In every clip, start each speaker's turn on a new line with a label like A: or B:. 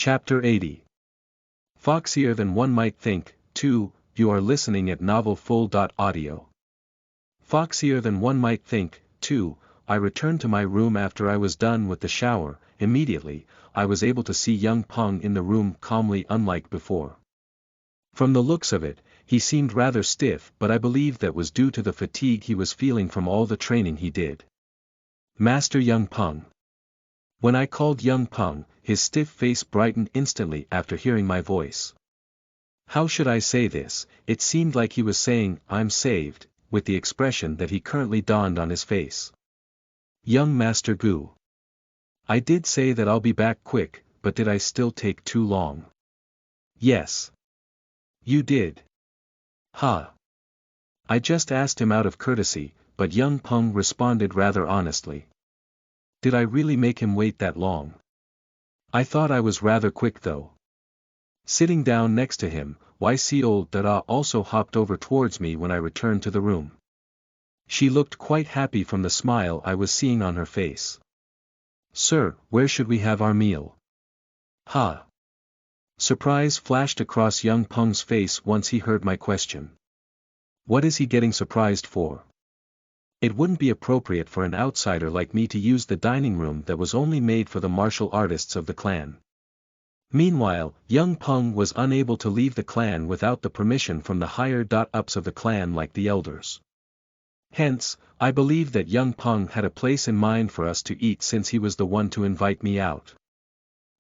A: Chapter 80. Foxier than one might think. 2. You are listening at novelfull.audio. Foxier than one might think. 2. I returned to my room after I was done with the shower. Immediately, I was able to see young Peng in the room calmly, unlike before. From the looks of it, he seemed rather stiff, but I believe that was due to the fatigue he was feeling from all the training he did. Master Young Peng. When I called young Peng, his stiff face brightened instantly after hearing my voice. How should I say this? It seemed like he was saying, "I'm saved," with the expression that he currently donned on his face. Young Master Gu. I did say that I'll be back quick, but did I still take too long? Yes. You did. Ha. I just asked him out of courtesy, but young Peng responded rather honestly. Did I really make him wait that long? I thought I was rather quick though. Sitting down next to him, YC Dada also hopped over towards me when I returned to the room. She looked quite happy from the smile I was seeing on her face. Sir, where should we have our meal? Ha! Surprise flashed across young Peng's face once he heard my question. What is he getting surprised for? It wouldn't be appropriate for an outsider like me to use the dining room that was only made for the martial artists of the clan. Meanwhile, young Peng was unable to leave the clan without the permission from the higher-ups of the clan like the elders. Hence, I believe that young Peng had a place in mind for us to eat since he was the one to invite me out.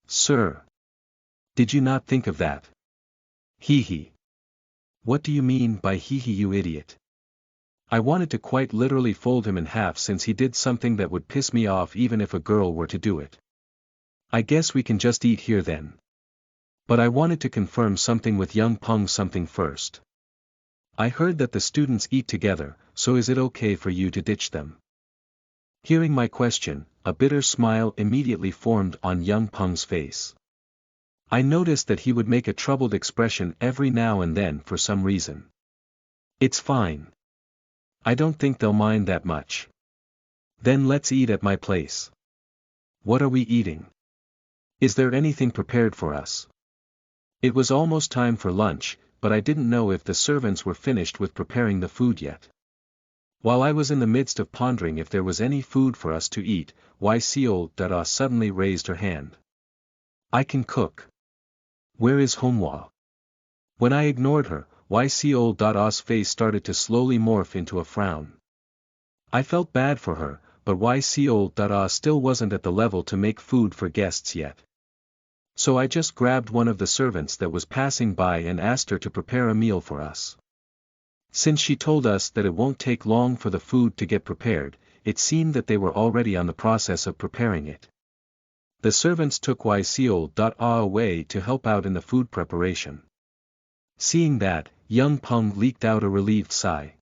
A: Sir. Did you not think of that? Hee hee. What do you mean by hee hee, you idiot? I wanted to quite literally fold him in half since he did something that would piss me off even if a girl were to do it. I guess we can just eat here then. But I wanted to confirm something with young Peng something first. I heard that the students eat together, so is it okay for you to ditch them? Hearing my question, a bitter smile immediately formed on young Peng's face. I noticed that he would make a troubled expression every now and then for some reason. It's fine. I don't think they'll mind that much. Then let's eat at my place. What are we eating? Is there anything prepared for us? It was almost time for lunch, but I didn't know if the servants were finished with preparing the food yet. While I was in the midst of pondering if there was any food for us to eat, YC Dada suddenly raised her hand. I can cook. Where is Honghua? When I ignored her, YC Dada's face started to slowly morph into a frown. I felt bad for her, but YC Dada still wasn't at the level to make food for guests yet. So I just grabbed one of the servants that was passing by and asked her to prepare a meal for us. Since she told us that it won't take long for the food to get prepared, it seemed that they were already on the process of preparing it. The servants took YC Dada away to help out in the food preparation. Seeing that, young Peng leaked out a relieved sigh.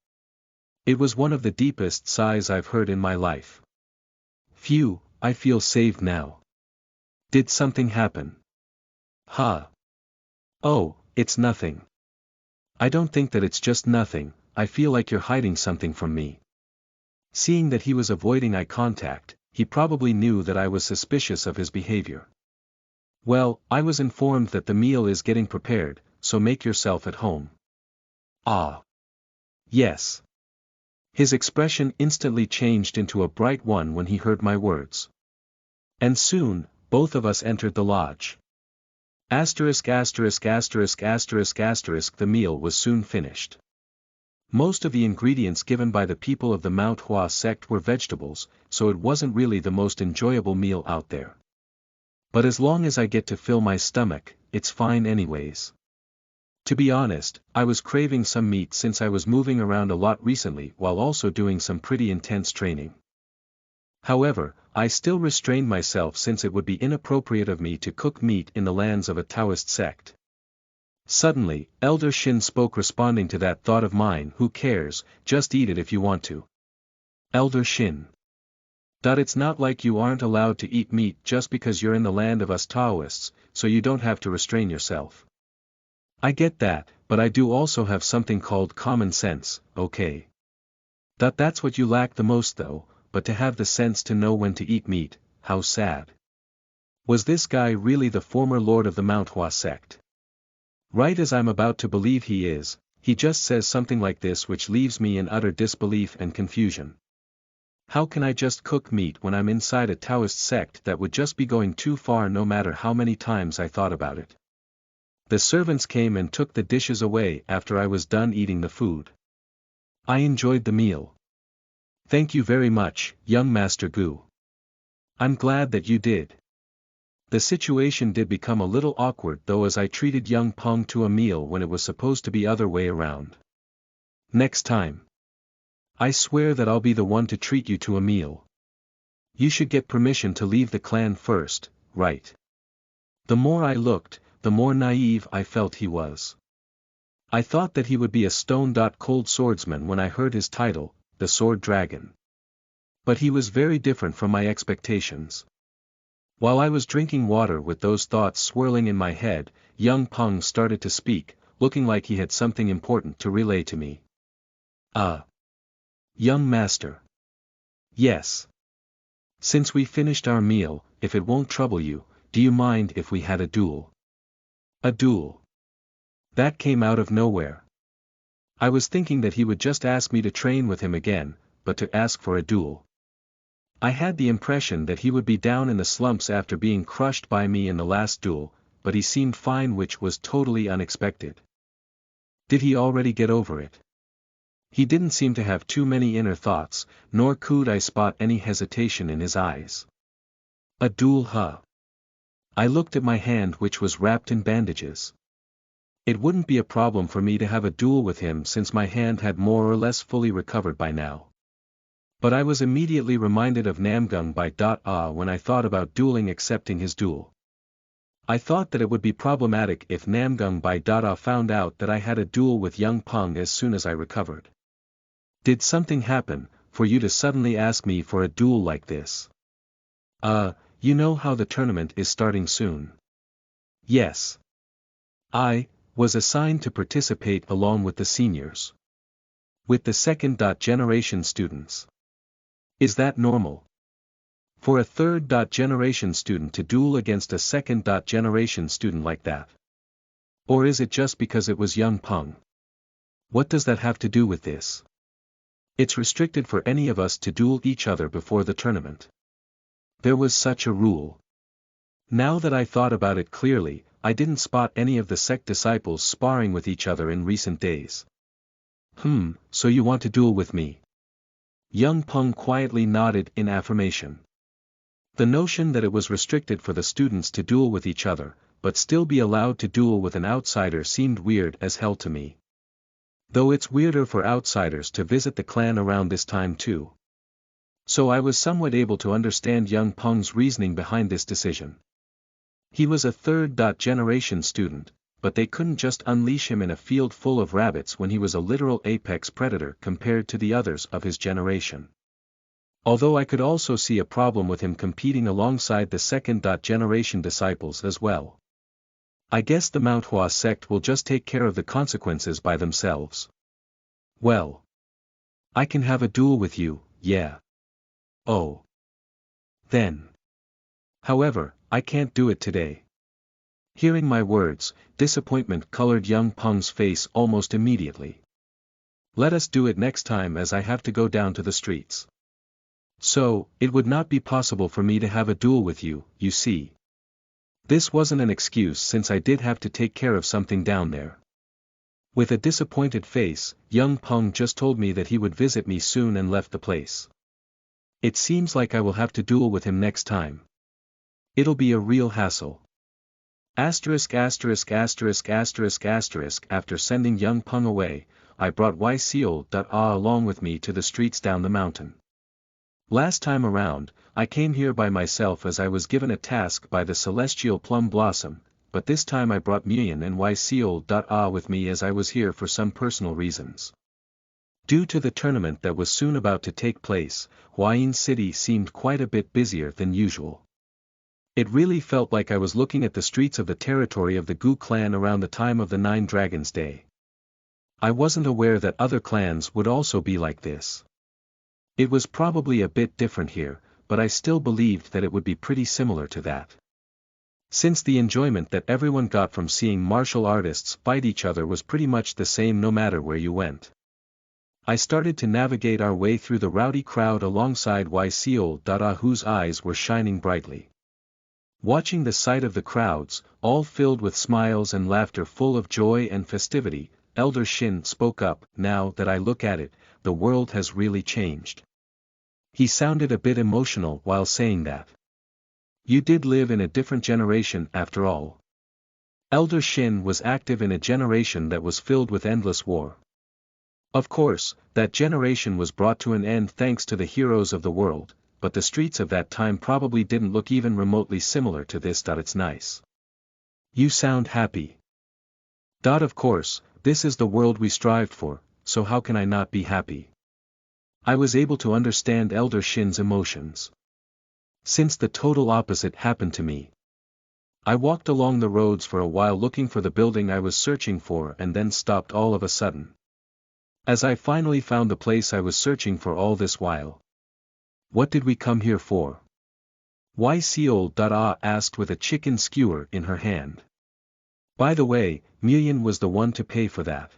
A: It was one of the deepest sighs I've heard in my life. Phew, I feel saved now. Did something happen? Ha. Oh, it's nothing. I don't think that it's just nothing, I feel like you're hiding something from me. Seeing that he was avoiding eye contact, he probably knew that I was suspicious of his behavior. Well, I was informed that the meal is getting prepared, so make yourself at home. Ah. Yes. His expression instantly changed into a bright one when he heard my words. And soon, both of us entered the lodge. **********, the meal was soon finished. Most of the ingredients given by the people of the Mount Hua sect were vegetables, so it wasn't really the most enjoyable meal out there. But as long as I get to fill my stomach, it's fine anyways. To be honest, I was craving some meat since I was moving around a lot recently while also doing some pretty intense training. However, I still restrained myself since it would be inappropriate of me to cook meat in the lands of a Taoist sect. Suddenly, Elder Shin spoke, responding to that thought of mine. Who cares, just eat it if you want to. Elder Shin. It's not like you aren't allowed to eat meat just because you're in the land of us Taoists, so you don't have to restrain yourself. I get that, but I do also have something called common sense, okay? That's what you lack the most though, but to have the sense to know when to eat meat, how sad. Was this guy really the former lord of the Mount Hua sect? Right as I'm about to believe he is, he just says something like this which leaves me in utter disbelief and confusion. How can I just cook meat when I'm inside a Taoist sect that would just be going too far no matter how many times I thought about it? The servants came and took the dishes away after I was done eating the food. I enjoyed the meal. Thank you very much, young Master Gu. I'm glad that you did. The situation did become a little awkward though as I treated young Peng to a meal when it was supposed to be other way around. Next time. I swear that I'll be the one to treat you to a meal. You should get permission to leave the clan first, right? The more I looked, the more naive I felt he was. I thought that he would be a stone-cold swordsman when I heard his title, the Sword Dragon. But he was very different from my expectations. While I was drinking water with those thoughts swirling in my head, young Peng started to speak, looking like he had something important to relay to me. Young master. Yes. Since we finished our meal, if it won't trouble you, do you mind if we had a duel? A duel. That came out of nowhere. I was thinking that he would just ask me to train with him again, but to ask for a duel. I had the impression that he would be down in the slumps after being crushed by me in the last duel, but he seemed fine, which was totally unexpected. Did he already get over it? He didn't seem to have too many inner thoughts, nor could I spot any hesitation in his eyes. A duel, huh? I looked at my hand which was wrapped in bandages. It wouldn't be a problem for me to have a duel with him since my hand had more or less fully recovered by now. But I was immediately reminded of Namgung by when I thought about dueling accepting his duel. I thought that it would be problematic if Namgung by found out that I had a duel with young Peng as soon as I recovered. Did something happen, for you to suddenly ask me for a duel like this? You know how the tournament is starting soon. Yes. I was assigned to participate along with the seniors. With the second-generation students. Is that normal? For a third-generation student to duel against a second-generation student like that? Or is it just because it was young Peng? What does that have to do with this? It's restricted for any of us to duel each other before the tournament. There was such a rule. Now that I thought about it clearly, I didn't spot any of the sect disciples sparring with each other in recent days. So you want to duel with me? Young Peng quietly nodded in affirmation. The notion that it was restricted for the students to duel with each other, but still be allowed to duel with an outsider seemed weird as hell to me. Though it's weirder for outsiders to visit the clan around this time too. So I was somewhat able to understand young Peng's reasoning behind this decision. He was a third-generation student, but they couldn't just unleash him in a field full of rabbits when he was a literal apex predator compared to the others of his generation. Although I could also see a problem with him competing alongside the second-generation disciples as well. I guess the Mount Hua sect will just take care of the consequences by themselves. Well. I can have a duel with you, yeah. Oh. Then. However, I can't do it today. Hearing my words, disappointment colored young Peng's face almost immediately. Let us do it next time as I have to go down to the streets. So, it would not be possible for me to have a duel with you, you see. This wasn't an excuse since I did have to take care of something down there. With a disappointed face, young Peng just told me that he would visit me soon and left the place. It seems like I will have to duel with him next time. It'll be a real hassle. After sending young Peng away, I brought along with me to the streets down the mountain. Last time around, I came here by myself as I was given a task by the celestial plum blossom, but this time I brought Muyan and with me as I was here for some personal reasons. Due to the tournament that was soon about to take place, Huayin City seemed quite a bit busier than usual. It really felt like I was looking at the streets of the territory of the Gu clan around the time of the Nine Dragons Day. I wasn't aware that other clans would also be like this. It was probably a bit different here, but I still believed that it would be pretty similar to that. Since the enjoyment that everyone got from seeing martial artists fight each other was pretty much the same no matter where you went. I started to navigate our way through the rowdy crowd alongside Ycol. Whose eyes were shining brightly. Watching the sight of the crowds, all filled with smiles and laughter full of joy and festivity, Elder Shin spoke up. Now that I look at it, the world has really changed. He sounded a bit emotional while saying that. You did live in a different generation after all. Elder Shin was active in a generation that was filled with endless war. Of course, that generation was brought to an end thanks to the heroes of the world, but the streets of that time probably didn't look even remotely similar to this. It's nice. You sound happy. Of course, this is the world we strived for, so how can I not be happy? I was able to understand Elder Shin's emotions. Since the total opposite happened to me. I walked along the roads for a while looking for the building I was searching for and then stopped all of a sudden. As I finally found the place I was searching for all this while. What did we come here for? Ycol. Asked with a chicken skewer in her hand. By the way, Million was the one to pay for that.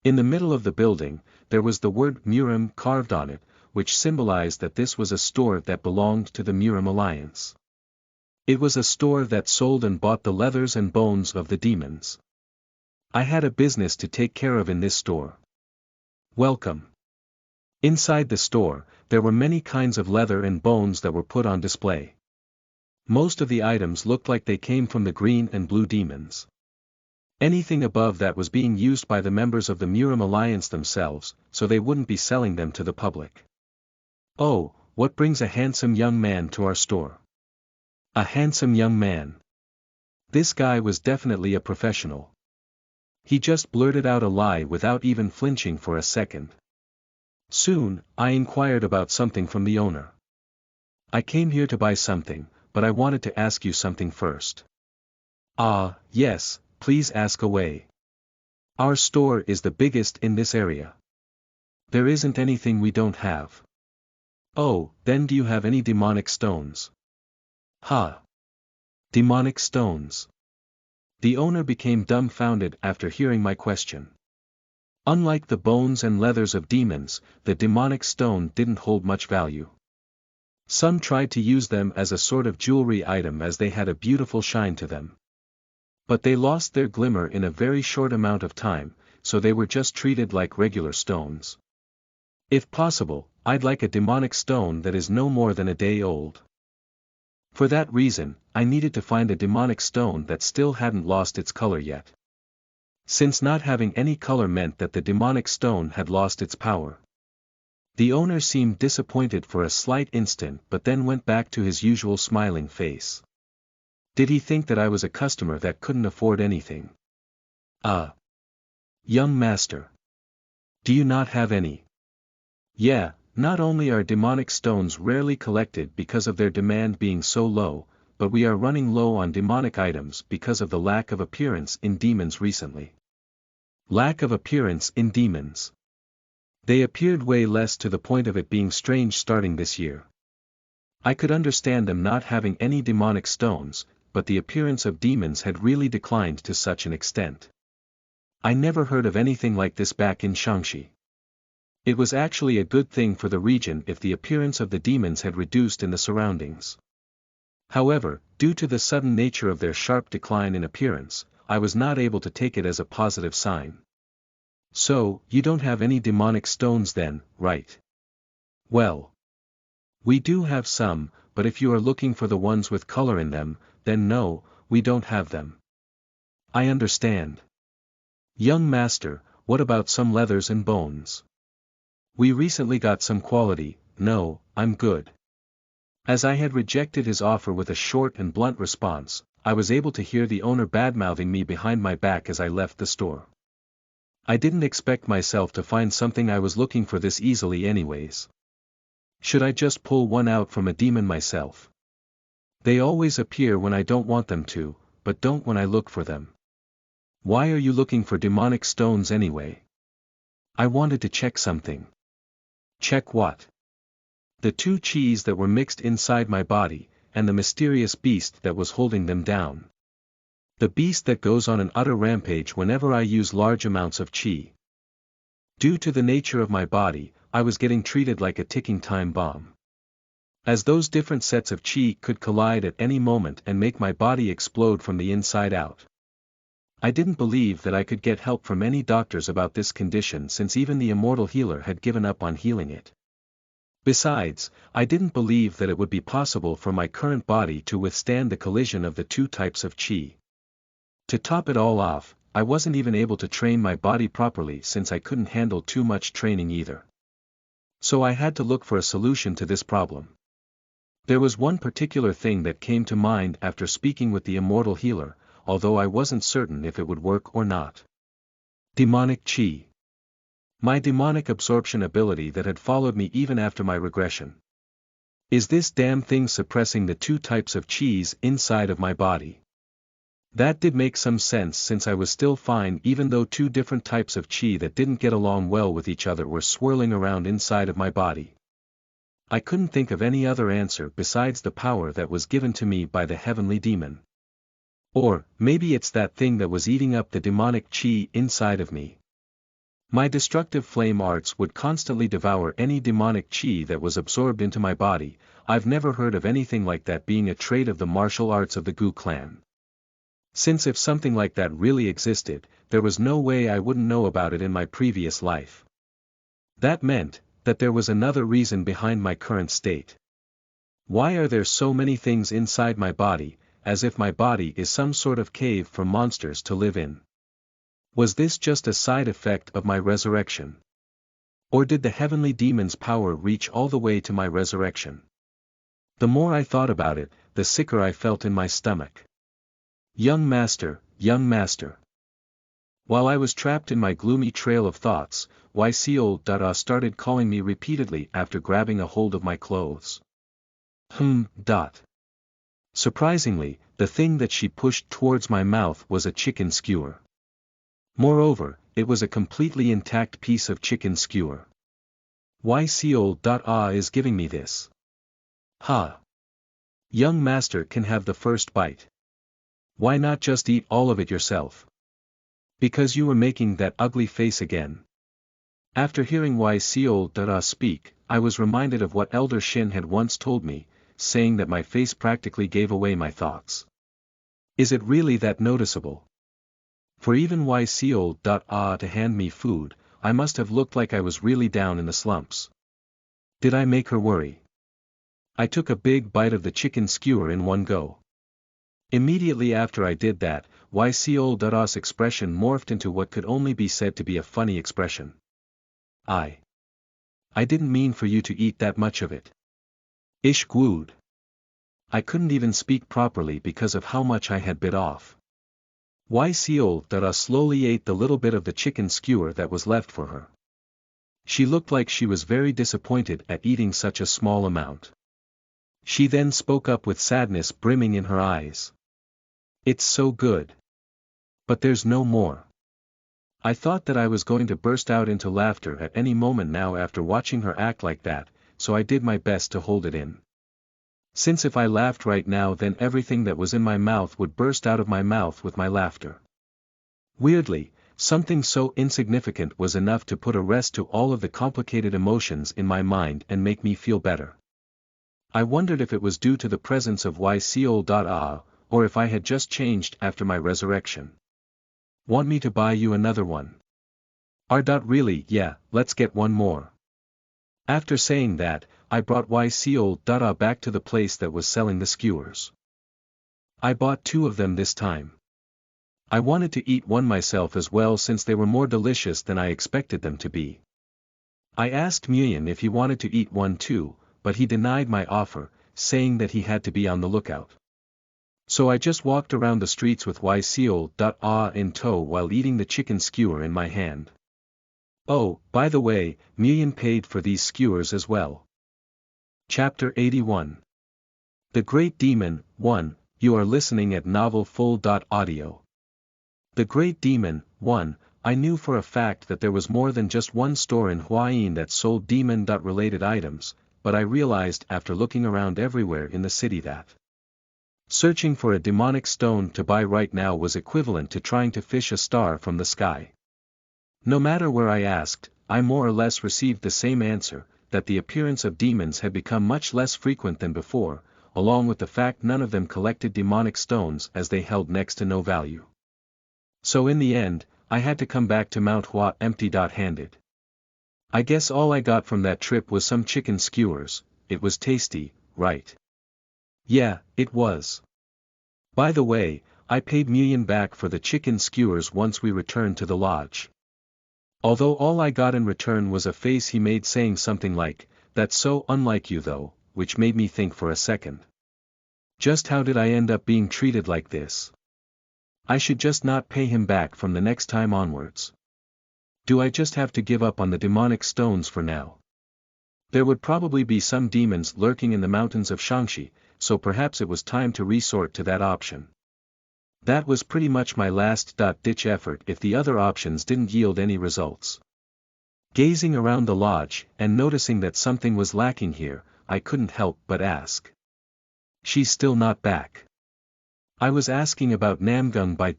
A: In the middle of the building, there was the word Murim carved on it, which symbolized that this was a store that belonged to the Murim Alliance. It was a store that sold and bought the leathers and bones of the demons. I had a business to take care of in this store. Welcome. Inside the store, there were many kinds of leather and bones that were put on display. Most of the items looked like they came from the green and blue demons. Anything above that was being used by the members of the Murim Alliance themselves, so they wouldn't be selling them to the public. Oh, what brings a handsome young man to our store? A handsome young man. This guy was definitely a professional. He just blurted out a lie without even flinching for a second. Soon, I inquired about something from the owner. I came here to buy something, but I wanted to ask you something first. Ah, yes, please ask away. Our store is the biggest in this area. There isn't anything we don't have. Oh, then do you have any demonic stones? Ha! Demonic stones. The owner became dumbfounded after hearing my question. Unlike the bones and leathers of demons, the demonic stone didn't hold much value. Some tried to use them as a sort of jewelry item as they had a beautiful shine to them. But they lost their glimmer in a very short amount of time, so they were just treated like regular stones. If possible, I'd like a demonic stone that is no more than a day old. For that reason, I needed to find a demonic stone that still hadn't lost its color yet. Since not having any color meant that the demonic stone had lost its power. The owner seemed disappointed for a slight instant but then went back to his usual smiling face. Did he think that I was a customer that couldn't afford anything? Young master. Do you not have any? Yeah, not only are demonic stones rarely collected because of their demand being so low, but we are running low on demonic items because of the lack of appearance in demons recently. Lack of appearance in demons. They appeared way less to the point of it being strange starting this year. I could understand them not having any demonic stones, but the appearance of demons had really declined to such an extent. I never heard of anything like this back in Shangxi. It was actually a good thing for the region if the appearance of the demons had reduced in the surroundings. However, due to the sudden nature of their sharp decline in appearance, I was not able to take it as a positive sign. So, you don't have any demonic stones then, right? Well. We do have some, but if you are looking for the ones with color in them, then no, we don't have them. I understand. Young master, what about some leathers and bones? We recently got some quality. No, I'm good. As I had rejected his offer with a short and blunt response, I was able to hear the owner badmouthing me behind my back as I left the store. I didn't expect myself to find something I was looking for this easily anyways. Should I just pull one out from a demon myself? They always appear when I don't want them to, but don't when I look for them. Why are you looking for demonic stones anyway? I wanted to check something. Check what? The two chis that were mixed inside my body, and the mysterious beast that was holding them down. The beast that goes on an utter rampage whenever I use large amounts of qi. Due to the nature of my body, I was getting treated like a ticking time bomb. As those different sets of qi could collide at any moment and make my body explode from the inside out. I didn't believe that I could get help from any doctors about this condition, since even the immortal healer had given up on healing it. Besides, I didn't believe that it would be possible for my current body to withstand the collision of the two types of qi. To top it all off, I wasn't even able to train my body properly, since I couldn't handle too much training either. So I had to look for a solution to this problem. There was one particular thing that came to mind after speaking with the immortal healer, although I wasn't certain if it would work or not. Demonic qi. My demonic absorption ability that had followed me even after my regression. Is this damn thing suppressing the two types of qis inside of my body? That did make some sense, since I was still fine even though two different types of qi that didn't get along well with each other were swirling around inside of my body. I couldn't think of any other answer besides the power that was given to me by the heavenly demon. Or, maybe it's that thing that was eating up the demonic qi inside of me. My destructive flame arts would constantly devour any demonic qi that was absorbed into my body. I've never heard of anything like that being a trait of the martial arts of the Gu clan. Since if something like that really existed, there was no way I wouldn't know about it in my previous life. That meant that there was another reason behind my current state. Why are there so many things inside my body, as if my body is some sort of cave for monsters to live in? Was this just a side effect of my resurrection? Or did the heavenly demon's power reach all the way to my resurrection? The more I thought about it, the sicker I felt in my stomach. Young master, young master. While I was trapped in my gloomy trail of thoughts, YCO started calling me repeatedly after grabbing a hold of my clothes. Surprisingly, the thing that she pushed towards my mouth was a chicken skewer. Moreover, it was a completely intact piece of chicken skewer. YCO is giving me this. Ha! Young master can have the first bite. Why not just eat all of it yourself? Because you were making that ugly face again. After hearing YCO speak, I was reminded of what Elder Shin had once told me, saying that my face practically gave away my thoughts. Is it really that noticeable? For even YCO to hand me food, I must have looked like I was really down in the slumps. Did I make her worry? I took a big bite of the chicken skewer in one go. Immediately after I did that, YCO's expression morphed into what could only be said to be a funny expression. I didn't mean for you to eat that much of it. Ish gwud. I couldn't even speak properly because of how much I had bit off. YCO slowly ate the little bit of the chicken skewer that was left for her. She looked like she was very disappointed at eating such a small amount. She then spoke up with sadness brimming in her eyes. It's so good. But there's no more. I thought that I was going to burst out into laughter at any moment now after watching her act like that, so I did my best to hold it in. Since if I laughed right now, then everything that was in my mouth would burst out of my mouth with my laughter. Weirdly, something so insignificant was enough to put a rest to all of the complicated emotions in my mind and make me feel better. I wondered if it was due to the presence of YCO. Or if I had just changed after my resurrection. Want me to buy you another one? Really, yeah, let's get one more. After saying that, I brought YCO. Back to the place that was selling the skewers. I bought 2 of them this time. I wanted to eat one myself as well, since they were more delicious than I expected them to be. I asked Nguyen if he wanted to eat one too, but he denied my offer, saying that he had to be on the lookout. So I just walked around the streets with YCO. In tow while eating the chicken skewer in my hand. Oh, by the way, Nguyen paid for these skewers as well. Chapter 81. The Great Demon, 1, you are listening at novelfull.audio. The Great Demon, 1, I knew for a fact that there was more than just one store in Hua Yin that sold demon-related items, but I realized after looking around everywhere in the city that Searching for a demonic stone to buy right now was equivalent to trying to fish a star from the sky. No matter where I asked, I more or less received the same answer, that the appearance of demons had become much less frequent than before, along with the fact none of them collected demonic stones as they held next to no value. So in the end, I had to come back to Mount Hua empty-handed. I guess all I got from that trip was some chicken skewers. It was tasty, right? Yeah, it was. By the way, I paid Million back for the chicken skewers once we returned to the lodge. Although all I got in return was a face he made saying something like, "That's so unlike you though," which made me think for a second. Just how did I end up being treated like this? I should just not pay him back from the next time onwards. Do I just have to give up on the demonic stones for now? There would probably be some demons lurking in the mountains of Shangxi, so perhaps it was time to resort to that option. That was pretty much my last-ditch effort if the other options didn't yield any results. Gazing around the lodge, and noticing that something was lacking here, I couldn't help but ask. She's still not back. I was asking about Namgung by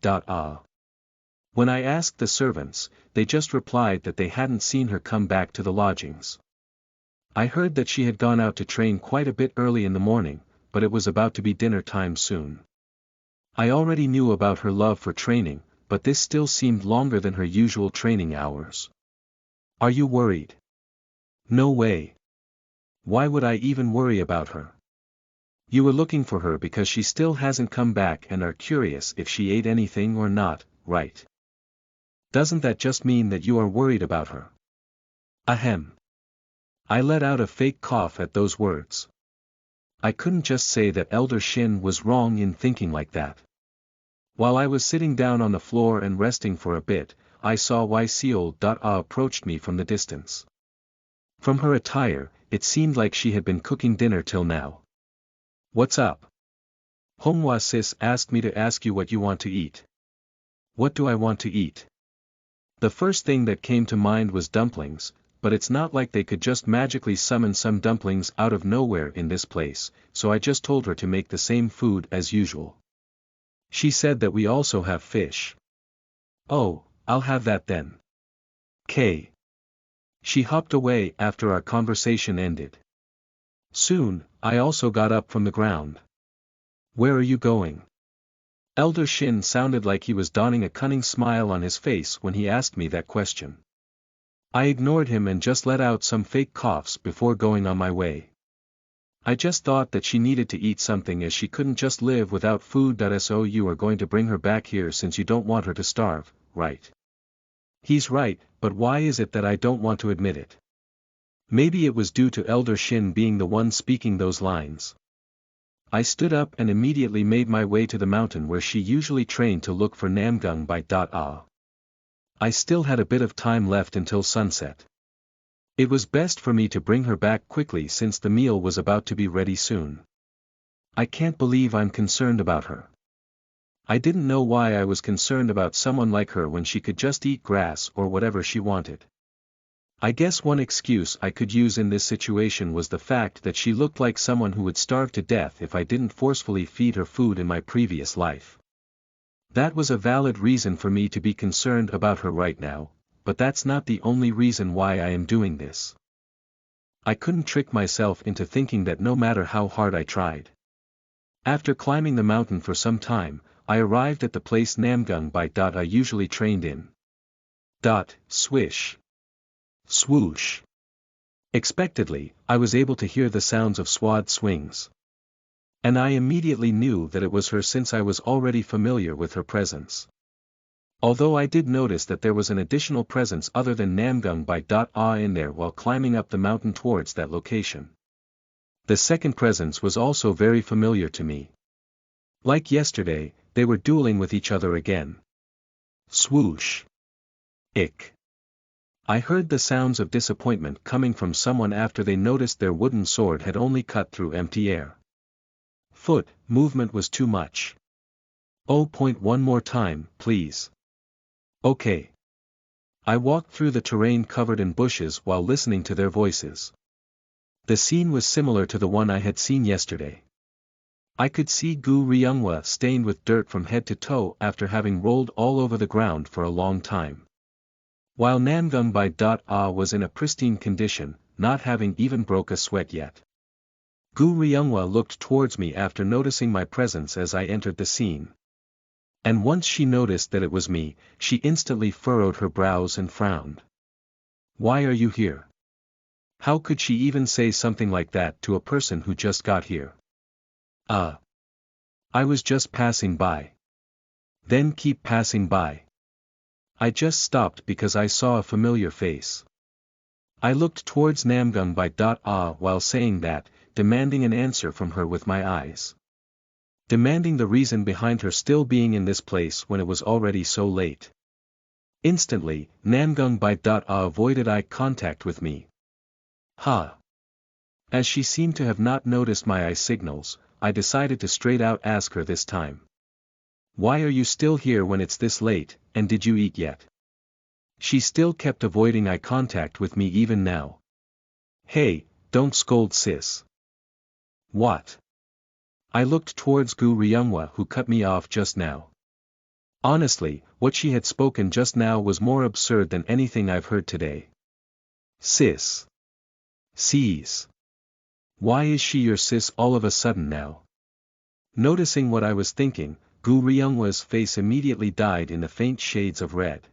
A: When I asked the servants, they just replied that they hadn't seen her come back to the lodgings. I heard that she had gone out to train quite a bit early in the morning, but it was about to be dinner time soon. I already knew about her love for training, but this still seemed longer than her usual training hours. Are you worried? No way. Why would I even worry about her? You were looking for her because she still hasn't come back and are curious if she ate anything or not, right? Doesn't that just mean that you are worried about her? Ahem. I let out a fake cough at those words. I couldn't just say that Elder Shin was wrong in thinking like that. While I was sitting down on the floor and resting for a bit, I saw Yseol approached me from the distance. From her attire, it seemed like she had been cooking dinner till now. What's up? Honghua sis asked me to ask you what you want to eat. What do I want to eat? The first thing that came to mind was dumplings, but it's not like they could just magically summon some dumplings out of nowhere in this place, so I just told her to make the same food as usual. She said that we also have fish. Oh, I'll have that then. K. She hopped away after our conversation ended. Soon, I also got up from the ground. Where are you going? Elder Shin sounded like he was donning a cunning smile on his face when he asked me that question. I ignored him and just let out some fake coughs before going on my way. I just thought that she needed to eat something as she couldn't just live without food. So you are going to bring her back here since you don't want her to starve, right? He's right, but why is it that I don't want to admit it? Maybe it was due to Elder Shin being the one speaking those lines. I stood up and immediately made my way to the mountain where she usually trained to look for Namgung by I still had a bit of time left until sunset. It was best for me to bring her back quickly since the meal was about to be ready soon. I can't believe I'm concerned about her. I didn't know why I was concerned about someone like her when she could just eat grass or whatever she wanted. I guess one excuse I could use in this situation was the fact that she looked like someone who would starve to death if I didn't forcefully feed her food in my previous life. That was a valid reason for me to be concerned about her right now, but that's not the only reason why I am doing this. I couldn't trick myself into thinking that no matter how hard I tried. After climbing the mountain for some time, I arrived at the place Namgung by I usually trained in. Swish. Swoosh. Expectedly, I was able to hear the sounds of sword swings. And I immediately knew that it was her since I was already familiar with her presence. Although I did notice that there was an additional presence other than Namgung by in there while climbing up the mountain towards that location. The second presence was also very familiar to me. Like yesterday, they were dueling with each other again. Swoosh. Ick. I heard the sounds of disappointment coming from someone after they noticed their wooden sword had only cut through empty air. Foot movement was too much. One more time, please. Okay. I walked through the terrain covered in bushes while listening to their voices. The scene was similar to the one I had seen yesterday. I could see Gu Ryunghwa stained with dirt from head to toe after having rolled all over the ground for a long time. While Namgung Bai was in a pristine condition, not having even broke a sweat yet. Gu Ryunghwa looked towards me after noticing my presence as I entered the scene. And once she noticed that it was me, she instantly furrowed her brows and frowned. Why are you here? How could she even say something like that to a person who just got here? I was just passing by. Then keep passing by. I just stopped because I saw a familiar face. I looked towards Namgung Bai while saying that, demanding an answer from her with my eyes. Demanding the reason behind her still being in this place when it was already so late. Instantly, Namgung Bai avoided eye contact with me. As she seemed to have not noticed my eye signals, I decided to straight out ask her this time. Why are you still here when it's this late, and did you eat yet? She still kept avoiding eye contact with me even now. Hey, don't scold sis. What? I looked towards Gu Ryunghwa who cut me off just now. Honestly, what she had spoken just now was more absurd than anything I've heard today. Sis. Sis. Why is she your sis all of a sudden now? Noticing what I was thinking, Gu Ryunghwa's face immediately dyed in the faint shades of red.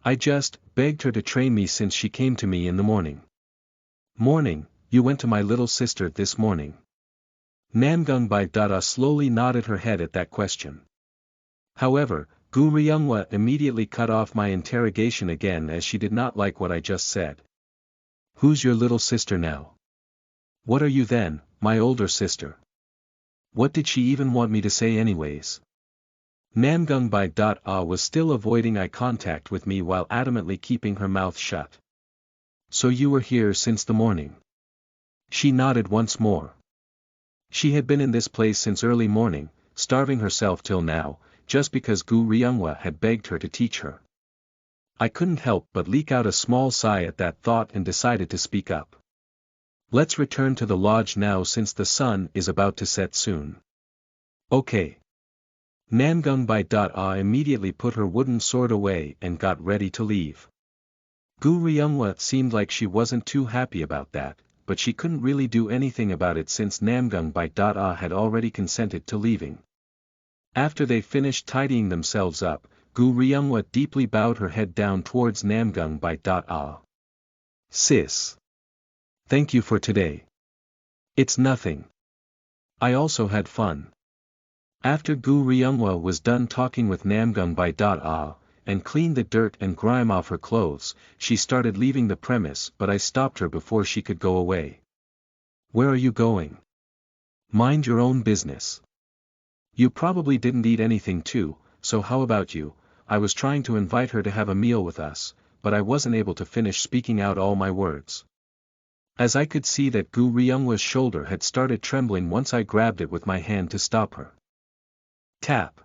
A: I just begged her to train me since she came to me in the morning. Morning, you went to my little sister this morning. Namgung Bai slowly nodded her head at that question. However, Gu Ryunghwa immediately cut off my interrogation again as she did not like what I just said. Who's your little sister now? What are you then, my older sister? What did she even want me to say anyways? Namgung Bai was still avoiding eye contact with me while adamantly keeping her mouth shut. So you were here since the morning? She nodded once more. She had been in this place since early morning, starving herself till now, just because Gu Ryunghwa had begged her to teach her. I couldn't help but leak out a small sigh at that thought and decided to speak up. Let's return to the lodge now since the sun is about to set soon. Okay. Namgung Bai immediately put her wooden sword away and got ready to leave. Gu Ryunghwa seemed like she wasn't too happy about that, but she couldn't really do anything about it since Namgung Bai had already consented to leaving. After they finished tidying themselves up, Gu Ryunghwa deeply bowed her head down towards Namgung Bai. Sis. Thank you for today. It's nothing. I also had fun. After Gu Ryunghwa was done talking with Namgung Bai and cleaned the dirt and grime off her clothes, she started leaving the premise but I stopped her before she could go away. Where are you going? Mind your own business. You probably didn't eat anything too, so how about you? I was trying to invite her to have a meal with us, but I wasn't able to finish speaking out all my words. As I could see that Gu Ryunghwa's shoulder had started trembling once I grabbed it with my hand to stop her. Tap.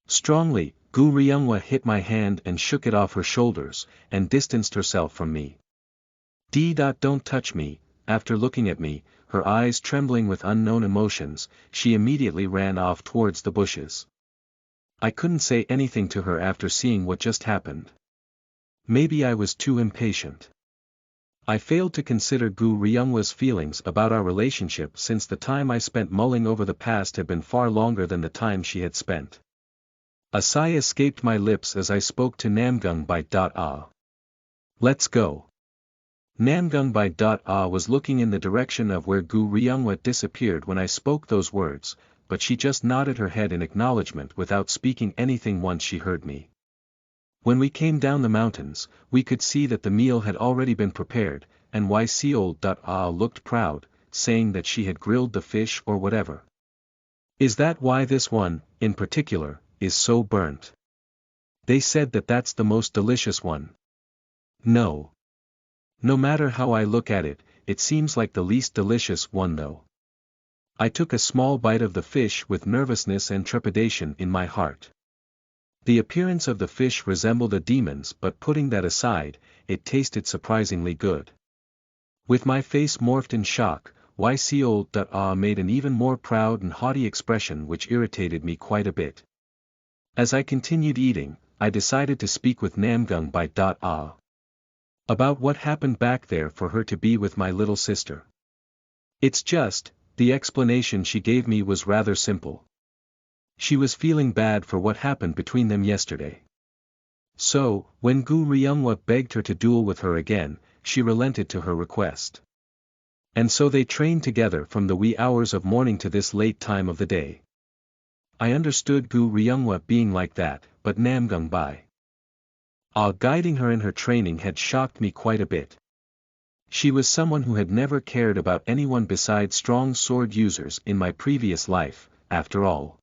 A: Strongly, Gu Ryunghwa hit my hand and shook it off her shoulders, and distanced herself from me. Don't touch me. After looking at me, her eyes trembling with unknown emotions, she immediately ran off towards the bushes. I couldn't say anything to her after seeing what just happened. Maybe I was too impatient. I failed to consider Gu Ryunghwa's feelings about our relationship since the time I spent mulling over the past had been far longer than the time she had spent. A sigh escaped my lips as I spoke to Namgung Bai. Let's go. Namgung Bai was looking in the direction of where Gu Ryunghwa disappeared when I spoke those words, but she just nodded her head in acknowledgement without speaking anything once she heard me. When we came down the mountains, we could see that the meal had already been prepared, and looked proud, saying that she had grilled the fish or whatever. Is that why this one, in particular, is so burnt? They said that that's the most delicious one. No. No matter how I look at it, it seems like the least delicious one though. I took a small bite of the fish with nervousness and trepidation in my heart. The appearance of the fish resembled a demon's, but putting that aside, it tasted surprisingly good. With my face morphed in shock, YCOL.A made an even more proud and haughty expression which irritated me quite a bit. As I continued eating, I decided to speak with Namgung by A about what happened back there for her to be with my little sister. It's just, the explanation she gave me was rather simple. She was feeling bad for what happened between them yesterday. So, when Gu Ryungwa begged her to duel with her again, she relented to her request. And so they trained together from the wee hours of morning to this late time of the day. I understood Gu Ryungwa being like that, but Namgung Bai guiding her in her training had shocked me quite a bit. She was someone who had never cared about anyone besides strong sword users in my previous life, after all.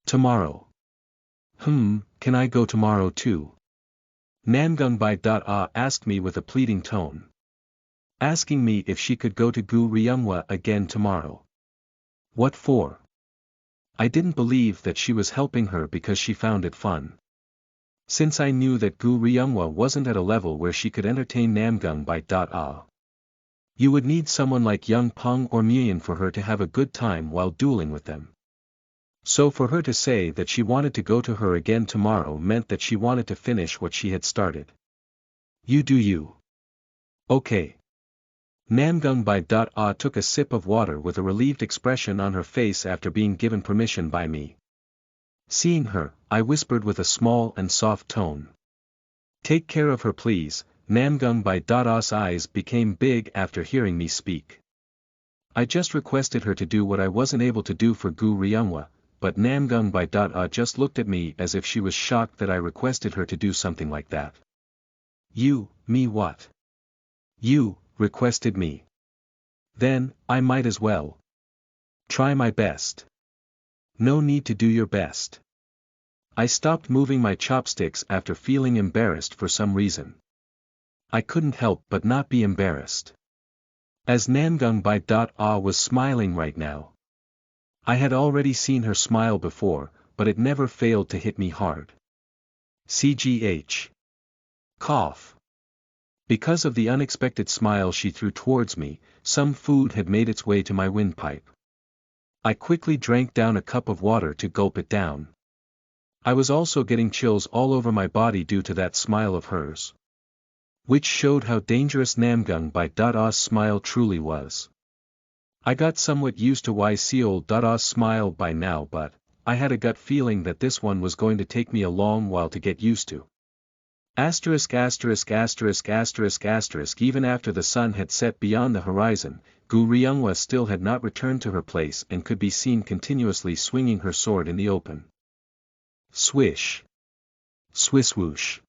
A: Tomorrow. Can I go tomorrow too? Namgung Bai asked me with a pleading tone. Asking me if she could go to Gu Ryungwa again tomorrow. What for? I didn't believe that she was helping her because she found it fun. Since I knew that Gu Ryungwa wasn't at a level where she could entertain Namgung Bai you would need someone like Young Peng or Muyan for her to have a good time while dueling with them. So for her to say that she wanted to go to her again tomorrow meant that she wanted to finish what she had started. You do you. Okay. Namgung Bai took a sip of water with a relieved expression on her face after being given permission by me. Seeing her, I whispered with a small and soft tone. Take care of her please. Namgung Bai's eyes became big after hearing me speak. I just requested her to do what I wasn't able to do for Gu Ryungwa, but Namgung Bai just looked at me as if she was shocked that I requested her to do something like that. Me what? You requested me. Then, I might as well try my best. No need to do your best. I stopped moving my chopsticks after feeling embarrassed for some reason. I couldn't help but not be embarrassed. As Namgung Bai was smiling right now. I had already seen her smile before, but it never failed to hit me hard. CGH. Cough. Because of the unexpected smile she threw towards me, some food had made its way to my windpipe. I quickly drank down a cup of water to gulp it down. I was also getting chills all over my body due to that smile of hers. Which showed how dangerous Namgung Bai's smile truly was. I got somewhat used to YCOL's smile by now, but I had a gut feeling that this one was going to take me a long while to get used to. Even after the sun had set beyond the horizon, Gu Ryungwa still had not returned to her place and could be seen continuously swinging her sword in the open. Swish. Swish-whoosh.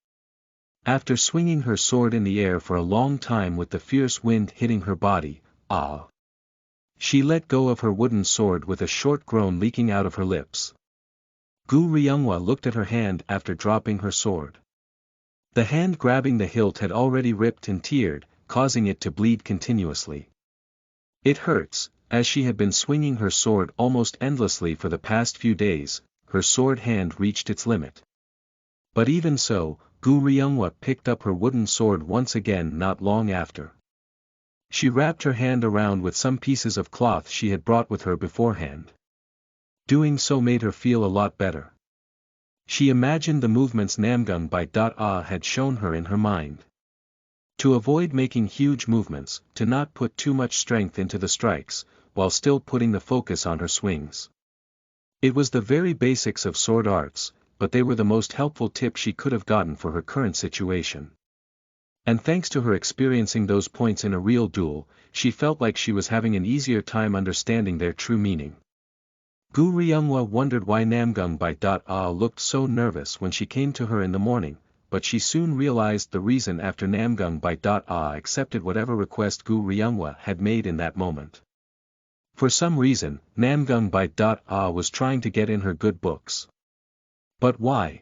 A: After swinging her sword in the air for a long time with the fierce wind hitting her body, she let go of her wooden sword with a short groan leaking out of her lips. Gu Ryungwa looked at her hand after dropping her sword. The hand grabbing the hilt had already ripped and teared, causing it to bleed continuously. It hurts, as she had been swinging her sword almost endlessly for the past few days, her sword hand reached its limit. But even so, Gu Ryungwa picked up her wooden sword once again not long after. She wrapped her hand around with some pieces of cloth she had brought with her beforehand. Doing so made her feel a lot better. She imagined the movements Namgung Bai had shown her in her mind. To avoid making huge movements, to not put too much strength into the strikes, while still putting the focus on her swings. It was the very basics of sword arts, but they were the most helpful tip she could have gotten for her current situation. And thanks to her experiencing those points in a real duel, she felt like she was having an easier time understanding their true meaning. Gu Ryungwa wondered why Namgung Bai looked so nervous when she came to her in the morning, but she soon realized the reason after Namgung Bai accepted whatever request Gu Ryungwa had made in that moment. For some reason, Namgung Bai was trying to get in her good books. But why?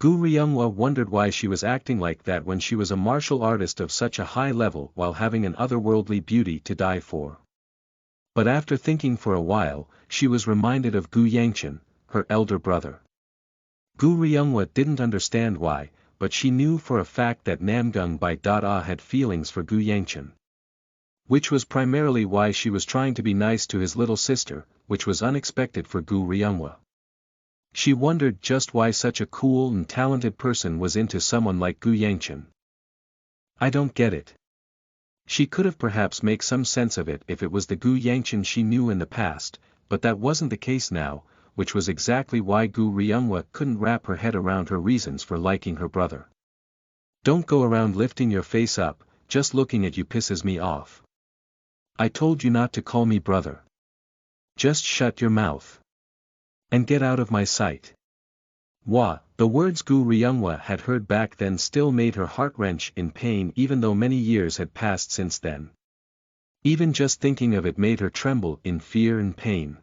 A: Gu Ryungwa wondered why she was acting like that when she was a martial artist of such a high level while having an otherworldly beauty to die for. But after thinking for a while, she was reminded of Gu Yangchen, her elder brother. Gu Ryungwa didn't understand why, but she knew for a fact that Namgung Bai had feelings for Gu Yangchen. Which was primarily why she was trying to be nice to his little sister, which was unexpected for Gu Ryungwa. She wondered just why such a cool and talented person was into someone like Gu Yangchen. I don't get it. She could have perhaps make some sense of it if it was the Gu Yangchen she knew in the past, but that wasn't the case now, which was exactly why Gu Ryungwa couldn't wrap her head around her reasons for liking her brother. Don't go around lifting your face up, just looking at you pisses me off. I told you not to call me brother. Just shut your mouth. And get out of my sight. Wah, the words Gu Ryungwa had heard back then still made her heart wrench in pain even though many years had passed since then. Even just thinking of it made her tremble in fear and pain.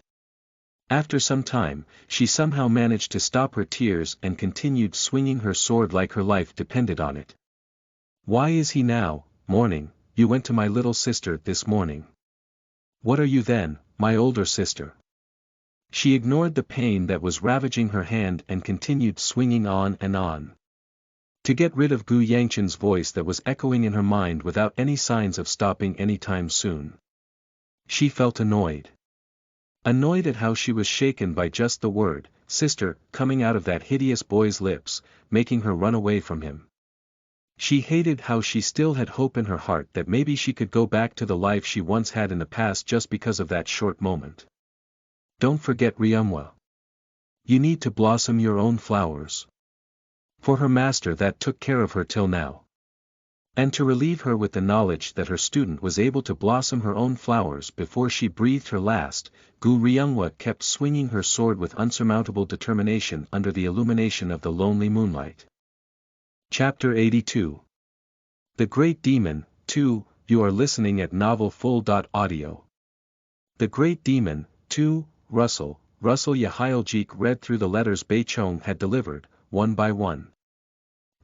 A: After some time, she somehow managed to stop her tears and continued swinging her sword like her life depended on it. Why is he now, morning, you went to my little sister this morning. What are you then, my older sister? She ignored the pain that was ravaging her hand and continued swinging on and on. To get rid of Gu Yangchen's voice that was echoing in her mind without any signs of stopping anytime soon. She felt annoyed. Annoyed at how she was shaken by just the word, sister, coming out of that hideous boy's lips, making her run away from him. She hated how she still had hope in her heart that maybe she could go back to the life she once had in the past just because of that short moment. Don't forget Ryungwa. You need to blossom your own flowers. For her master that took care of her till now. And to relieve her with the knowledge that her student was able to blossom her own flowers before she breathed her last, Gu Ryungwa kept swinging her sword with unsurmountable determination under the illumination of the lonely moonlight. Chapter 82. The Great Demon, 2, you are listening at novelfull.audio. The Great Demon, 2, Russell Yahiljik read through the letters Beichong had delivered, one by one.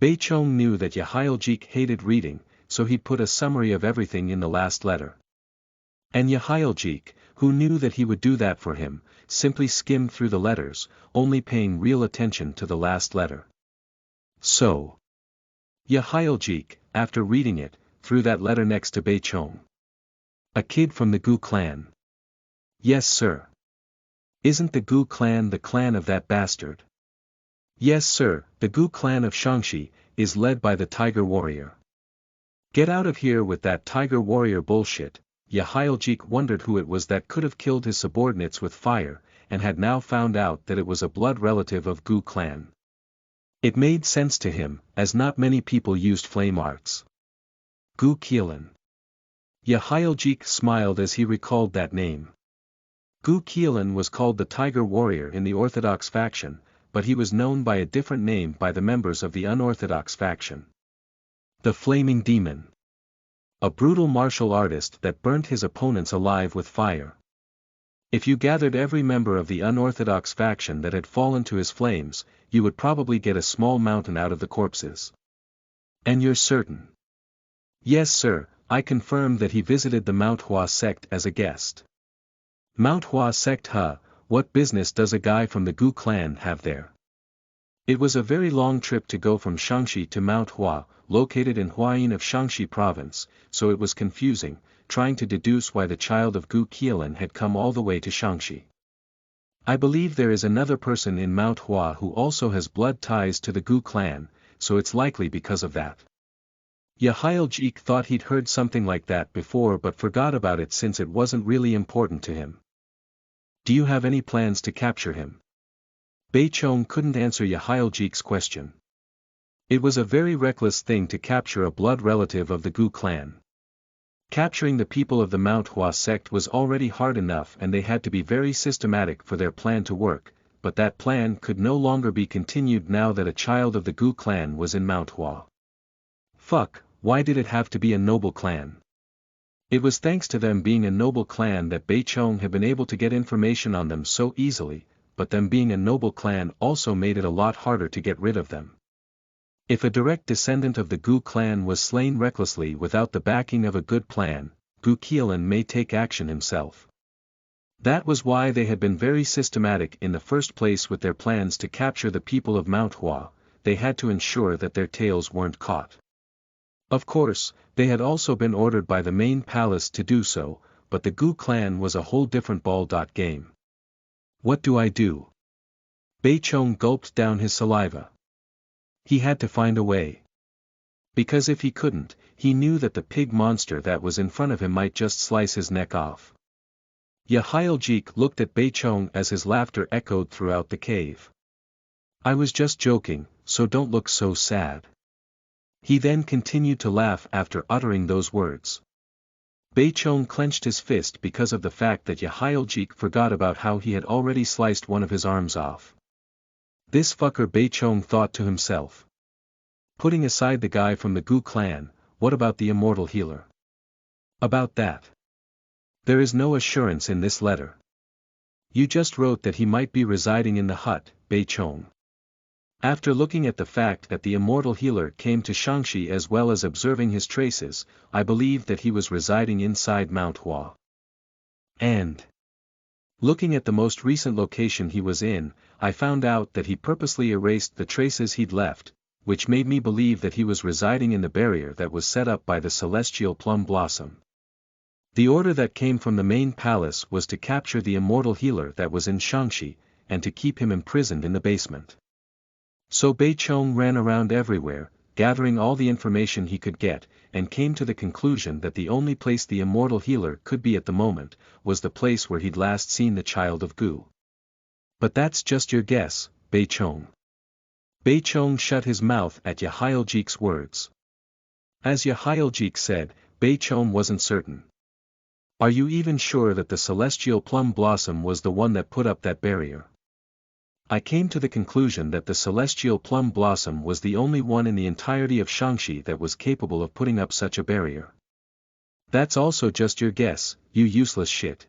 A: Beichong knew that Yahiljik hated reading, so he put a summary of everything in the last letter. And Yahiljik, who knew that he would do that for him, simply skimmed through the letters, only paying real attention to the last letter. So, Yahiljik, after reading it, threw that letter next to Beichong. A kid from the Gu clan. Yes sir. Isn't the Gu clan the clan of that bastard? Yes sir, the Gu clan of Shangxi, is led by the Tiger Warrior. Get out of here with that Tiger Warrior bullshit. Yahiljik wondered who it was that could have killed his subordinates with fire, and had now found out that it was a blood relative of Gu clan. It made sense to him, as not many people used flame arts. Gu Qilan. Yahiljik smiled as he recalled that name. Gu Qilan was called the Tiger Warrior in the Orthodox faction, but he was known by a different name by the members of the unorthodox faction. The Flaming Demon. A brutal martial artist that burnt his opponents alive with fire. If you gathered every member of the unorthodox faction that had fallen to his flames, you would probably get a small mountain out of the corpses. And you're certain? Yes sir, I confirm that he visited the Mount Hua sect as a guest. Mount Hua sect huh, what business does a guy from the Gu clan have there? It was a very long trip to go from Shangxi to Mount Hua, located in Huayin of Shangxi province, so it was confusing, trying to deduce why the child of Gu Qilan had come all the way to Shangxi. I believe there is another person in Mount Hua who also has blood ties to the Gu clan, so it's likely because of that. Yahiljik thought he'd heard something like that before but forgot about it since it wasn't really important to him. Do you have any plans to capture him? Beichong couldn't answer Yahiljik's question. It was a very reckless thing to capture a blood relative of the Gu clan. Capturing the people of the Mount Hua sect was already hard enough and they had to be very systematic for their plan to work, but that plan could no longer be continued now that a child of the Gu clan was in Mount Hua. Fuck, why did it have to be a noble clan? It was thanks to them being a noble clan that Beichong had been able to get information on them so easily, but them being a noble clan also made it a lot harder to get rid of them. If a direct descendant of the Gu clan was slain recklessly without the backing of a good plan, Gu Qilan may take action himself. That was why they had been very systematic in the first place with their plans to capture the people of Mount Hua. They had to ensure that their tails weren't caught. Of course, they had also been ordered by the main palace to do so, but the Gu clan was a whole different ball game. What do I do? Beichong gulped down his saliva. He had to find a way. Because if he couldn't, he knew that the pig monster that was in front of him might just slice his neck off. Yahiljik looked at Beichong as his laughter echoed throughout the cave. I was just joking, so don't look so sad. He then continued to laugh after uttering those words. Beichong clenched his fist because of the fact that Yahiljik forgot about how he had already sliced one of his arms off. This fucker, Beichong thought to himself. Putting aside the guy from the Gu clan, what about the immortal healer? About that. There is no assurance in this letter. You just wrote that he might be residing in the hut, Beichong. After looking at the fact that the immortal healer came to Shangxi as well as observing his traces, I believe that he was residing inside Mount Hua. And looking at the most recent location he was in, I found out that he purposely erased the traces he'd left, which made me believe that he was residing in the barrier that was set up by the celestial plum blossom. The order that came from the main palace was to capture the immortal healer that was in Shangxi, and to keep him imprisoned in the basement. So Beichong ran around everywhere, gathering all the information he could get, and came to the conclusion that the only place the immortal healer could be at the moment, was the place where he'd last seen the child of Gu. But that's just your guess, Beichong. Beichong shut his mouth at Yahiljik's words. As Yahiljik said, Beichong wasn't certain. Are you even sure that the celestial plum blossom was the one that put up that barrier? I came to the conclusion that the celestial plum blossom was the only one in the entirety of Shangxi that was capable of putting up such a barrier. That's also just your guess, you useless shit.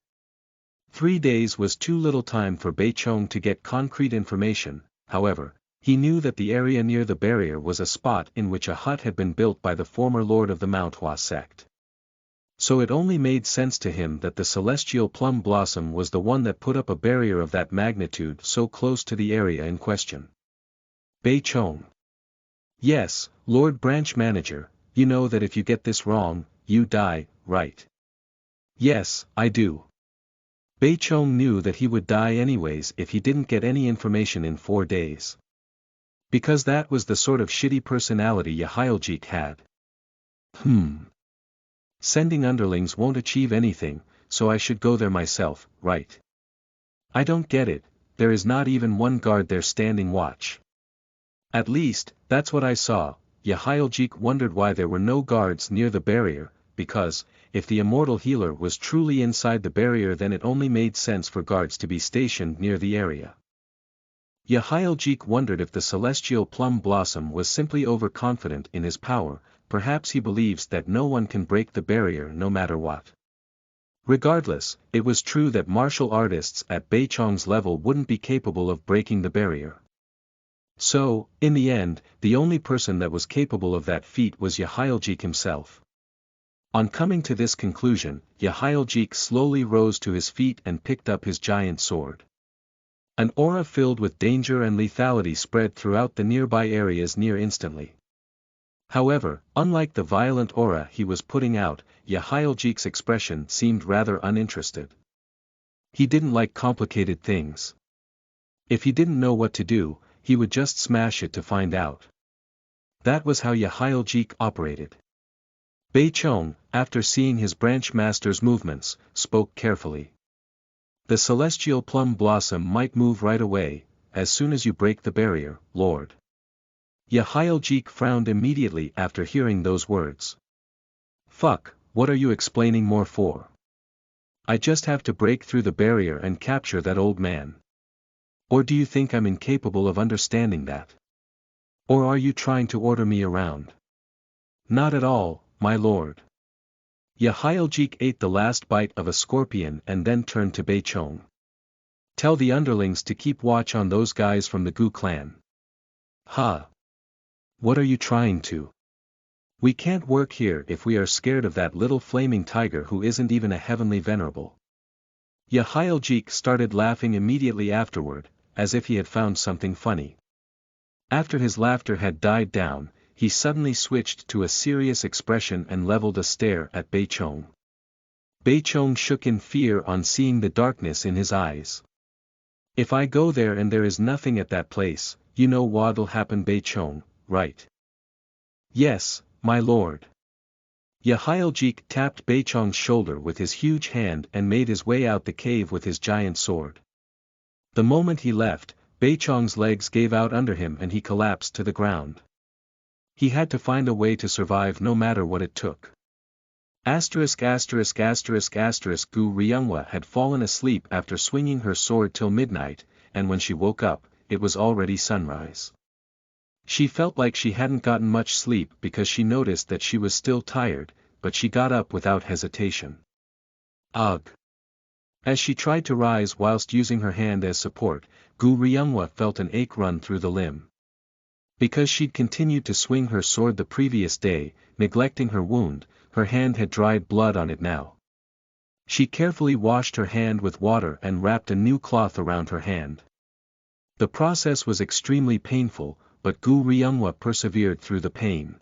A: 3 days was too little time for Beichong to get concrete information. However, he knew that the area near the barrier was a spot in which a hut had been built by the former lord of the Mount Hua sect. So it only made sense to him that the celestial plum blossom was the one that put up a barrier of that magnitude so close to the area in question. Beichong. Yes, Lord Branch Manager, you know that if you get this wrong, you die, right? Yes, I do. Beichong knew that he would die anyways if he didn't get any information in 4 days. Because that was the sort of shitty personality Yahiljik had. Sending underlings won't achieve anything, so I should go there myself, right? I don't get it, there is not even one guard there standing watch. At least, that's what I saw. Yahiljik wondered why there were no guards near the barrier, because, if the immortal healer was truly inside the barrier, then it only made sense for guards to be stationed near the area. Yahiljik wondered if the celestial plum blossom was simply overconfident in his power. Perhaps he believes that no one can break the barrier no matter what. Regardless, it was true that martial artists at Beichong's level wouldn't be capable of breaking the barrier. So, in the end, the only person that was capable of that feat was Yahiljik himself. On coming to this conclusion, Yahiljik slowly rose to his feet and picked up his giant sword. An aura filled with danger and lethality spread throughout the nearby areas near instantly. However, unlike the violent aura he was putting out, Yahiljik's expression seemed rather uninterested. He didn't like complicated things. If he didn't know what to do, he would just smash it to find out. That was how Yahiljik operated. Beichong, after seeing his branch master's movements, spoke carefully. The celestial plum blossom might move right away, as soon as you break the barrier, Lord. Yahiljik frowned immediately after hearing those words. Fuck, what are you explaining more for? I just have to break through the barrier and capture that old man. Or do you think I'm incapable of understanding that? Or are you trying to order me around? Not at all, my lord. Yahiljik ate the last bite of a scorpion and then turned to Beichong. Tell the underlings to keep watch on those guys from the Gu clan. Ha! What are you trying to? We can't work here if we are scared of that little flaming tiger who isn't even a heavenly venerable. Yahiljik started laughing immediately afterward, as if he had found something funny. After his laughter had died down, he suddenly switched to a serious expression and leveled a stare at Beichong. Beichong shook in fear on seeing the darkness in his eyes. If I go there and there is nothing at that place, you know what'll happen, Beichong, right? Yes, my lord. Yahiljik tapped Beichong's shoulder with his huge hand and made his way out the cave with his giant sword. The moment he left, Beichong's legs gave out under him and he collapsed to the ground. He had to find a way to survive no matter what it took. ************************************************************************ had fallen asleep after swinging her sword till midnight, and when she woke up, it was already sunrise. She felt like she hadn't gotten much sleep because she noticed that she was still tired, but she got up without hesitation. Ugh! As she tried to rise whilst using her hand as support, Gu Ryunghwa felt an ache run through the limb. Because she'd continued to swing her sword the previous day, neglecting her wound, her hand had dried blood on it now. She carefully washed her hand with water and wrapped a new cloth around her hand. The process was extremely painful, but Gu Ryunghwa persevered through the pain.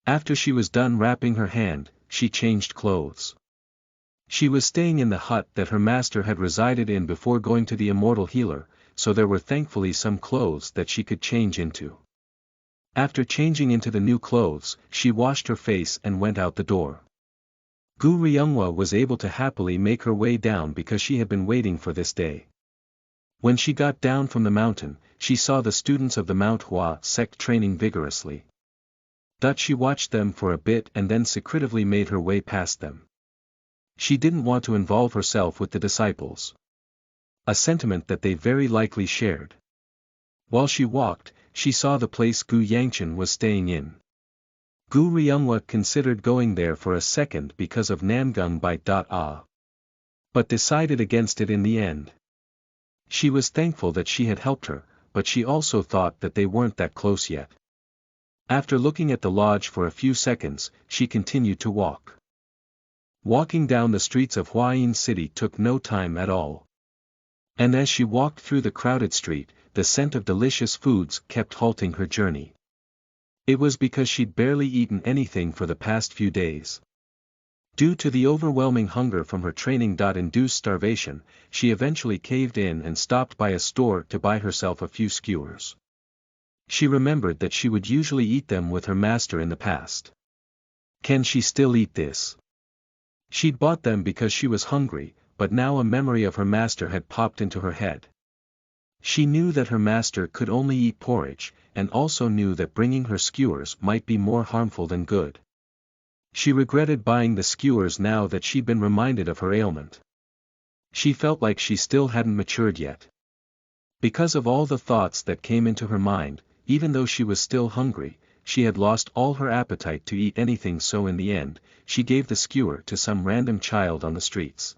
A: After she was done wrapping her hand, she changed clothes. She was staying in the hut that her master had resided in before going to the immortal healer, so there were thankfully some clothes that she could change into. After changing into the new clothes, she washed her face and went out the door. Gu Ryunghwa was able to happily make her way down because she had been waiting for this day. When she got down from the mountain, she saw the students of the Mount Hua sect training vigorously. She watched them for a bit and then secretively made her way past them. She didn't want to involve herself with the disciples. A sentiment that they very likely shared. While she walked, she saw the place Gu Yangchen was staying in. Gu Ryunghwa considered going there for a second because of Namgung Bai Ah. But decided against it in the end. She was thankful that she had helped her, but she also thought that they weren't that close yet. After looking at the lodge for a few seconds, she continued to walk. Walking down the streets of Huayin City took no time at all. And as she walked through the crowded street, the scent of delicious foods kept halting her journey. It was because she'd barely eaten anything for the past few days. Due to the overwhelming hunger from her training-induced starvation, she eventually caved in and stopped by a store to buy herself a few skewers. She remembered that she would usually eat them with her master in the past. Can she still eat this? She'd bought them because she was hungry, but now a memory of her master had popped into her head. She knew that her master could only eat porridge, and also knew that bringing her skewers might be more harmful than good. She regretted buying the skewers now that she'd been reminded of her ailment. She felt like she still hadn't matured yet. Because of all the thoughts that came into her mind, even though she was still hungry, she had lost all her appetite to eat anything, so in the end, she gave the skewer to some random child on the streets.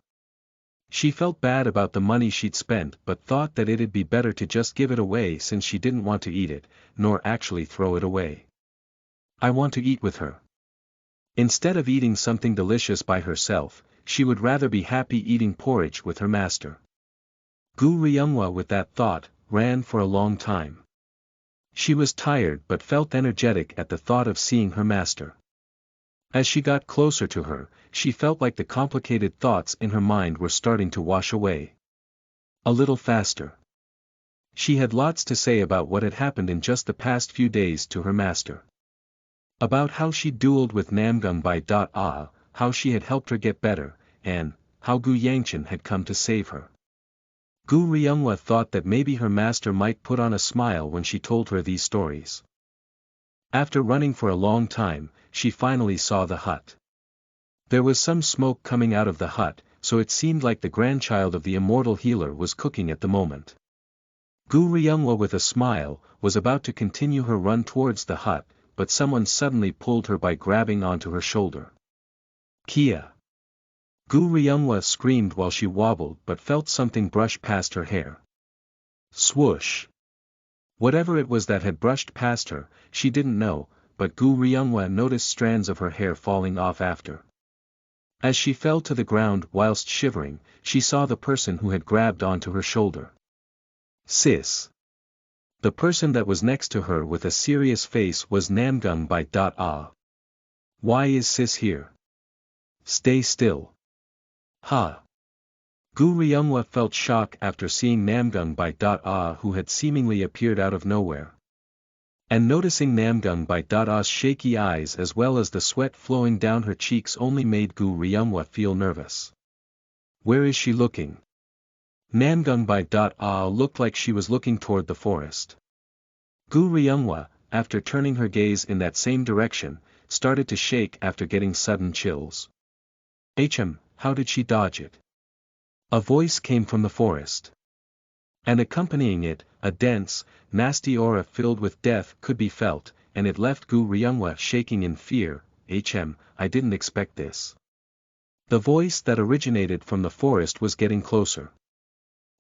A: She felt bad about the money she'd spent but thought that it'd be better to just give it away since she didn't want to eat it, nor actually throw it away. I want to eat with her. Instead of eating something delicious by herself, she would rather be happy eating porridge with her master. Gu Ryunghwa with that thought, ran for a long time. She was tired but felt energetic at the thought of seeing her master. As she got closer to her, she felt like the complicated thoughts in her mind were starting to wash away. A little faster. She had lots to say about what had happened in just the past few days to her master. About how she dueled with Namgung Bai Ah, how she had helped her get better, and how Gu Yangchen had come to save her. Gu Ryunghwa thought that maybe her master might put on a smile when she told her these stories. After running for a long time, she finally saw the hut. There was some smoke coming out of the hut, so it seemed like the grandchild of the immortal healer was cooking at the moment. Gu Ryunghwa with a smile, was about to continue her run towards the hut, but someone suddenly pulled her by grabbing onto her shoulder. Kia! Gu Ryunghwa screamed while she wobbled but felt something brush past her hair. Swoosh! Whatever it was that had brushed past her, she didn't know, but Gu Ryunghwa noticed strands of her hair falling off after. As she fell to the ground whilst shivering, she saw the person who had grabbed onto her shoulder. Sis! The person that was next to her with a serious face was Namgung by Ah. Why is sis here? Stay still. Ha. Gu Ryungwa felt shock after seeing Namgung by Ah who had seemingly appeared out of nowhere. And noticing Namgung by Ah's shaky eyes as well as the sweat flowing down her cheeks only made Gu Ryungwa feel nervous. Where is she looking? Namgung by Ah looked like she was looking toward the forest. Gu Ryungwa, after turning her gaze in that same direction, started to shake after getting sudden chills. How did she dodge it? A voice came from the forest. And accompanying it, a dense, nasty aura filled with death could be felt, and it left Gu Ryungwa shaking in fear. I didn't expect this. The voice that originated from the forest was getting closer.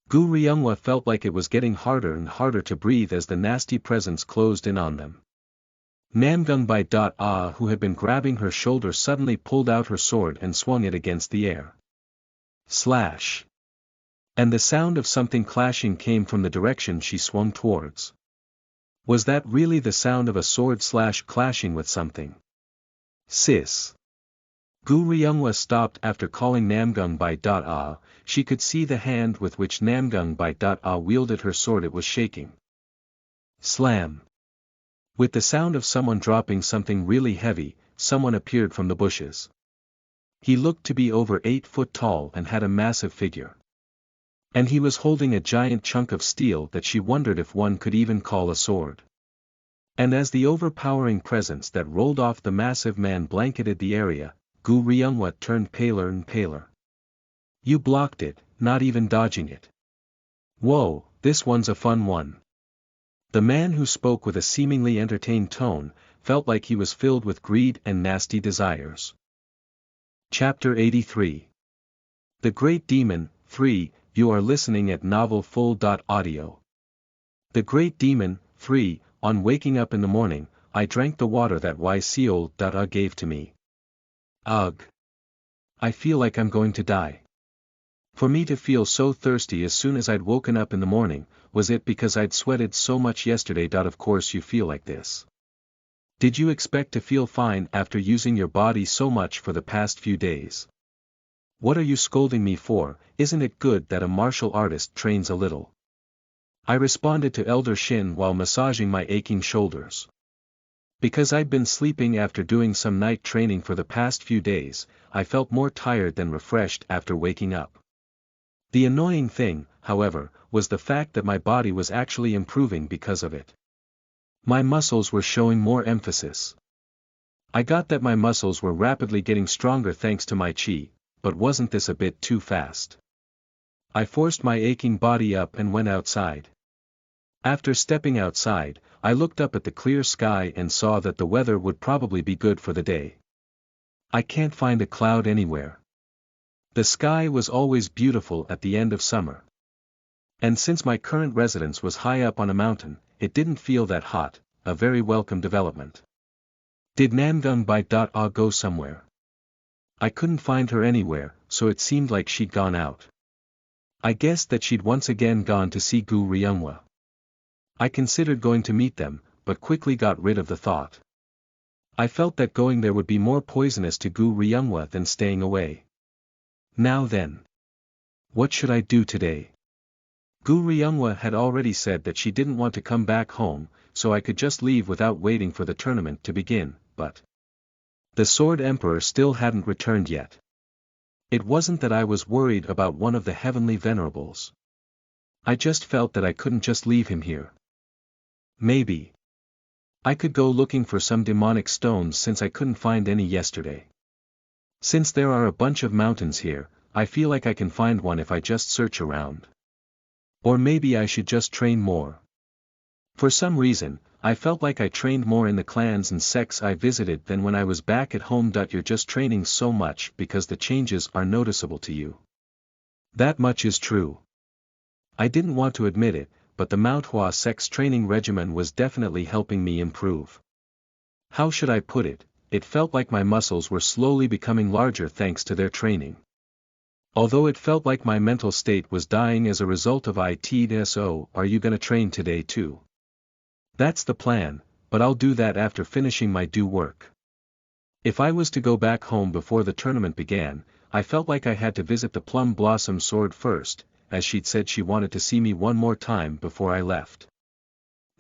A: Gu Ryungwa felt like it was getting harder and harder to breathe as the nasty presence closed in on them. Namgung by Ah who had been grabbing her shoulder suddenly pulled out her sword and swung it against the air. Slash. And the sound of something clashing came from the direction she swung towards. Was that really the sound of a sword clashing with something? Sis. Gu Ryungwa stopped after calling Namgung by Ah. She could see the hand with which Namgung by Ah wielded her sword. It was shaking. Slam. With the sound of someone dropping something really heavy, someone appeared from the bushes. He looked to be over 8 foot tall and had a massive figure. And he was holding a giant chunk of steel that she wondered if one could even call a sword. And as the overpowering presence that rolled off the massive man blanketed the area, Gu Ryungwa turned paler and paler. You blocked it, not even dodging it. Whoa, this one's a fun one. The man who spoke with a seemingly entertained tone, felt like he was filled with greed and nasty desires. Chapter 83. The Great Demon, 3, you are listening at novelfull.audio. The Great Demon, 3, on waking up in the morning, I drank the water that Seol gave to me. Ugh. I feel like I'm going to die. For me to feel so thirsty as soon as I'd woken up in the morning, was it because I'd sweated so much yesterday? Of course you feel like this. Did you expect to feel fine after using your body so much for the past few days? What are you scolding me for? Isn't it good that a martial artist trains a little? I responded to Elder Shin while massaging my aching shoulders. Because I'd been sleeping after doing some night training for the past few days, I felt more tired than refreshed after waking up. The annoying thing, however, was the fact that my body was actually improving because of it. My muscles were showing more emphasis. I got that my muscles were rapidly getting stronger thanks to my chi, but wasn't this a bit too fast? I forced my aching body up and went outside. After stepping outside, I looked up at the clear sky and saw that the weather would probably be good for the day. I can't find a cloud anywhere. The sky was always beautiful at the end of summer. And since my current residence was high up on a mountain, it didn't feel that hot, a very welcome development. Did Namgung by Ah go somewhere? I couldn't find her anywhere, so it seemed like she'd gone out. I guessed that she'd once again gone to see Gu Ryungwa. I considered going to meet them, but quickly got rid of the thought. I felt that going there would be more poisonous to Gu Ryungwa than staying away. Now then. What should I do today? Gu Ryungwa had already said that she didn't want to come back home, so I could just leave without waiting for the tournament to begin, but the Sword Emperor still hadn't returned yet. It wasn't that I was worried about one of the heavenly venerables. I just felt that I couldn't just leave him here. Maybe I could go looking for some demonic stones since I couldn't find any yesterday. Since there are a bunch of mountains here, I feel like I can find one if I just search around. Or maybe I should just train more. For some reason, I felt like I trained more in the clans and sects I visited than when I was back at home. You're just training so much because the changes are noticeable to you. That much is true. I didn't want to admit it, but the Mount Hua sect's training regimen was definitely helping me improve. How should I put it? It felt like my muscles were slowly becoming larger thanks to their training. Although it felt like my mental state was dying as a result of it. So, are you gonna train today too? That's the plan, but I'll do that after finishing my due work. If I was to go back home before the tournament began, I felt like I had to visit the Plum Blossom Sword first, as she'd said she wanted to see me one more time before I left.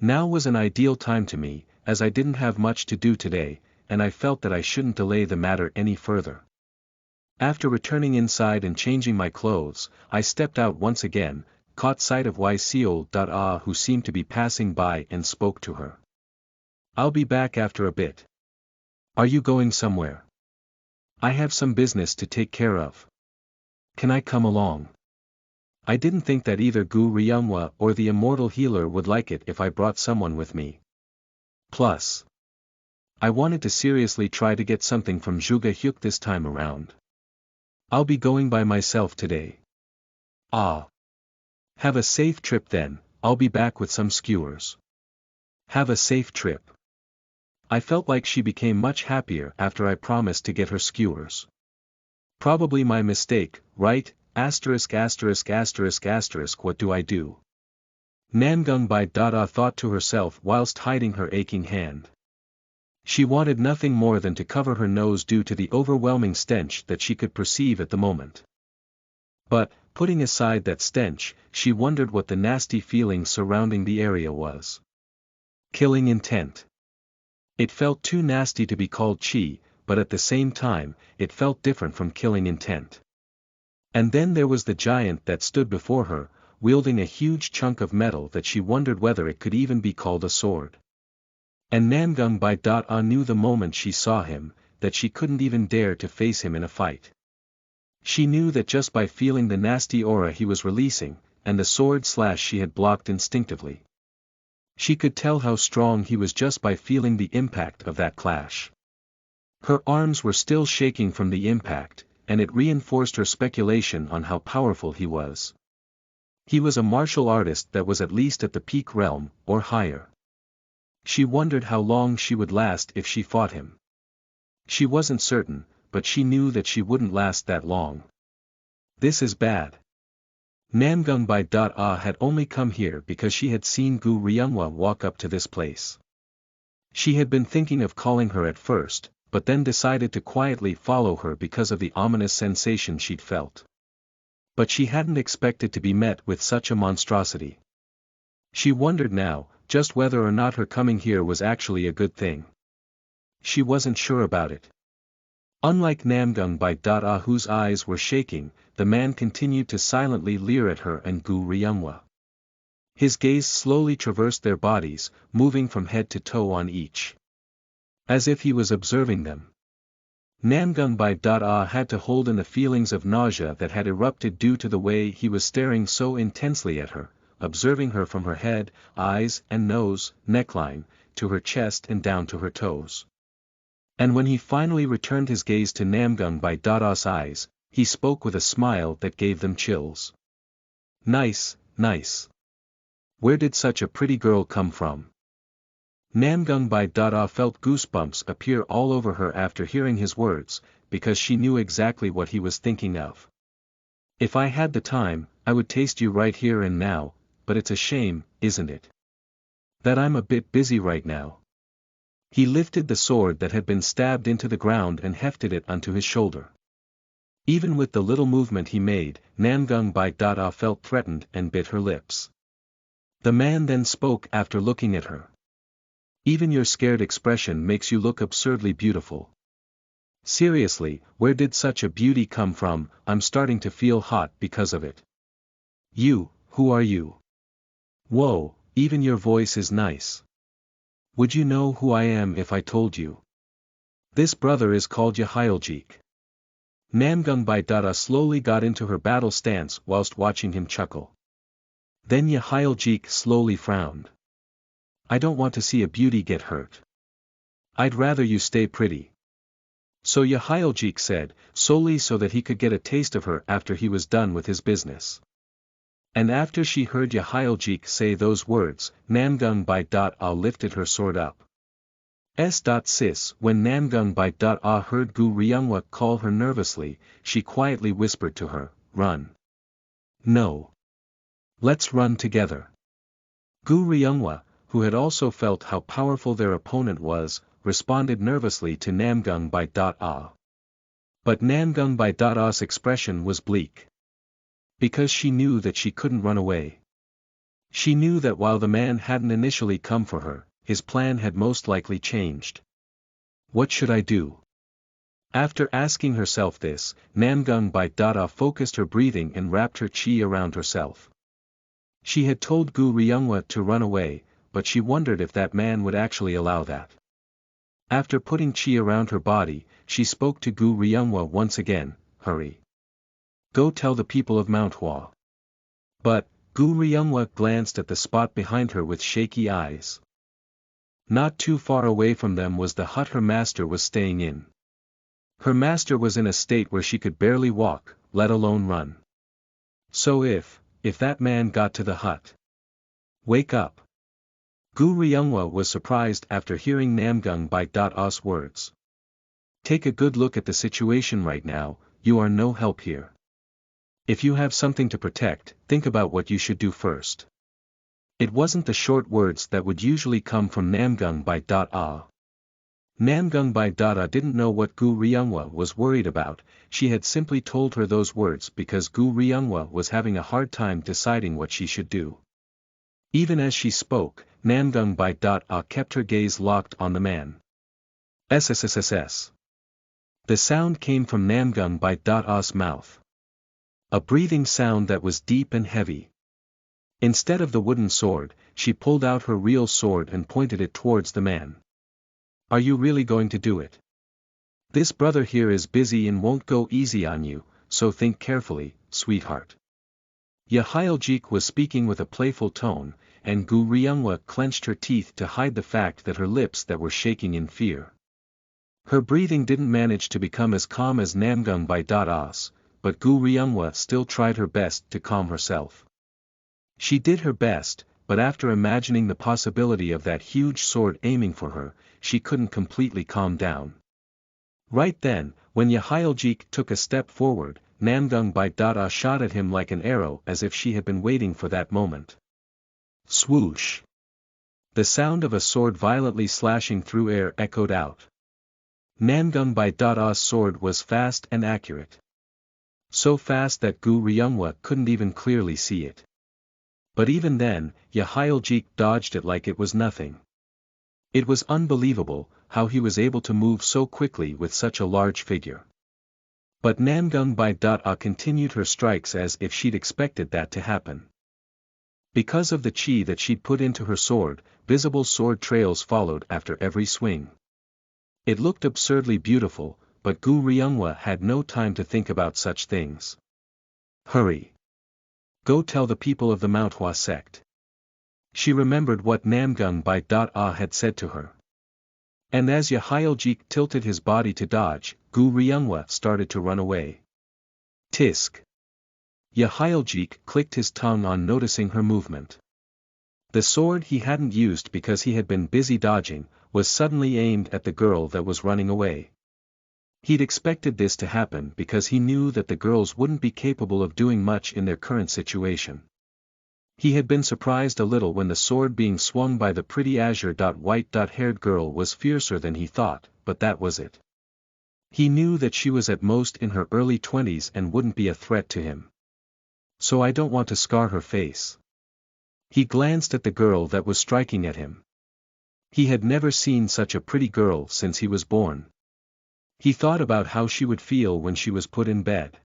A: Now was an ideal time to me, as I didn't have much to do today, and I felt that I shouldn't delay the matter any further. After returning inside and changing my clothes, I stepped out once again, caught sight of Yseol. Who seemed to be passing by and spoke to her. I'll be back after a bit. Are you going somewhere? I have some business to take care of. Can I come along? I didn't think that either Gu Ryunhwa or the immortal healer would like it if I brought someone with me. Plus, I wanted to seriously try to get something from Zhuge Hyuk this time around. I'll be going by myself today. Ah. Have a safe trip then, I'll be back with some skewers. Have a safe trip. I felt like she became much happier after I promised to get her skewers. Probably my mistake, right? What do I do? Namgung Bai Dada thought to herself whilst hiding her aching hand. She wanted nothing more than to cover her nose due to the overwhelming stench that she could perceive at the moment. But, putting aside that stench, she wondered what the nasty feeling surrounding the area was. Killing intent. It felt too nasty to be called chi, but at the same time, it felt different from killing intent. And then there was the giant that stood before her, wielding a huge chunk of metal that she wondered whether it could even be called a sword. And Namgung Bai Dada knew the moment she saw him, that she couldn't even dare to face him in a fight. She knew that just by feeling the nasty aura he was releasing, and the sword slash she had blocked instinctively. She could tell how strong he was just by feeling the impact of that clash. Her arms were still shaking from the impact, and it reinforced her speculation on how powerful he was. He was a martial artist that was at least at the peak realm, or higher. She wondered how long she would last if she fought him. She wasn't certain, but she knew that she wouldn't last that long. This is bad. Namgung Bai Dada had only come here because she had seen Gu Ryunhwa walk up to this place. She had been thinking of calling her at first, but then decided to quietly follow her because of the ominous sensation she'd felt. But she hadn't expected to be met with such a monstrosity. She wondered now, just whether or not her coming here was actually a good thing. She wasn't sure about it. Unlike Namgung Bai Dada whose eyes were shaking, the man continued to silently leer at her and Gu Ryunhwa. His gaze slowly traversed their bodies, moving from head to toe on each. As if he was observing them. Namgung Bai Dada had to hold in the feelings of nausea that had erupted due to the way he was staring so intensely at her, observing her from her head, eyes and nose, neckline, to her chest and down to her toes. And when he finally returned his gaze to Namgung Bai Dada's eyes, he spoke with a smile that gave them chills. Nice, nice. Where did such a pretty girl come from? Namgung Bai Dada felt goosebumps appear all over her after hearing his words, because she knew exactly what he was thinking of. If I had the time, I would taste you right here and now, but it's a shame, isn't it? That I'm a bit busy right now. He lifted the sword that had been stabbed into the ground and hefted it onto his shoulder. Even with the little movement he made, Namgung Bai Dada felt threatened and bit her lips. The man then spoke after looking at her. Even your scared expression makes you look absurdly beautiful. Seriously, where did such a beauty come from? I'm starting to feel hot because of it. You, who are you? Whoa, even your voice is nice. Would you know who I am if I told you? This brother is called Yhyeoljik. Namgung Bai Dada slowly got into her battle stance whilst watching him chuckle. Then Yhyeoljik slowly frowned. I don't want to see a beauty get hurt. I'd rather you stay pretty. So Yhyeoljik said, solely so that he could get a taste of her after he was done with his business. And after she heard Yhyeoljik say those words, Namgung Bai Dada lifted her sword up. Sis. When Namgung Bai Dada heard Gu Ryunhwa call her nervously, she quietly whispered to her, run. No. Let's run together. Gu Ryunhwa, who had also felt how powerful their opponent was, responded nervously to Namgung by Ah. But Namgung by Ah's expression was bleak. Because she knew that she couldn't run away. She knew that while the man hadn't initially come for her, his plan had most likely changed. What should I do? After asking herself this, Namgung by Ah focused her breathing and wrapped her chi around herself. She had told Gu Ryunghwa to run away, but she wondered if that man would actually allow that. After putting chi around her body, she spoke to Gu Ryunghwa once again, hurry. Go tell the people of Mount Hua. But, Gu Ryunghwa glanced at the spot behind her with shaky eyes. Not too far away from them was the hut her master was staying in. Her master was in a state where she could barely walk, let alone run. So if that man got to the hut. Wake up. Gu Ryunghwa was surprised after hearing Namgung by Ah's words. Take a good look at the situation right now, you are no help here. If you have something to protect, think about what you should do first. It wasn't the short words that would usually come from Namgung by Ah. Namgung by Ah didn't know what Gu Ryunghwa was worried about. She had simply told her those words because Gu Ryunghwa was having a hard time deciding what she should do. Even as she spoke, Namgung by Ah kept her gaze locked on the man. SSSSS. The sound came from Namgung by Ah's mouth. A breathing sound that was deep and heavy. Instead of the wooden sword, she pulled out her real sword and pointed it towards the man. Are you really going to do it? This brother here is busy and won't go easy on you, so think carefully, sweetheart. Yahyuljik was speaking with a playful tone, and Gu Ryunghwa clenched her teeth to hide the fact that her lips that were shaking in fear. Her breathing didn't manage to become as calm as Namgung by Ah's, but Gu Ryunghwa still tried her best to calm herself. She did her best, but after imagining the possibility of that huge sword aiming for her, she couldn't completely calm down. Right then, when Yahyuljik took a step forward, Namgung by Ah shot at him like an arrow as if she had been waiting for that moment. Swoosh! The sound of a sword violently slashing through air echoed out. Namgung by Ah's sword was fast and accurate. So fast that Gu Ryunghwa couldn't even clearly see it. But even then, Yahyuljik dodged it like it was nothing. It was unbelievable how he was able to move so quickly with such a large figure. But Namgung by Ah continued her strikes as if she'd expected that to happen. Because of the chi that she'd put into her sword, visible sword trails followed after every swing. It looked absurdly beautiful, but Gu Ryunghwa had no time to think about such things. Hurry! Go tell the people of the Mount Hua sect. She remembered what Namgung by Ah had said to her. And as Yahyuljik tilted his body to dodge, Gu Ryunghwa started to run away. Tisk! Yahyuljik clicked his tongue on noticing her movement. The sword he hadn't used because he had been busy dodging, was suddenly aimed at the girl that was running away. He'd expected this to happen because he knew that the girls wouldn't be capable of doing much in their current situation. He had been surprised a little when the sword being swung by the pretty azure-white-haired girl was fiercer than he thought, but that was it. He knew that she was at most in her early 20s and wouldn't be a threat to him. So I don't want to scar her face. He glanced at the girl that was striking at him. He had never seen such a pretty girl since he was born. He thought about how she would feel when she was put in bed.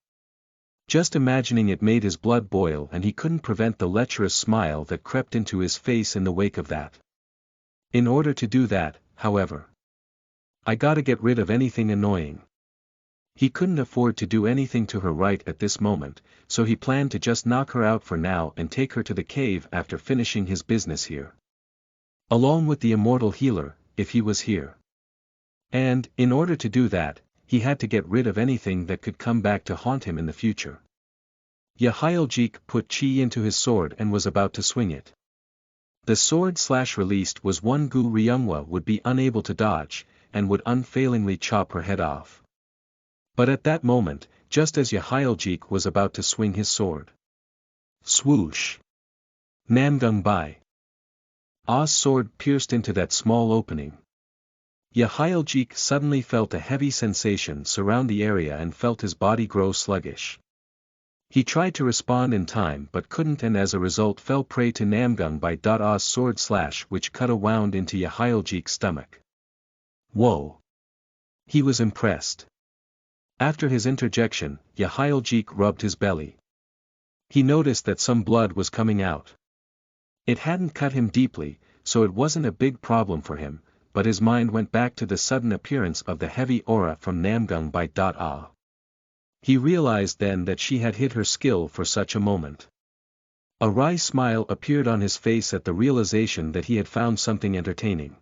A: Just imagining it made his blood boil and he couldn't prevent the lecherous smile that crept into his face in the wake of that. In order to do that, however, I gotta get rid of anything annoying. He couldn't afford to do anything to her right at this moment, so he planned to just knock her out for now and take her to the cave after finishing his business here. Along with the immortal healer, if he was here. And, in order to do that, he had to get rid of anything that could come back to haunt him in the future. Yahyuljik put chi into his sword and was about to swing it. The sword released was one Gu Ryunghwa would be unable to dodge, and would unfailingly chop her head off. But at that moment, just as Yahyuljik was about to swing his sword. Swoosh! Namgung by Ah's sword pierced into that small opening. Yahyljik suddenly felt a heavy sensation surround the area and felt his body grow sluggish. He tried to respond in time but couldn't, and as a result fell prey to Namgung by Ah's sword slash, which cut a wound into Yahyljik's stomach. Whoa! He was impressed. After his interjection, Yahyljik rubbed his belly. He noticed that some blood was coming out. It hadn't cut him deeply, so it wasn't a big problem for him, but his mind went back to the sudden appearance of the heavy aura from Namgung by Ah. He realized then that she had hid her skill for such a moment. A wry smile appeared on his face at the realization that he had found something entertaining.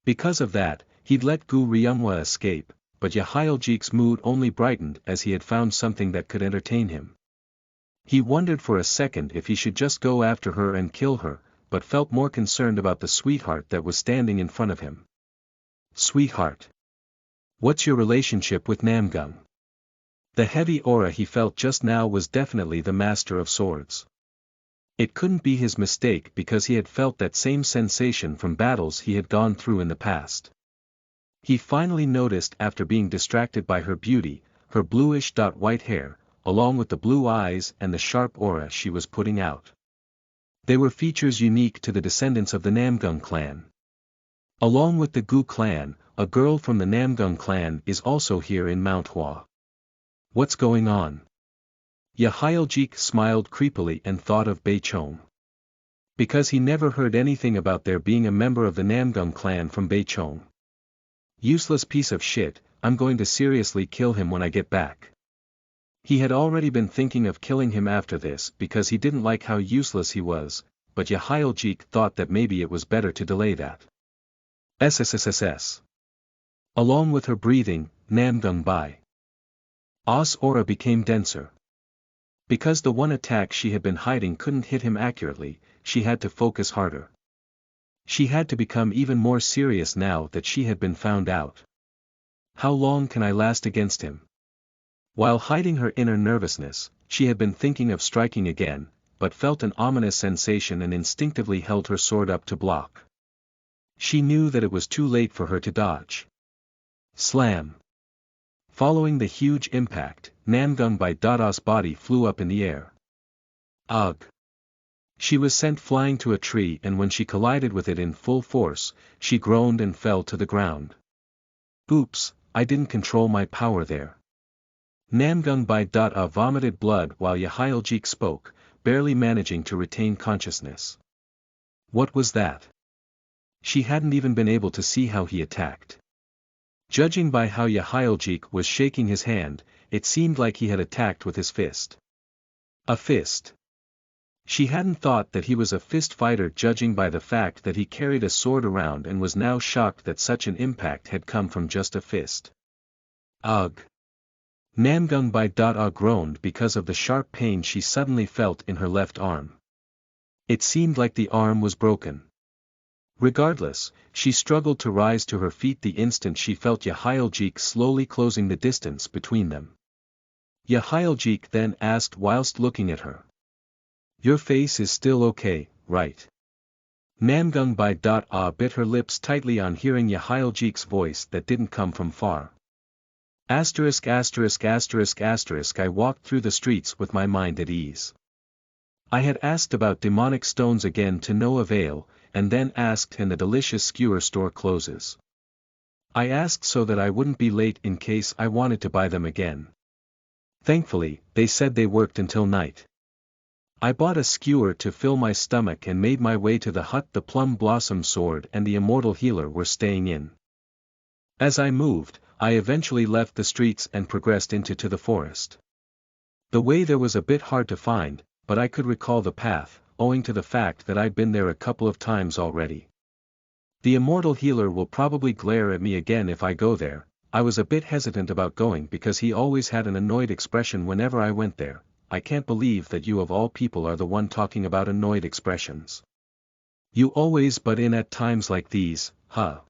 A: Because of that, he'd let Gu Ryumwa escape, but Yahyljik's mood only brightened as he had found something that could entertain him. He wondered for a second if he should just go after her and kill her, but felt more concerned about the sweetheart that was standing in front of him. Sweetheart. What's your relationship with Namgung? The heavy aura he felt just now was definitely the master of swords. It couldn't be his mistake because he had felt that same sensation from battles he had gone through in the past. He finally noticed after being distracted by her beauty, her bluish-white hair, along with the blue eyes and the sharp aura she was putting out. They were features unique to the descendants of the Namgung clan. Along with the Gu clan, a girl from the Namgung clan is also here in Mount Hua. What's going on? Yahyljik smiled creepily and thought of Beichong. Because he never heard anything about there being a member of the Namgung clan from Beichong. Useless piece of shit, I'm going to seriously kill him when I get back. He had already been thinking of killing him after this because he didn't like how useless he was, but Yahyljik thought that maybe it was better to delay that. SSSSS. Along with her breathing, Namgung Bai. Ah's aura became denser. Because the one attack she had been hiding couldn't hit him accurately, she had to focus harder. She had to become even more serious now that she had been found out. How long can I last against him? While hiding her inner nervousness, she had been thinking of striking again, but felt an ominous sensation and instinctively held her sword up to block. She knew that it was too late for her to dodge. Slam! Following the huge impact, Namgung by Ah's body flew up in the air. Ugh! She was sent flying to a tree, and when she collided with it in full force, she groaned and fell to the ground. Oops, I didn't control my power there. Namgung by Ah vomited blood while Yahyljik spoke, barely managing to retain consciousness. What was that? She hadn't even been able to see how he attacked. Judging by how Yahyljik was shaking his hand, it seemed like he had attacked with his fist. A fist. She hadn't thought that he was a fist fighter, judging by the fact that he carried a sword around, and was now shocked that such an impact had come from just a fist. Ugh! Namgung by Ah groaned because of the sharp pain she suddenly felt in her left arm. It seemed like the arm was broken. Regardless, she struggled to rise to her feet the instant she felt Yahyljik slowly closing the distance between them. Yahyljik then asked whilst looking at her. Your face is still okay, right? Namgung by Ah bit her lips tightly on hearing Yahyljik's voice that didn't come from far. *********. I walked through the streets with my mind at ease. I had asked about demonic stones again to no avail, and then asked and the delicious skewer store closes. I asked so that I wouldn't be late in case I wanted to buy them again. Thankfully, they said they worked until night. I bought a skewer to fill my stomach and made my way to the hut the Plum Blossom Sword and the Immortal Healer were staying in. As I moved, I eventually left the streets and progressed into the forest. The way there was a bit hard to find, but I could recall the path, owing to the fact that I'd been there a couple of times already. The Immortal Healer will probably glare at me again if I go there. I was a bit hesitant about going because he always had an annoyed expression whenever I went there. I can't believe that you of all people are the one talking about annoyed expressions. You always butt in at times like these, huh?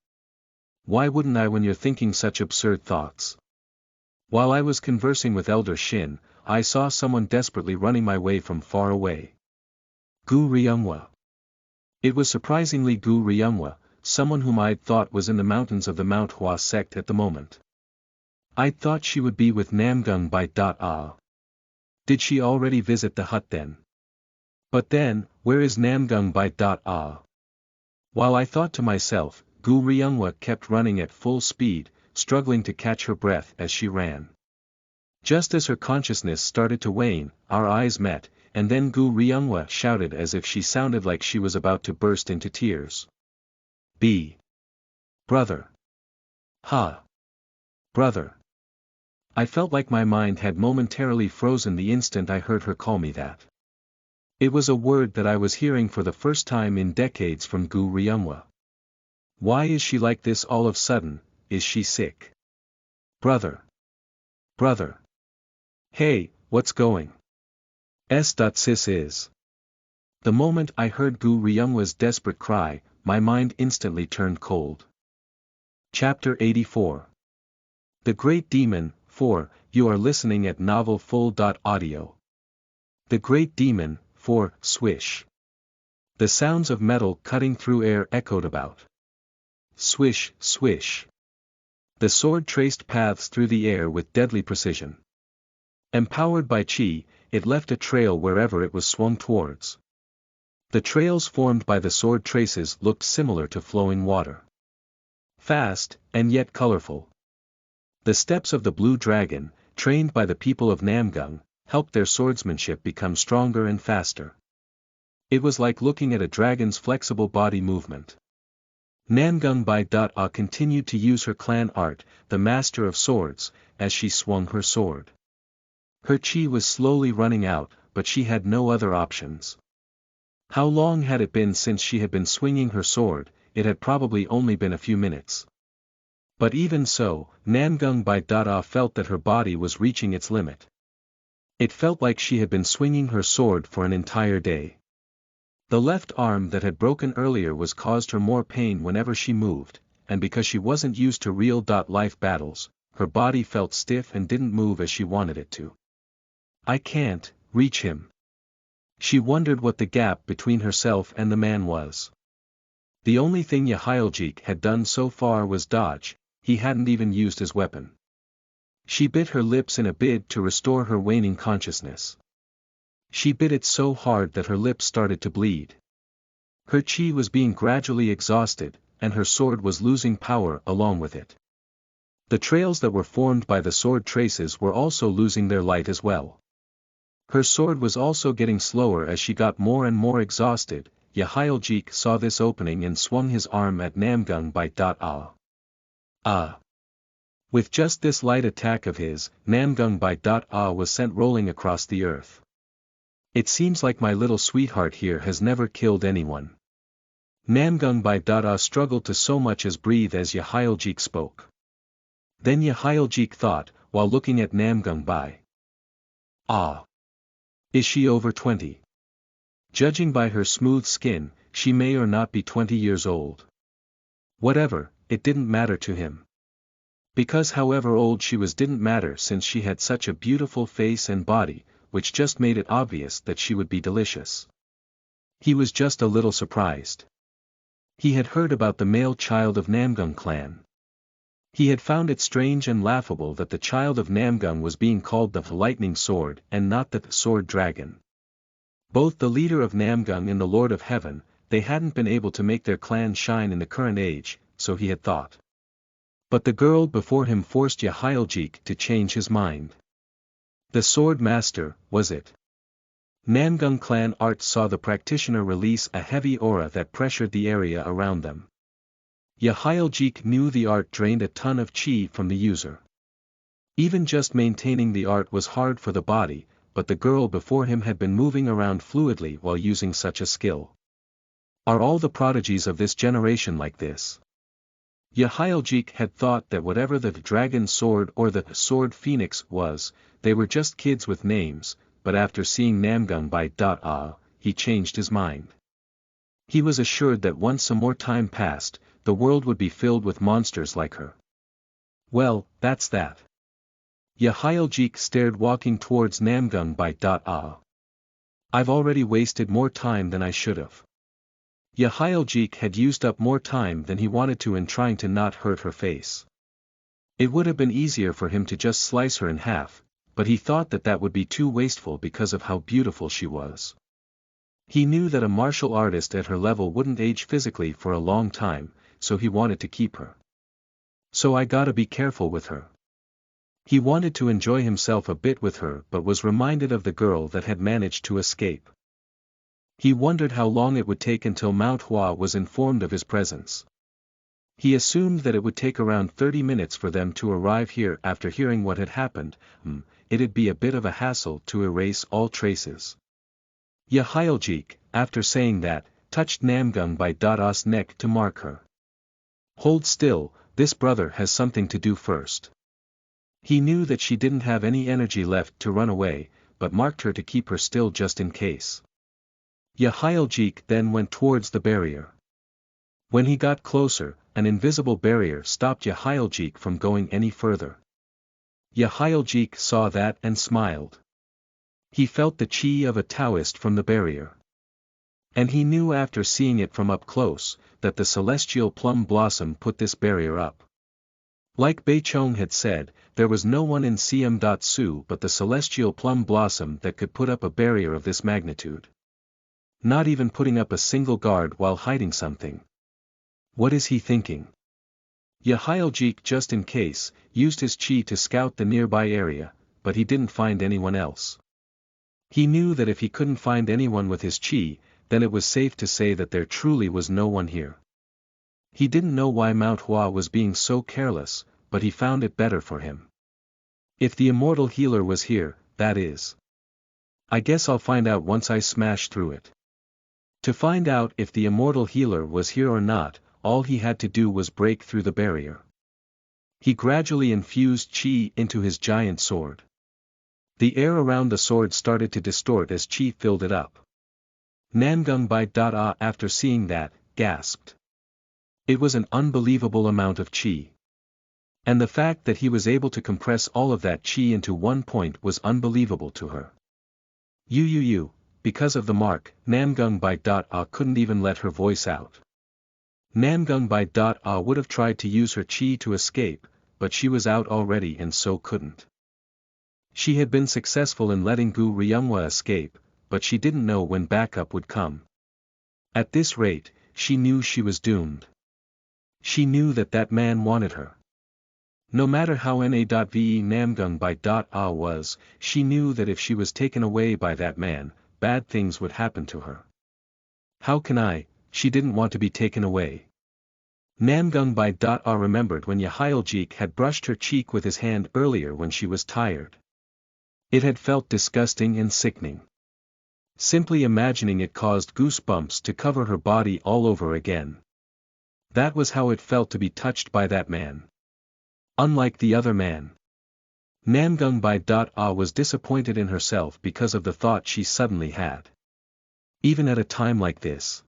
A: Why wouldn't I when you're thinking such absurd thoughts? While I was conversing with Elder Shin, I saw someone desperately running my way from far away. Gu Ryumwa. It was surprisingly Gu Ryumwa, someone whom I'd thought was in the mountains of the Mount Hua sect at the moment. I'd thought she would be with Namgung by Ah. Did she already visit the hut then? But then, where is Namgung by Ah? While I thought to myself, Gu Ryungwa kept running at full speed, struggling to catch her breath as she ran. Just as her consciousness started to wane, our eyes met, and then Gu Ryungwa shouted as if she sounded like she was about to burst into tears. Brother. Ha! Brother. I felt like my mind had momentarily frozen the instant I heard her call me that. It was a word that I was hearing for the first time in decades from Gu Ryumwa. Why is she like this all of a sudden? Is she sick? Brother. Brother. Hey, what's going? Sis is. The moment I heard Gu Ryungwa's desperate cry, my mind instantly turned cold. Chapter 84. The Great Demon. 4. You are listening at novelfull.audio. The Great Demon. 4. Swish. The sounds of metal cutting through air echoed about. Swish, swish. The sword traced paths through the air with deadly precision. Empowered by chi, it left a trail wherever it was swung towards. The trails formed by the sword traces looked similar to flowing water. Fast, and yet colorful. The steps of the blue dragon, trained by the people of Namgung, helped their swordsmanship become stronger and faster. It was like looking at a dragon's flexible body movement. Namgung by Ah continued to use her clan art, the master of swords, as she swung her sword. Her chi was slowly running out, but she had no other options. How long had it been since she had been swinging her sword? It had probably only been a few minutes. But even so, Namgung by Ah felt that her body was reaching its limit. It felt like she had been swinging her sword for an entire day. The left arm that had broken earlier was caused her more pain whenever she moved, and because she wasn't used to real-life battles, her body felt stiff and didn't move as she wanted it to. I can't reach him. She wondered what the gap between herself and the man was. The only thing Yahiljik had done so far was dodge, he hadn't even used his weapon. She bit her lips in a bid to restore her waning consciousness. She bit it so hard that her lips started to bleed. Her chi was being gradually exhausted, and her sword was losing power along with it. The trails that were formed by the sword traces were also losing their light as well. Her sword was also getting slower as she got more and more exhausted. Yahiljik saw this opening and swung his arm at Namgung by Ah. With just this light attack of his, Namgung by was sent rolling across the earth. It seems like my little sweetheart here has never killed anyone. Namgung by struggled to so much as breathe as Yahiljik spoke. Then Yahiljik thought, while looking at Namgung by is she over 20? Judging by her smooth skin, she may or not be 20 years old. Whatever, it didn't matter to him. Because however old she was didn't matter since she had such a beautiful face and body, which just made it obvious that she would be delicious. He was just a little surprised. He had heard about the male child of Namgung clan. He had found it strange and laughable that the child of Namgung was being called the lightning sword and not the sword dragon. Both the leader of Namgung and the Lord of Heaven, they hadn't been able to make their clan shine in the current age, so he had thought. But the girl before him forced Yahiljik to change his mind. The sword master, was it? Namgung clan art saw the practitioner release a heavy aura that pressured the area around them. Yahiljik knew the art drained a ton of chi from the user. Even just maintaining the art was hard for the body, but the girl before him had been moving around fluidly while using such a skill. Are all the prodigies of this generation like this? Yahiljik had thought that whatever the dragon sword or the sword phoenix was, they were just kids with names, but after seeing Namgung by he changed his mind. He was assured that once some more time passed, the world would be filled with monsters like her. Well, that's that. Yahiljik stared walking towards Namgung by I've already wasted more time than I should have. Yahyljik had used up more time than he wanted to in trying to not hurt her face. It would have been easier for him to just slice her in half, but he thought that that would be too wasteful because of how beautiful she was. He knew that a martial artist at her level wouldn't age physically for a long time, so he wanted to keep her. So I gotta be careful with her. He wanted to enjoy himself a bit with her but was reminded of the girl that had managed to escape. He wondered how long it would take until Mount Hua was informed of his presence. He assumed that it would take around 30 minutes for them to arrive here. After hearing what had happened, it'd be a bit of a hassle to erase all traces. Yahyljik, after saying that, touched Namgung by Dada's neck to mark her. Hold still, this brother has something to do first. He knew that she didn't have any energy left to run away, but marked her to keep her still just in case. Yahyljik then went towards the barrier. When he got closer, an invisible barrier stopped Yahyljik from going any further. Yahyljik saw that and smiled. He felt the chi of a Taoist from the barrier. And he knew after seeing it from up close, that the celestial plum blossom put this barrier up. Like Beichong had said, there was no one in CM.Su but the celestial plum blossom that could put up a barrier of this magnitude. Not even putting up a single guard while hiding something. What is he thinking? Yahyljik, just in case, used his chi to scout the nearby area, but he didn't find anyone else. He knew that if he couldn't find anyone with his chi, then it was safe to say that there truly was no one here. He didn't know why Mount Hua was being so careless, but he found it better for him. If the immortal healer was here, that is. I guess I'll find out once I smash through it. To find out if the immortal healer was here or not, all he had to do was break through the barrier. He gradually infused chi into his giant sword. The air around the sword started to distort as chi filled it up. Namgung Bai Dada, after seeing that, gasped. It was an unbelievable amount of chi. And the fact that he was able to compress all of that chi into one point was unbelievable to her. Because of the mark, Namgung Bai Dada couldn't even let her voice out. Namgung Bai Dada would have tried to use her chi to escape, but she was out already and so couldn't. She had been successful in letting Gu Ryunghwa escape, but she didn't know when backup would come. At this rate, she knew she was doomed. She knew that that man wanted her. No matter how na.ve Namgung Bai Dada was, she knew that if she was taken away by that man, bad things would happen to her. How can I? She didn't want to be taken away. Namgung Bai Dada remembered when Yahyljik had brushed her cheek with his hand earlier when she was tired. It had felt disgusting and sickening. Simply imagining it caused goosebumps to cover her body all over again. That was how it felt to be touched by that man. Unlike the other man. Namgung Bai Dada was disappointed in herself because of the thought she suddenly had. Even at a time like this.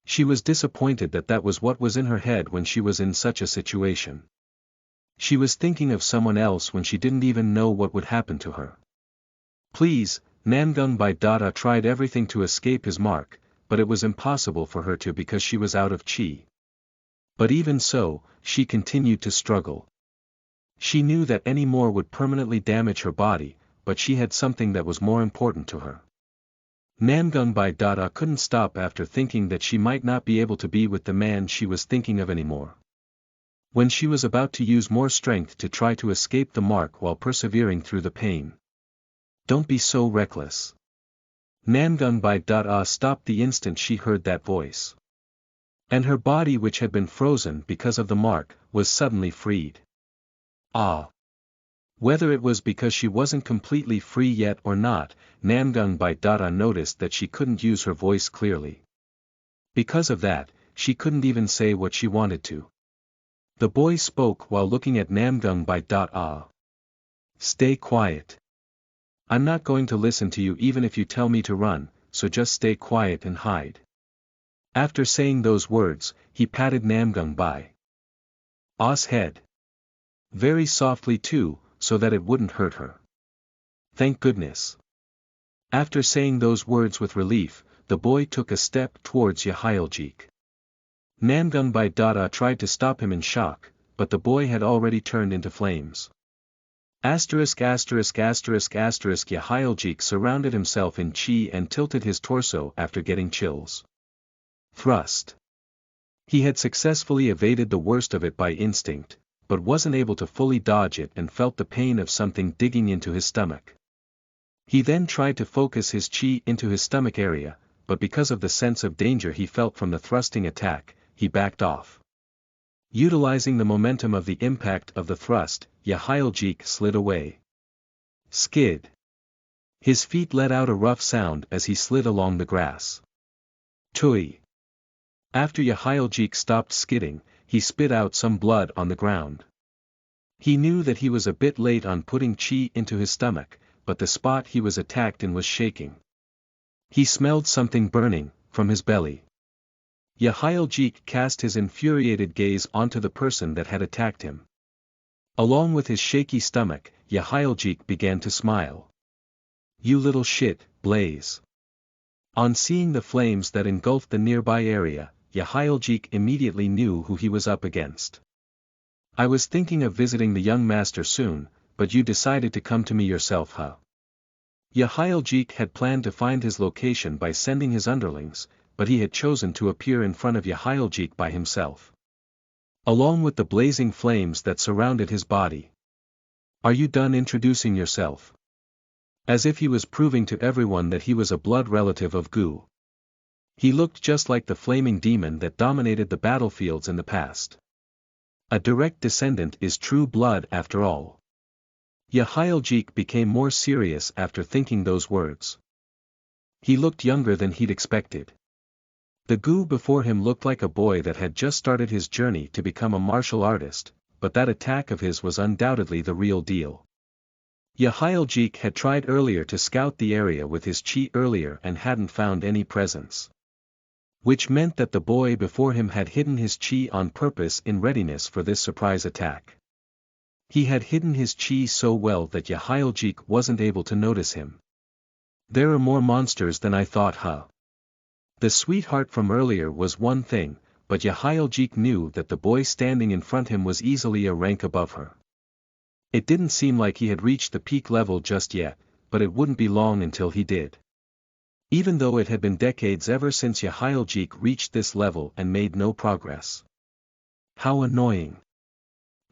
A: She was disappointed that that was what was in her head when she was in such a situation. She was thinking of someone else when she didn't even know what would happen to her. Please, Namgung Bai Dada tried everything to escape his mark, but it was impossible for her to because she was out of chi. But even so, she continued to struggle. She knew that any more would permanently damage her body, but she had something that was more important to her. Namgung Bai Dada couldn't stop after thinking that she might not be able to be with the man she was thinking of anymore. When she was about to use more strength to try to escape the mark while persevering through the pain. Don't be so reckless. Namgung Bai Dada stopped the instant she heard that voice. And her body, which had been frozen because of the mark, was suddenly freed. Ah! Whether it was because she wasn't completely free yet or not, Namgung Bai Dada noticed that she couldn't use her voice clearly. Because of that, she couldn't even say what she wanted to. The boy spoke while looking at Namgung Bai Dada. Stay quiet. I'm not going to listen to you even if you tell me to run, so just stay quiet and hide. After saying those words, he patted Namgung Bai Dada's head. Very softly too, so that it wouldn't hurt her. Thank goodness. After saying those words with relief, the boy took a step towards Yahyaljeek. Namgung Bai Dada tried to stop him in shock, but the boy had already turned into flames. Yahyaljeek surrounded himself in chi and tilted his torso after getting chills. Thrust. He had successfully evaded the worst of it by instinct, but wasn't able to fully dodge it and felt the pain of something digging into his stomach. He then tried to focus his chi into his stomach area, but because of the sense of danger he felt from the thrusting attack, he backed off. Utilizing the momentum of the impact of the thrust, Yahyaljeek slid away. Skid. His feet let out a rough sound as he slid along the grass. Tui. After Yahyaljeek stopped skidding, he spit out some blood on the ground. He knew that he was a bit late on putting chi into his stomach, but the spot he was attacked in was shaking. He smelled something burning from his belly. Yahyaljeek cast his infuriated gaze onto the person that had attacked him. Along with his shaky stomach, Yahyaljeek began to smile. "You little shit, Blaze." On seeing the flames that engulfed the nearby area, Yahyaljeek immediately knew who he was up against. "I was thinking of visiting the young master soon, but you decided to come to me yourself, huh?" Yahyaljeek had planned to find his location by sending his underlings, but he had chosen to appear in front of Yahyaljeek by himself. Along with the blazing flames that surrounded his body. "Are you done introducing yourself?" As if he was proving to everyone that he was a blood relative of Gu. He looked just like the flaming demon that dominated the battlefields in the past. A direct descendant is true blood after all. Yahyaljeek became more serious after thinking those words. He looked younger than he'd expected. The Gu before him looked like a boy that had just started his journey to become a martial artist, but that attack of his was undoubtedly the real deal. Yahyaljeek had tried earlier to scout the area with his chi earlier and hadn't found any presence. Which meant that the boy before him had hidden his chi on purpose in readiness for this surprise attack. He had hidden his chi so well that Yahyaljeek wasn't able to notice him. "There are more monsters than I thought, huh?" The sweetheart from earlier was one thing, but Yahyaljeek knew that the boy standing in front of him was easily a rank above her. It didn't seem like he had reached the peak level just yet, but it wouldn't be long until he did. Even though it had been decades ever since Yahyaljeek reached this level and made no progress. How annoying.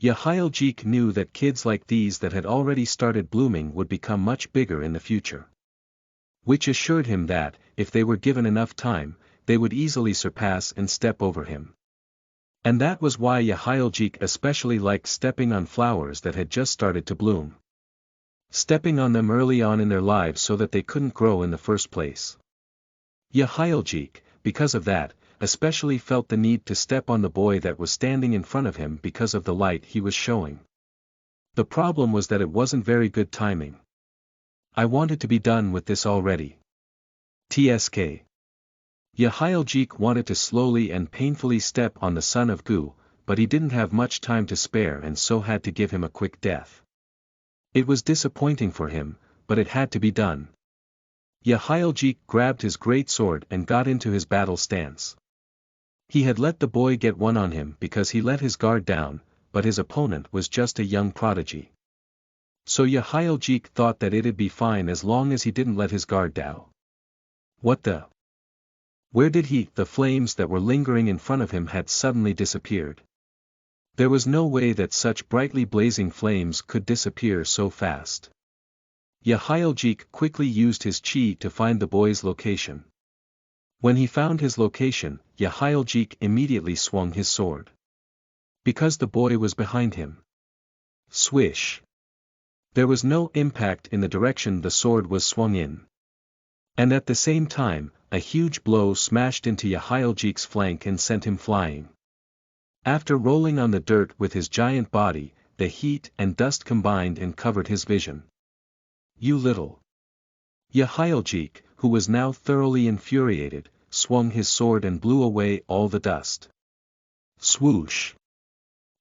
A: Yahyaljeek knew that kids like these that had already started blooming would become much bigger in the future. Which assured him that, if they were given enough time, they would easily surpass and step over him. And that was why Yahyaljeek especially liked stepping on flowers that had just started to bloom. Stepping on them early on in their lives so that they couldn't grow in the first place. Yahyaljeek, because of that, especially felt the need to step on the boy that was standing in front of him because of the light he was showing. The problem was that it wasn't very good timing. "I wanted to be done with this already. TSK. Yahyaljeek wanted to slowly and painfully step on the son of Gu, but he didn't have much time to spare and so had to give him a quick death. It was disappointing for him, but it had to be done. Yahyaljeek grabbed his great sword and got into his battle stance. He had let the boy get one on him because he let his guard down, but his opponent was just a young prodigy. So Yahyaljeek thought that it'd be fine as long as he didn't let his guard down. What the? Where did the flames that were lingering in front of him had suddenly disappeared? There was no way that such brightly blazing flames could disappear so fast. Yahyaljeek quickly used his chi to find the boy's location. When he found his location, Yahyaljeek immediately swung his sword. Because the boy was behind him. Swish. There was no impact in the direction the sword was swung in. And at the same time, a huge blow smashed into Yahyaljeek's flank and sent him flying. After rolling on the dirt with his giant body, the heat and dust combined and covered his vision. "You little." Yahyaljeek, who was now thoroughly infuriated, swung his sword and blew away all the dust. Swoosh.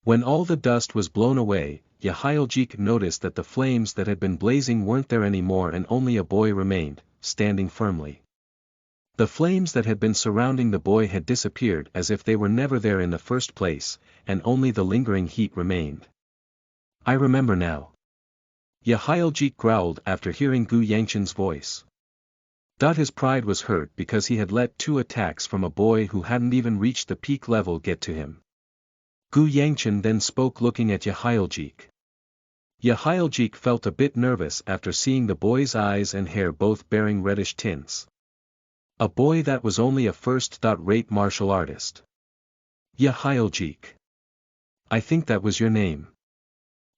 A: When all the dust was blown away, Yahyaljeek noticed that the flames that had been blazing weren't there anymore and only a boy remained, standing firmly. The flames that had been surrounding the boy had disappeared as if they were never there in the first place, and only the lingering heat remained. I remember now. Yahyaljeek growled after hearing Gu Yangshan's voice. His pride was hurt because he had let 2 attacks from a boy who hadn't even reached the peak level get to him. Gu Yangshan then spoke looking at Yahyaljeek. Yahyaljeek felt a bit nervous after seeing the boy's eyes and hair both bearing reddish tints. A boy that was only a first-rate martial artist. Yahyaljeek. I think that was your name.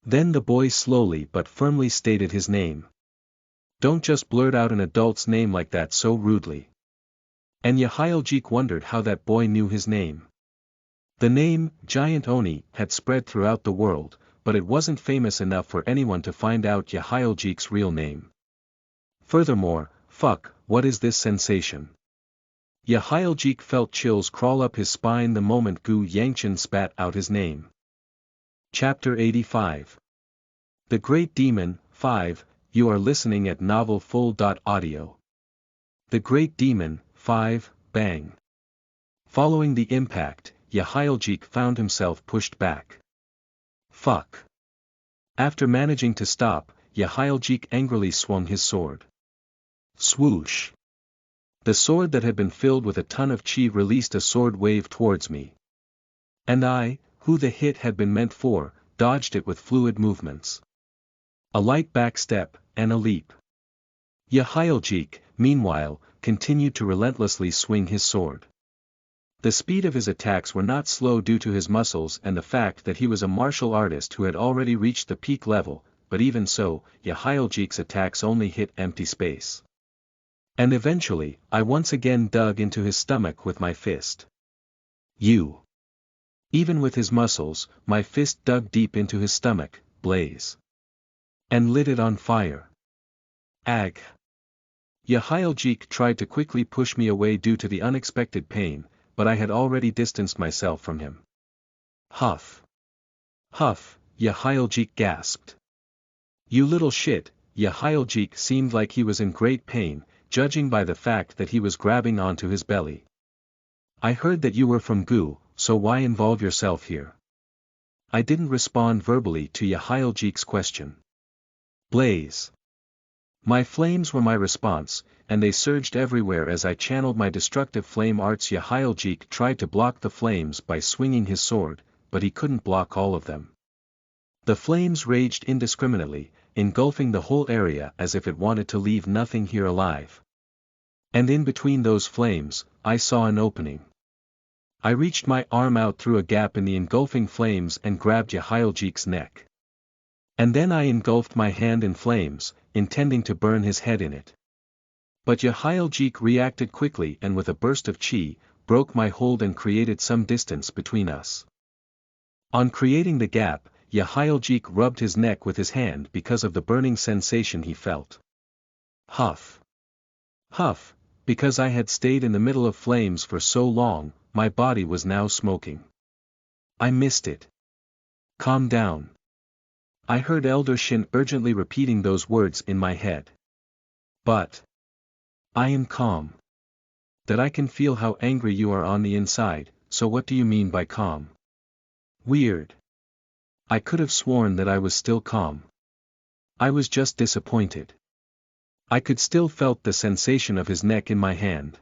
A: Then the boy slowly but firmly stated his name. Don't just blurt out an adult's name like that so rudely. And Yahyaljeek wondered how that boy knew his name. The name, Giant Oni, had spread throughout the world, but it wasn't famous enough for anyone to find out Yahyaljeek's real name. Furthermore, what is this sensation? Yahyaljeek felt chills crawl up his spine the moment Gu Yangshan spat out his name. Chapter 85. The Great Demon, 5, you are listening at novelfull.audio. The Great Demon, 5, bang. Following the impact, Yahyaljeek found himself pushed back. After managing to stop, Yahyaljeek angrily swung his sword. Swoosh. The sword that had been filled with a ton of chi released a sword wave towards me. And I, who the hit had been meant for, dodged it with fluid movements. A light back step, and a leap. Yahyaljeek, meanwhile, continued to relentlessly swing his sword. The speed of his attacks were not slow due to his muscles and the fact that he was a martial artist who had already reached the peak level, but even so, Yahyaljeek's attacks only hit empty space. And eventually, I once again dug into his stomach with my fist. Even with his muscles, my fist dug deep into his stomach, blaze. And lit it on fire. Ag. Yahyaljeek tried to quickly push me away due to the unexpected pain, but I had already distanced myself from him. Huff. Yahyaljeek gasped. You little shit, Yahyaljeek seemed like he was in great pain, judging by the fact that he was grabbing onto his belly. I heard that you were from Gu, so why involve yourself here? I didn't respond verbally to Yahyaljeek's question. Blaze. My flames were my response, and they surged everywhere as I channeled my destructive flame arts. Yahyaljeek tried to block the flames by swinging his sword, but he couldn't block all of them. The flames raged indiscriminately, engulfing the whole area as if it wanted to leave nothing here alive. And in between those flames, I saw an opening. I reached my arm out through a gap in the engulfing flames and grabbed Yahyaljeek's neck. And then I engulfed my hand in flames, intending to burn his head in it. But Yahyaljeek reacted quickly and with a burst of chi, broke my hold and created some distance between us. On creating the gap, Yahyaljeek rubbed his neck with his hand because of the burning sensation he felt. Huff. Because I had stayed in the middle of flames for so long, my body was now smoking. I missed it. Calm down. I heard Elder Shin urgently repeating those words in my head. But I am calm. That I can feel how angry you are on the inside, so what do you mean by calm? Weird. I could have sworn that I was still calm. I was just disappointed. I could still felt the sensation of his neck in my hand.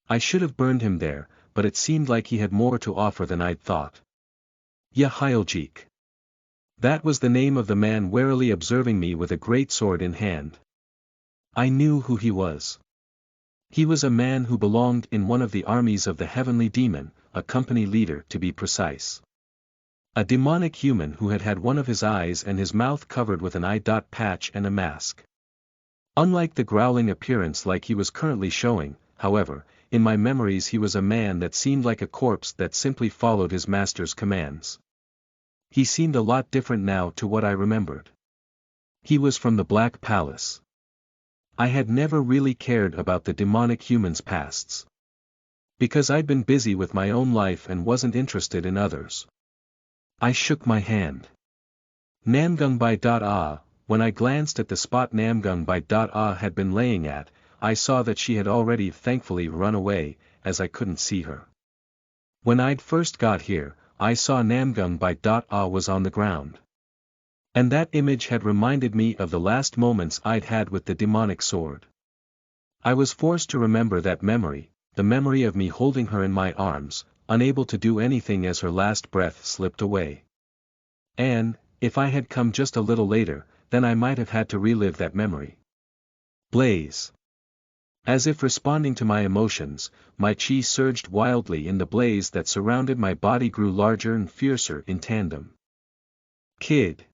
A: I should have burned him there, but it seemed like he had more to offer than I'd thought. Yahyaljeek. That was the name of the man warily observing me with a great sword in hand. I knew who he was. He was a man who belonged in one of the armies of the heavenly demon, a company leader to be precise. A demonic human who had had one of his eyes and his mouth covered with an eye patch and a mask. Unlike the growling appearance like he was currently showing, however, in my memories he was a man that seemed like a corpse that simply followed his master's commands. He seemed a lot different now to what I remembered. He was from the Black Palace. I had never really cared about the demonic humans' pasts. Because I'd been busy with my own life and wasn't interested in others. I shook my hand. Namgung Bai. When I glanced at the spot Namgung Bai. Had been laying at, I saw that she had already thankfully run away, as I couldn't see her. When I'd first got here, I saw Namgung by Ah was on the ground. And that image had reminded me of the last moments I'd had with the demonic sword. I was forced to remember that memory, the memory of me holding her in my arms, unable to do anything as her last breath slipped away. And, if I had come just a little later, then I might have had to relive that memory. Blaze. As if responding to my emotions, my chi surged wildly and the blaze that surrounded my body grew larger and fiercer in tandem. Kid.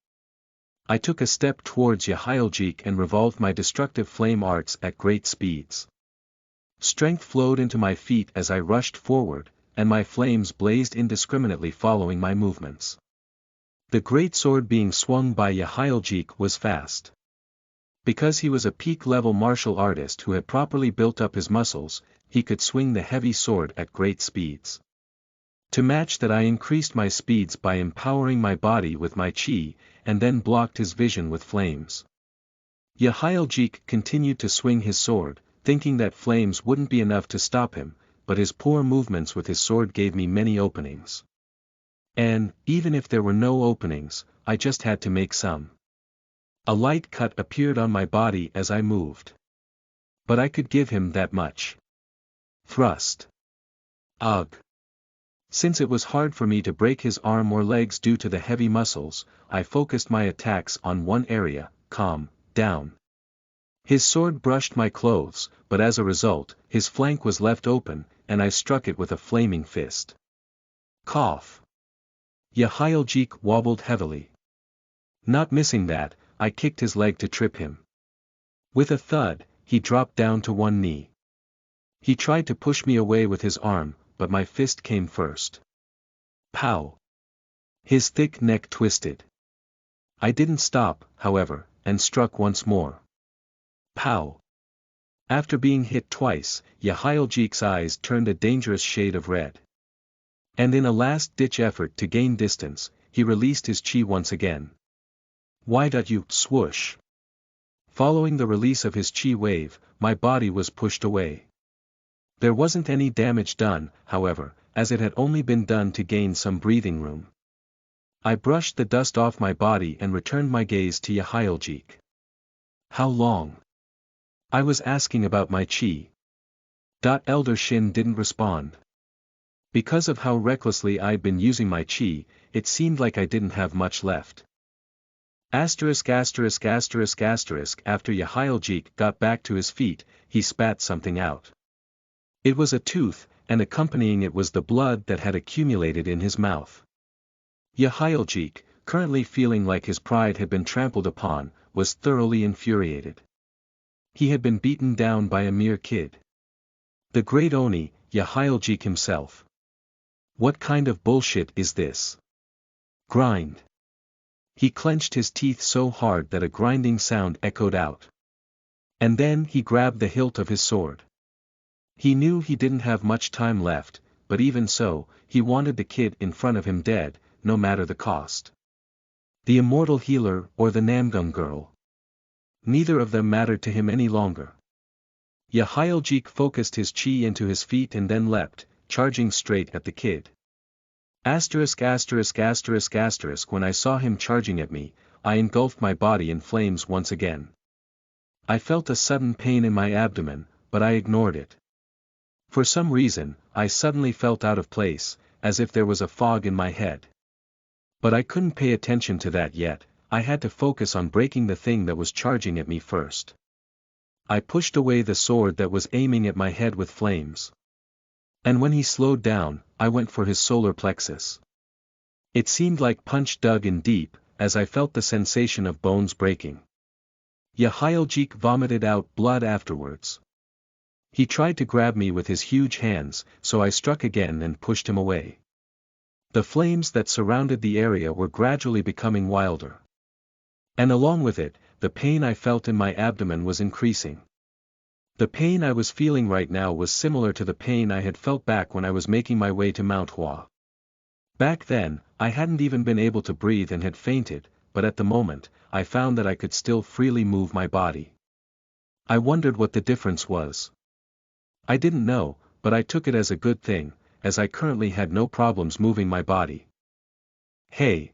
A: I took a step towards Yahyaljeek and revolved my destructive flame arts at great speeds. Strength flowed into my feet as I rushed forward, and my flames blazed indiscriminately following my movements. The great sword being swung by Yahyaljeek was fast. Because he was a peak-level martial artist who had properly built up his muscles, he could swing the heavy sword at great speeds. To match that I increased my speeds by empowering my body with my chi, and then blocked his vision with flames. Yahyaljeek continued to swing his sword, thinking that flames wouldn't be enough to stop him, but his poor movements with his sword gave me many openings. And, even if there were no openings, I just had to make some. A light cut appeared on my body as I moved. But I could give him that much. Thrust. Ugh. Since it was hard for me to break his arm or legs due to the heavy muscles, I focused my attacks on one area, calm, down. His sword brushed my clothes, but as a result, his flank was left open, and I struck it with a flaming fist. Cough. Yahyaljeek wobbled heavily. Not missing that, I kicked his leg to trip him. With a thud, he dropped down to one knee. He tried to push me away with his arm, but my fist came first. Pow! His thick neck twisted. I didn't stop, however, and struck once more. Pow! After being hit twice, Yahyaljeek's eyes turned a dangerous shade of red. And in a last-ditch effort to gain distance, he released his chi once again. Why don't you, swoosh? Following the release of his chi wave, my body was pushed away. There wasn't any damage done, however, as it had only been done to gain some breathing room. I brushed the dust off my body and returned my gaze to Yahyaljeek. How long? I was asking about my chi. Elder Shin didn't respond. Because of how recklessly I'd been using my chi, it seemed like I didn't have much left. After Yahyaljeek got back to his feet, he spat something out. It was a tooth, and accompanying it was the blood that had accumulated in his mouth. Yahyaljeek, currently feeling like his pride had been trampled upon, was thoroughly infuriated. He had been beaten down by a mere kid. The great Oni, Yahyaljeek himself. What kind of bullshit is this? Grind. He clenched his teeth so hard that a grinding sound echoed out. And then he grabbed the hilt of his sword. He knew he didn't have much time left, but even so, he wanted the kid in front of him dead, no matter the cost. The immortal healer or the Namgung girl. Neither of them mattered to him any longer. Yahyaljeek focused his chi into his feet and then leapt, charging straight at the kid. When I saw him charging at me, I engulfed my body in flames once again. I felt a sudden pain in my abdomen, but I ignored it. For some reason, I suddenly felt out of place, as if there was a fog in my head. But I couldn't pay attention to that yet, I had to focus on breaking the thing that was charging at me first. I pushed away the sword that was aiming at my head with flames. And when he slowed down, I went for his solar plexus. It seemed like punch dug in deep, as I felt the sensation of bones breaking. Yahyaljeek vomited out blood afterwards. He tried to grab me with his huge hands, so I struck again and pushed him away. The flames that surrounded the area were gradually becoming wilder. And along with it, the pain I felt in my abdomen was increasing. The pain I was feeling right now was similar to the pain I had felt back when I was making my way to Mount Hua. Back then, I hadn't even been able to breathe and had fainted, but at the moment, I found that I could still freely move my body. I wondered what the difference was. I didn't know, but I took it as a good thing, as I currently had no problems moving my body. Hey!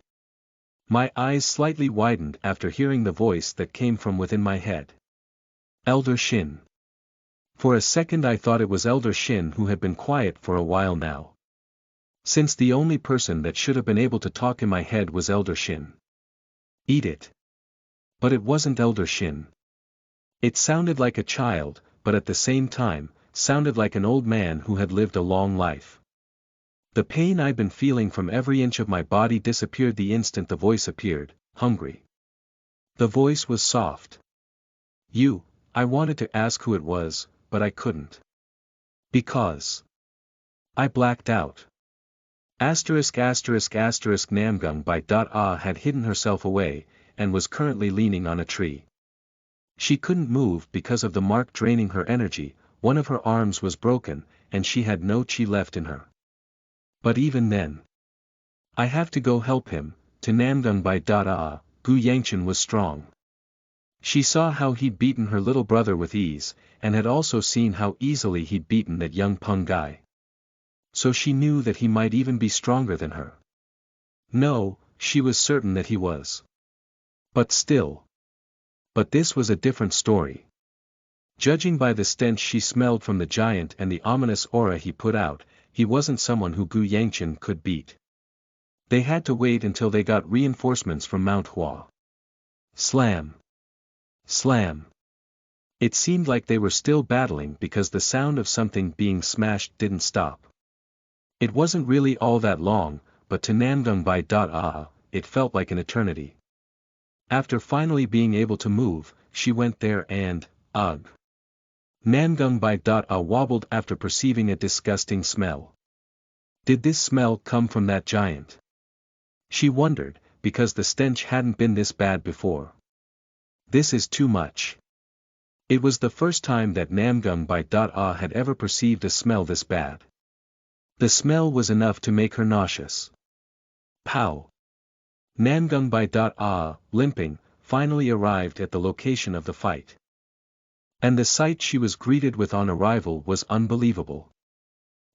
A: My eyes slightly widened after hearing the voice that came from within my head. Elder Shin. For a second I thought it was Elder Shin who had been quiet for a while now. Since the only person that should have been able to talk in my head was Elder Shin. Eat it. But it wasn't Elder Shin. It sounded like a child, but at the same time, sounded like an old man who had lived a long life. The pain I'd been feeling from every inch of my body disappeared the instant the voice appeared, hungry. The voice was soft. I wanted to ask who it was, but I couldn't. Because I blacked out. Namgung by had hidden herself away, and was currently leaning on a tree. She couldn't move because of the mark draining her energy, one of her arms was broken, and she had no chi left in her. But even then, I have to go help him. To Namgung by Gu Yangchen was strong. She saw how he'd beaten her little brother with ease, and had also seen how easily he'd beaten that young Peng guy. So she knew that he might even be stronger than her. No, she was certain that he was. But still. But this was a different story. Judging by the stench she smelled from the giant and the ominous aura he put out, he wasn't someone who Gu Yangchen could beat. They had to wait until they got reinforcements from Mount Hua. Slam. Slam. It seemed like they were still battling because the sound of something being smashed didn't stop. It wasn't really all that long, but to Namgung by it felt like an eternity. After finally being able to move, she went there and, ugh. Namgung by wobbled after perceiving a disgusting smell. Did this smell come from that giant? She wondered, because the stench hadn't been this bad before. This is too much. It was the first time that Namgung by had ever perceived a smell this bad. The smell was enough to make her nauseous. Pow! Namgung by limping, finally arrived at the location of the fight. And the sight she was greeted with on arrival was unbelievable.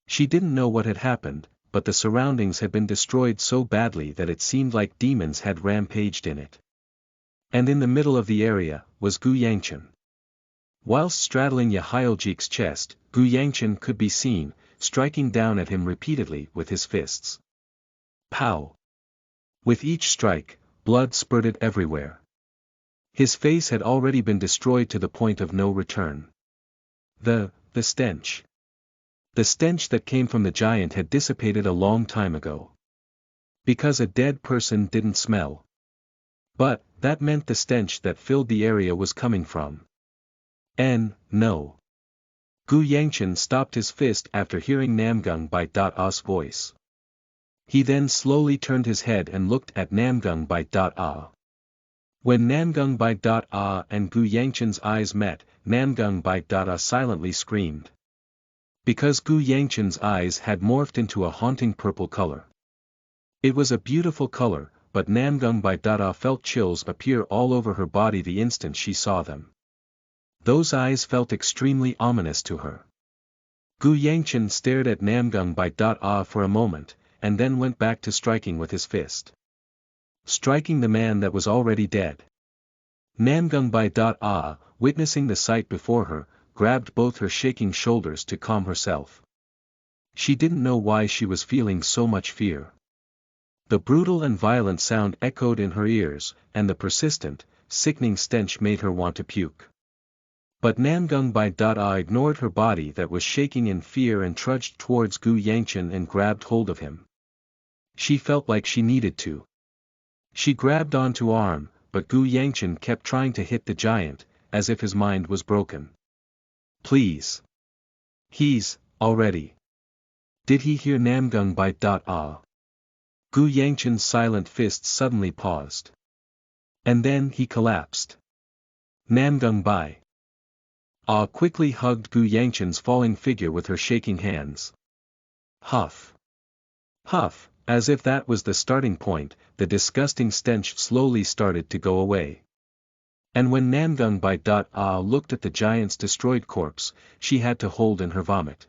A: She didn't know what had happened, but the surroundings had been destroyed so badly that it seemed like demons had rampaged in it. And in the middle of the area, was Gu Yangchen. Whilst straddling Yahyojik's chest, Gu Yangchen could be seen, striking down at him repeatedly with his fists. Pow! With each strike, blood spurted everywhere. His face had already been destroyed to the point of no return. The stench. The stench that came from the giant had dissipated a long time ago. Because a dead person didn't smell. But, that meant the stench that filled the area was coming from. No. Gu Yangchen stopped his fist after hearing Namgung by voice. He then slowly turned his head and looked at Namgung by When Namgung by and Gu Yangchen's eyes met, Namgung by silently screamed. Because Gu Yangchen's eyes had morphed into a haunting purple color. It was a beautiful color, but Namgung by felt chills appear all over her body the instant she saw them. Those eyes felt extremely ominous to her. Gu Yangchen stared at Namgung by for a moment, and then went back to striking with his fist. Striking the man that was already dead. Namgung by witnessing the sight before her, grabbed both her shaking shoulders to calm herself. She didn't know why she was feeling so much fear. The brutal and violent sound echoed in her ears, and the persistent, sickening stench made her want to puke. But Namgung by ignored her body that was shaking in fear and trudged towards Gu Yangchen and grabbed hold of him. She felt like she needed to. She grabbed onto arm, but Gu Yangchen kept trying to hit the giant, as if his mind was broken. Please. He's already. Did he hear Namgung by Gu Yangchen's silent fist suddenly paused. And then he collapsed. Namgung by quickly hugged Gu Yangchen's falling figure with her shaking hands. Huff. Huff, as if that was the starting point, the disgusting stench slowly started to go away. And when Namgung by looked at the giant's destroyed corpse, she had to hold in her vomit.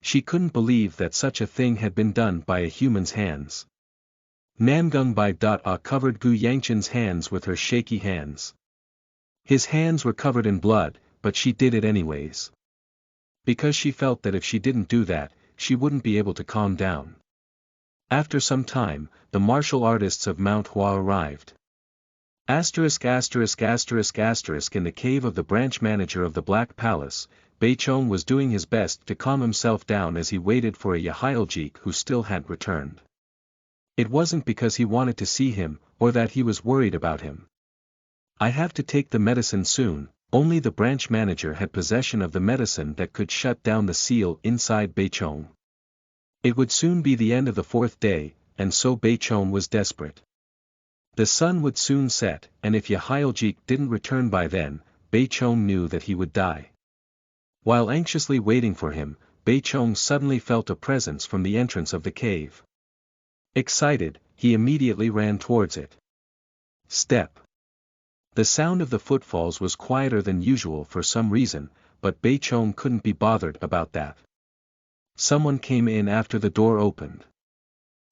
A: She couldn't believe that such a thing had been done by a human's hands. Namgung by covered Gu Yangchen's hands with her shaky hands. His hands were covered in blood, but she did it anyways. Because she felt that if she didn't do that, she wouldn't be able to calm down. After some time, the martial artists of Mount Hua arrived. ******** In the cave of the branch manager of the Black Palace, Beichong was doing his best to calm himself down as he waited for a Yahiljik who still hadn't returned. It wasn't because he wanted to see him, or that he was worried about him. I have to take the medicine soon. Only the branch manager had possession of the medicine that could shut down the seal inside Beichong. It would soon be the end of the 4th day, and so Beichong was desperate. The sun would soon set, and if Yahiljik didn't return by then, Beichong knew that he would die. While anxiously waiting for him, Beichong suddenly felt a presence from the entrance of the cave. Excited, he immediately ran towards it. Step. The sound of the footfalls was quieter than usual for some reason, but Beichong couldn't be bothered about that. Someone came in after the door opened.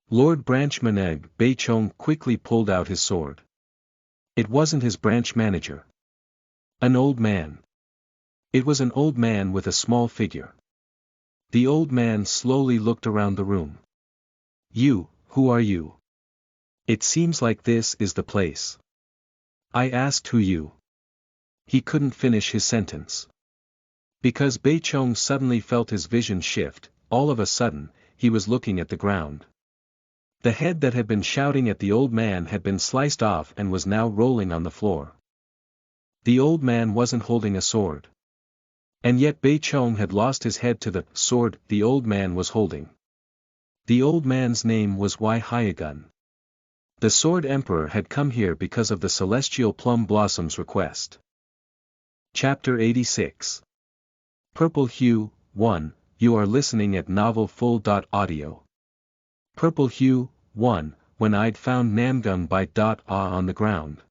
A: Lord Branch Manager. Beichong quickly pulled out his sword. It wasn't his branch manager. An old man. It was an old man with a small figure. The old man slowly looked around the room. "You, who are you? It seems like this is the place." I asked who you. He couldn't finish his sentence. Because Beichong suddenly felt his vision shift, all of a sudden, he was looking at the ground. The head that had been shouting at the old man had been sliced off and was now rolling on the floor. The old man wasn't holding a sword. And yet Beichong had lost his head to the sword the old man was holding. The old man's name was Wei Hyagun. The Sword Emperor had come here because of the Celestial Plum Blossom's request. Chapter 86. Purple Hue, 1, you are listening at novelfull.audio. Purple Hue, 1, when I'd found Namgung by on the ground.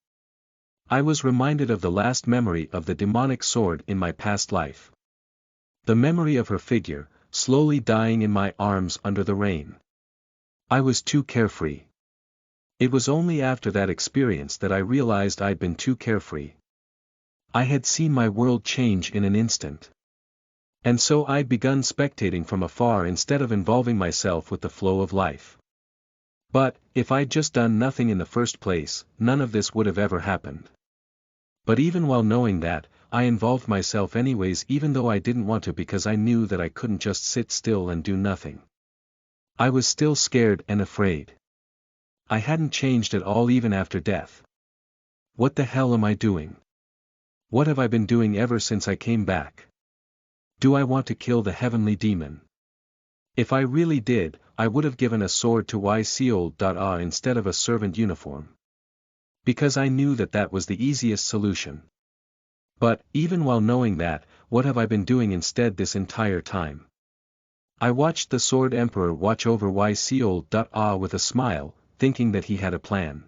A: I was reminded of the last memory of the demonic sword in my past life. The memory of her figure, slowly dying in my arms under the rain. I was too carefree. It was only after that experience that I realized I'd been too carefree. I had seen my world change in an instant. And so I'd begun spectating from afar instead of involving myself with the flow of life. But, if I'd just done nothing in the first place, none of this would have ever happened. But even while knowing that, I involved myself anyways even though I didn't want to because I knew that I couldn't just sit still and do nothing. I was still scared and afraid. I hadn't changed at all even after death. What the hell am I doing? What have I been doing ever since I came back? Do I want to kill the heavenly demon? If I really did, I would have given a sword to Seol instead of a servant uniform. Because I knew that that was the easiest solution. But, even while knowing that, what have I been doing instead this entire time? I watched the Sword Emperor watch over Seol with a smile, thinking that he had a plan.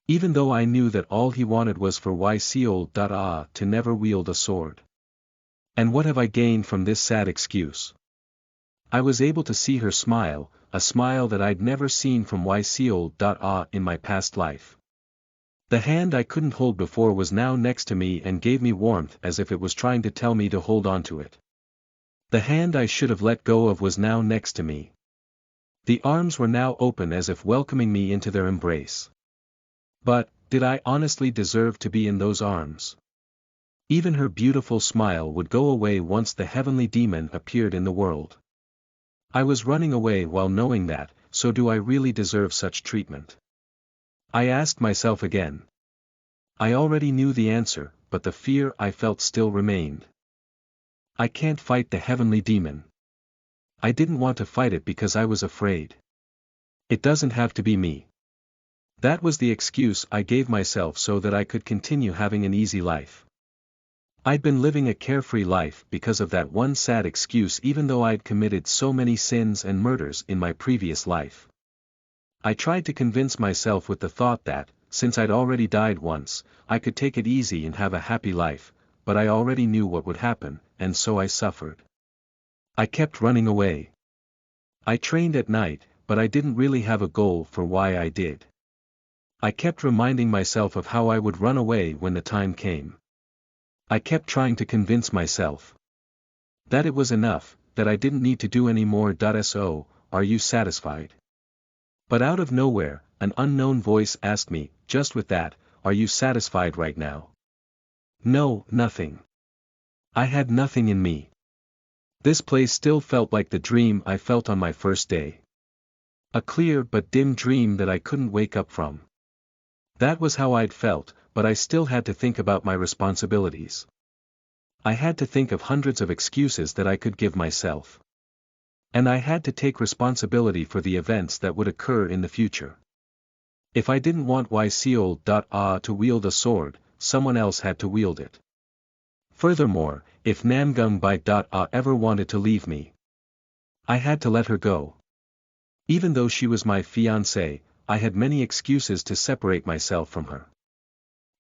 A: Even though I knew that all he wanted was for Seol to never wield a sword. And what have I gained from this sad excuse? I was able to see her smile, a smile that I'd never seen from Seol in my past life. The hand I couldn't hold before was now next to me and gave me warmth as if it was trying to tell me to hold on to it. The hand I should have let go of was now next to me. The arms were now open as if welcoming me into their embrace. But, did I honestly deserve to be in those arms? Even her beautiful smile would go away once the heavenly demon appeared in the world. I was running away while knowing that, so do I really deserve such treatment? I asked myself again. I already knew the answer, but the fear I felt still remained. I can't fight the heavenly demon. I didn't want to fight it because I was afraid. It doesn't have to be me. That was the excuse I gave myself so that I could continue having an easy life. I'd been living a carefree life because of that one sad excuse even though I'd committed so many sins and murders in my previous life. I tried to convince myself with the thought that, since I'd already died once, I could take it easy and have a happy life, but I already knew what would happen, and so I suffered. I kept running away. I trained at night, but I didn't really have a goal for why I did. I kept reminding myself of how I would run away when the time came. I kept trying to convince myself that it was enough, that I didn't need to do any more. So, are you satisfied? But out of nowhere, an unknown voice asked me, just with that, are you satisfied right now? No, nothing. I had nothing in me. This place still felt like the dream I felt on my first day. A clear but dim dream that I couldn't wake up from. That was how I'd felt, but I still had to think about my responsibilities. I had to think of hundreds of excuses that I could give myself. And I had to take responsibility for the events that would occur in the future. If I didn't want to wield a sword, someone else had to wield it. Furthermore, if Namgung ever wanted to leave me, I had to let her go. Even though she was my fiancée, I had many excuses to separate myself from her.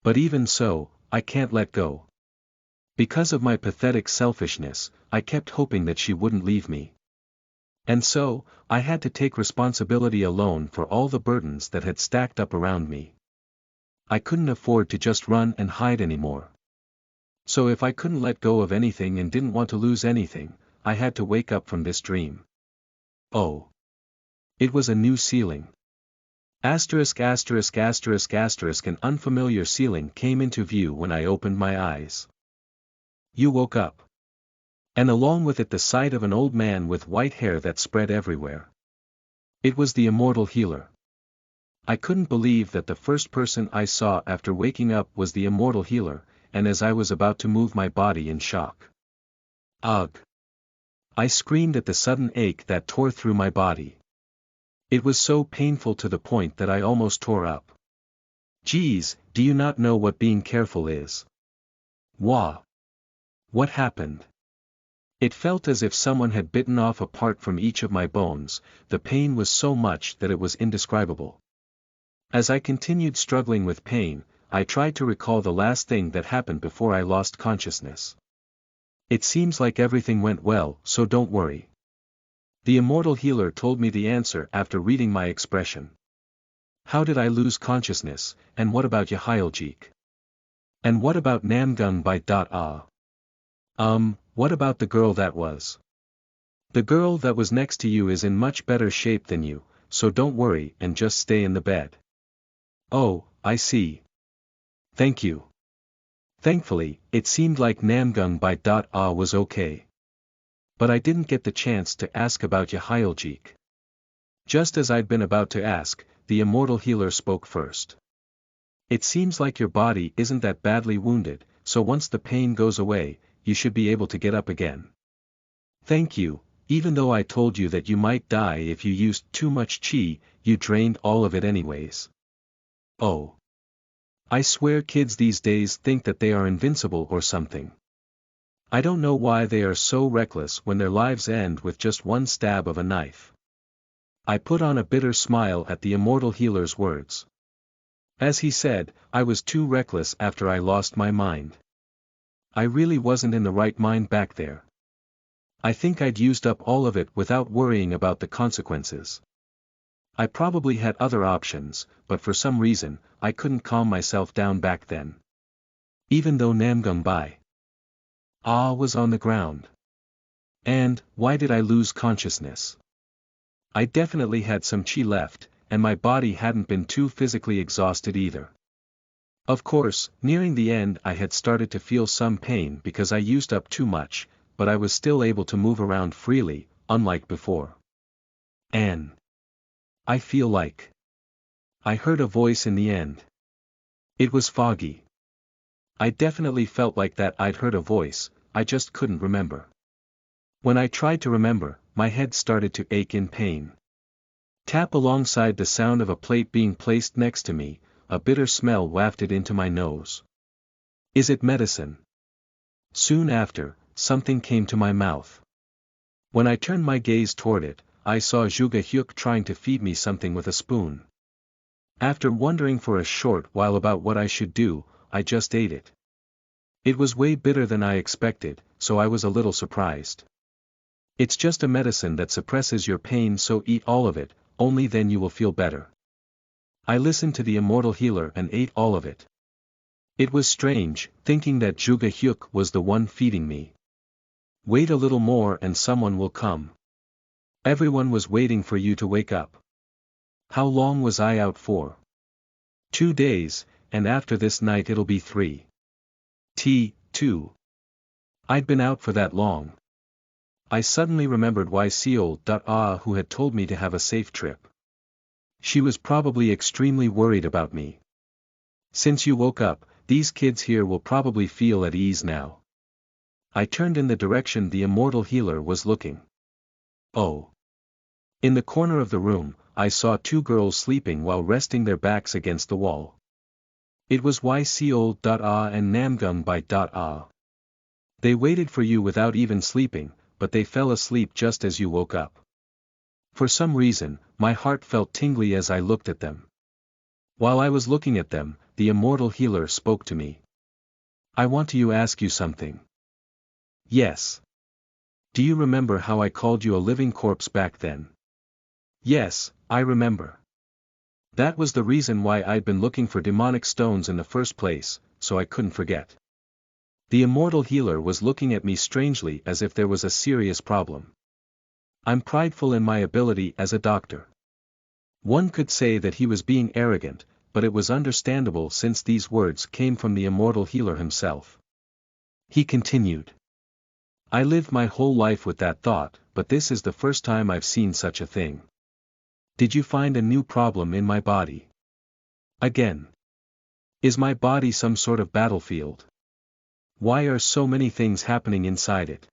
A: But even so, I can't let go. Because of my pathetic selfishness, I kept hoping that she wouldn't leave me. And so, I had to take responsibility alone for all the burdens that had stacked up around me. I couldn't afford to just run and hide anymore. So if I couldn't let go of anything and didn't want to lose anything, I had to wake up from this dream. Oh. It was a new ceiling. An unfamiliar ceiling came into view when I opened my eyes. You woke up. And along with it the sight of an old man with white hair that spread everywhere. It was the immortal healer. I couldn't believe that the first person I saw after waking up was the immortal healer, and as I was about to move my body in shock. Ugh! I screamed at the sudden ache that tore through my body. It was so painful to the point that I almost tore up. Geez, do you not know what being careful is? Wah! What happened? It felt as if someone had bitten off a part from each of my bones. The pain was so much that it was indescribable. As I continued struggling with pain, I tried to recall the last thing that happened before I lost consciousness. It seems like everything went well, so don't worry. The immortal healer told me the answer after reading my expression. How did I lose consciousness, and what about Yahyljik? And what about Namgung what about the girl that was? The girl that was next to you is in much better shape than you, so don't worry and just stay in the bed. Oh, I see. Thank you. Thankfully, it seemed like Namgung was okay. But I didn't get the chance to ask about Yahyljik. Just as I'd been about to ask, the immortal healer spoke first. It seems like your body isn't that badly wounded, so once the pain goes away, you should be able to get up again. Thank you, even though I told you that you might die if you used too much chi, you drained all of it anyways. Oh. I swear kids these days think that they are invincible or something. I don't know why they are so reckless when their lives end with just one stab of a knife. I put on a bitter smile at the immortal healer's words. As he said, I was too reckless after I lost my mind. I really wasn't in the right mind back there. I think I'd used up all of it without worrying about the consequences. I probably had other options, but for some reason, I couldn't calm myself down back then. Even though Namgung was on the ground. And, why did I lose consciousness? I definitely had some chi left, and my body hadn't been too physically exhausted either. Of course, nearing the end I had started to feel some pain because I used up too much, but I was still able to move around freely, unlike before. And I feel like I heard a voice in the end. It was foggy. I definitely felt like that I'd heard a voice, I just couldn't remember. When I tried to remember, my head started to ache in pain. Tap alongside the sound of a plate being placed next to me, a bitter smell wafted into my nose. Is it medicine? Soon after, something came to my mouth. When I turned my gaze toward it, I saw Zhuge Hyuk trying to feed me something with a spoon. After wondering for a short while about what I should do, I just ate it. It was way bitter than I expected, so I was a little surprised. It's just a medicine that suppresses your pain, so eat all of it, only then you will feel better. I listened to the immortal healer and ate all of it. It was strange, thinking that Juga Hyuk was the one feeding me. Wait a little more and someone will come. Everyone was waiting for you to wake up. How long was I out for? 2 days, and after this night it'll be 3. 2. I'd been out for that long. I suddenly remembered why Seol.ah who had told me to have a safe trip. She was probably extremely worried about me. Since you woke up, these kids here will probably feel at ease now. I turned in the direction the immortal healer was looking. Oh. In the corner of the room, I saw 2 girls sleeping while resting their backs against the wall. It was Seol.ah and Namgung.ah. They waited for you without even sleeping, but they fell asleep just as you woke up. For some reason, my heart felt tingly as I looked at them. While I was looking at them, the immortal healer spoke to me. I want to ask you something. Yes. Do you remember how I called you a living corpse back then? Yes, I remember. That was the reason why I'd been looking for demonic stones in the first place, so I couldn't forget. The immortal healer was looking at me strangely as if there was a serious problem. I'm prideful in my ability as a doctor. One could say that he was being arrogant, but it was understandable since these words came from the immortal healer himself. He continued. I lived my whole life with that thought, but this is the first time I've seen such a thing. Did you find a new problem in my body? Again. Is my body some sort of battlefield? Why are so many things happening inside it?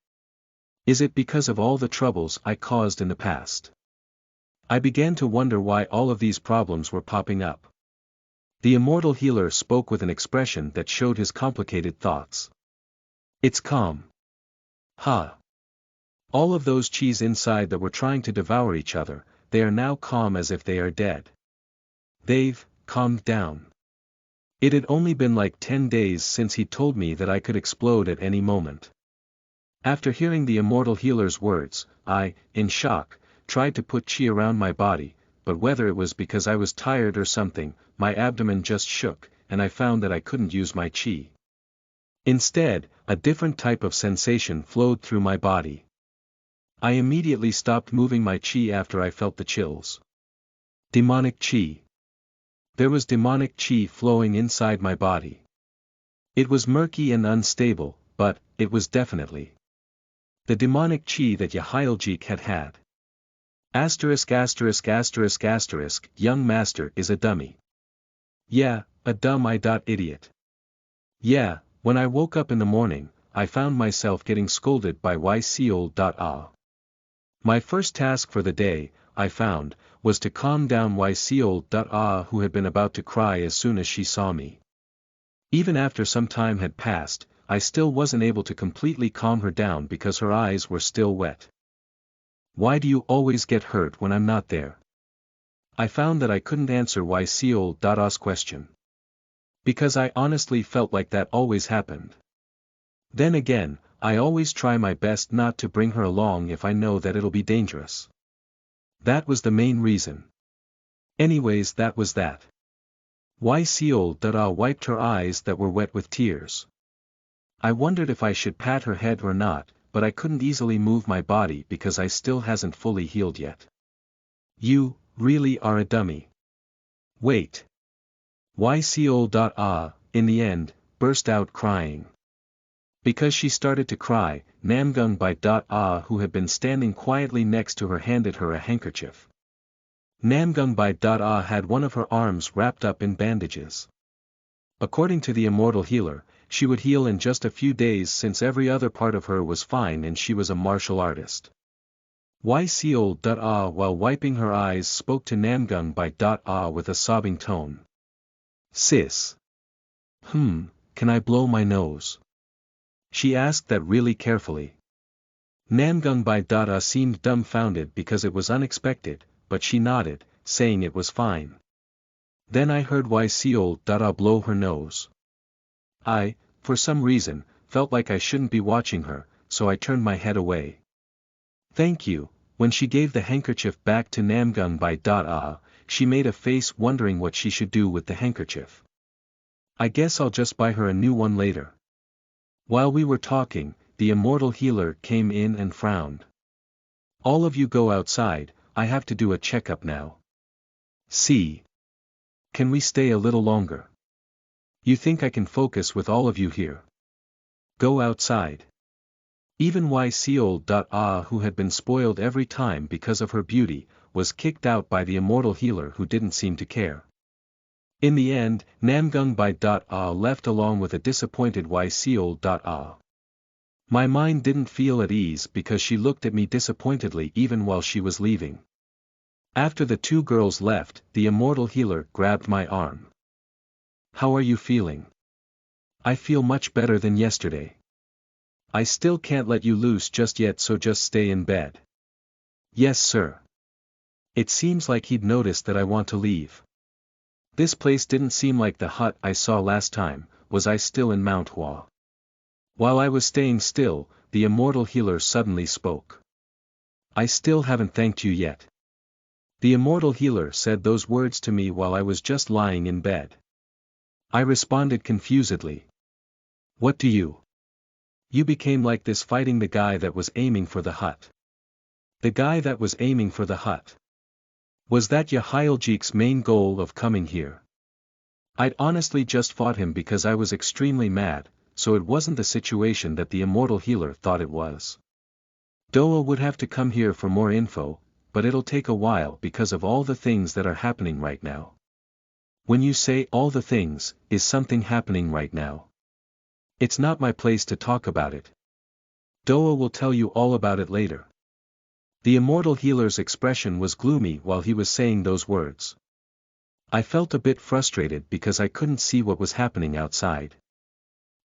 A: Is it because of all the troubles I caused in the past? I began to wonder why all of these problems were popping up. The immortal healer spoke with an expression that showed his complicated thoughts. It's calm. Ha! All of those cheese inside that were trying to devour each other, they are now calm as if they are dead. They've calmed down. It had only been like 10 days since he told me that I could explode at any moment. After hearing the immortal healer's words, I, in shock, tried to put chi around my body, but whether it was because I was tired or something, my abdomen just shook, and I found that I couldn't use my chi. Instead, a different type of sensation flowed through my body. I immediately stopped moving my chi after I felt the chills. Demonic chi. There was demonic chi flowing inside my body. It was murky and unstable, but it was definitely the demonic chi that Yahyaljeek had had. *******, young master is a dummy. Yeah, a dumb idiot. Yeah, when I woke up in the morning, I found myself getting scolded by Seol.ah. My first task for the day, I found, was to calm down Seol.ah who had been about to cry as soon as she saw me. Even after some time had passed, I still wasn't able to completely calm her down because her eyes were still wet. Why do you always get hurt when I'm not there? I found that I couldn't answer Seol.ah's question. Because I honestly felt like that always happened. Then again, I always try my best not to bring her along if I know that it'll be dangerous. That was the main reason. Anyways, that was that. Seol.ah wiped her eyes that were wet with tears. I wondered if I should pat her head or not, but I couldn't easily move my body because I still hasn't fully healed yet. You, really are a dummy. Wait. Seol.ah, in the end, burst out crying. Because she started to cry, Namgung.ah who had been standing quietly next to her handed her a handkerchief. Namgung.ah had one of her arms wrapped up in bandages. According to the immortal healer, she would heal in just a few days since every other part of her was fine and she was a martial artist. Seol.ah while wiping her eyes spoke to Namgung.ah with a sobbing tone. Sis. Can I blow my nose? She asked that really carefully. Namgung.ah seemed dumbfounded because it was unexpected, but she nodded, saying it was fine. Then I heard YCOL blow her nose. I, for some reason, felt like I shouldn't be watching her, so I turned my head away. Thank you. When she gave the handkerchief back to Namgung by she made a face wondering what she should do with the handkerchief. I guess I'll just buy her a new one later. While we were talking, the immortal healer came in and frowned. All of you go outside, I have to do a checkup now. See. Can we stay a little longer? You think I can focus with all of you here? Go outside. Even YCOL. Who had been spoiled every time because of her beauty, was kicked out by the immortal healer who didn't seem to care. In the end, Namgung by left along with a disappointed YCOL. My mind didn't feel at ease because she looked at me disappointedly even while she was leaving. After the two girls left, the immortal healer grabbed my arm. How are you feeling? I feel much better than yesterday. I still can't let you loose just yet, so just stay in bed. Yes, sir. It seems like he'd noticed that I want to leave. This place didn't seem like the hut I saw last time. Was I still in Mount Hua? While I was staying still, the immortal healer suddenly spoke. I still haven't thanked you yet. The immortal healer said those words to me while I was just lying in bed. I responded confusedly. What do you? You became like this fighting the guy that was aiming for the hut. The guy that was aiming for the hut. Was that Yahyljik's main goal of coming here? I'd honestly just fought him because I was extremely mad, so it wasn't the situation that the immortal healer thought it was. Doa would have to come here for more info, but it'll take a while because of all the things that are happening right now. When you say all the things, is something happening right now? It's not my place to talk about it. Doa will tell you all about it later. The immortal healer's expression was gloomy while he was saying those words. I felt a bit frustrated because I couldn't see what was happening outside.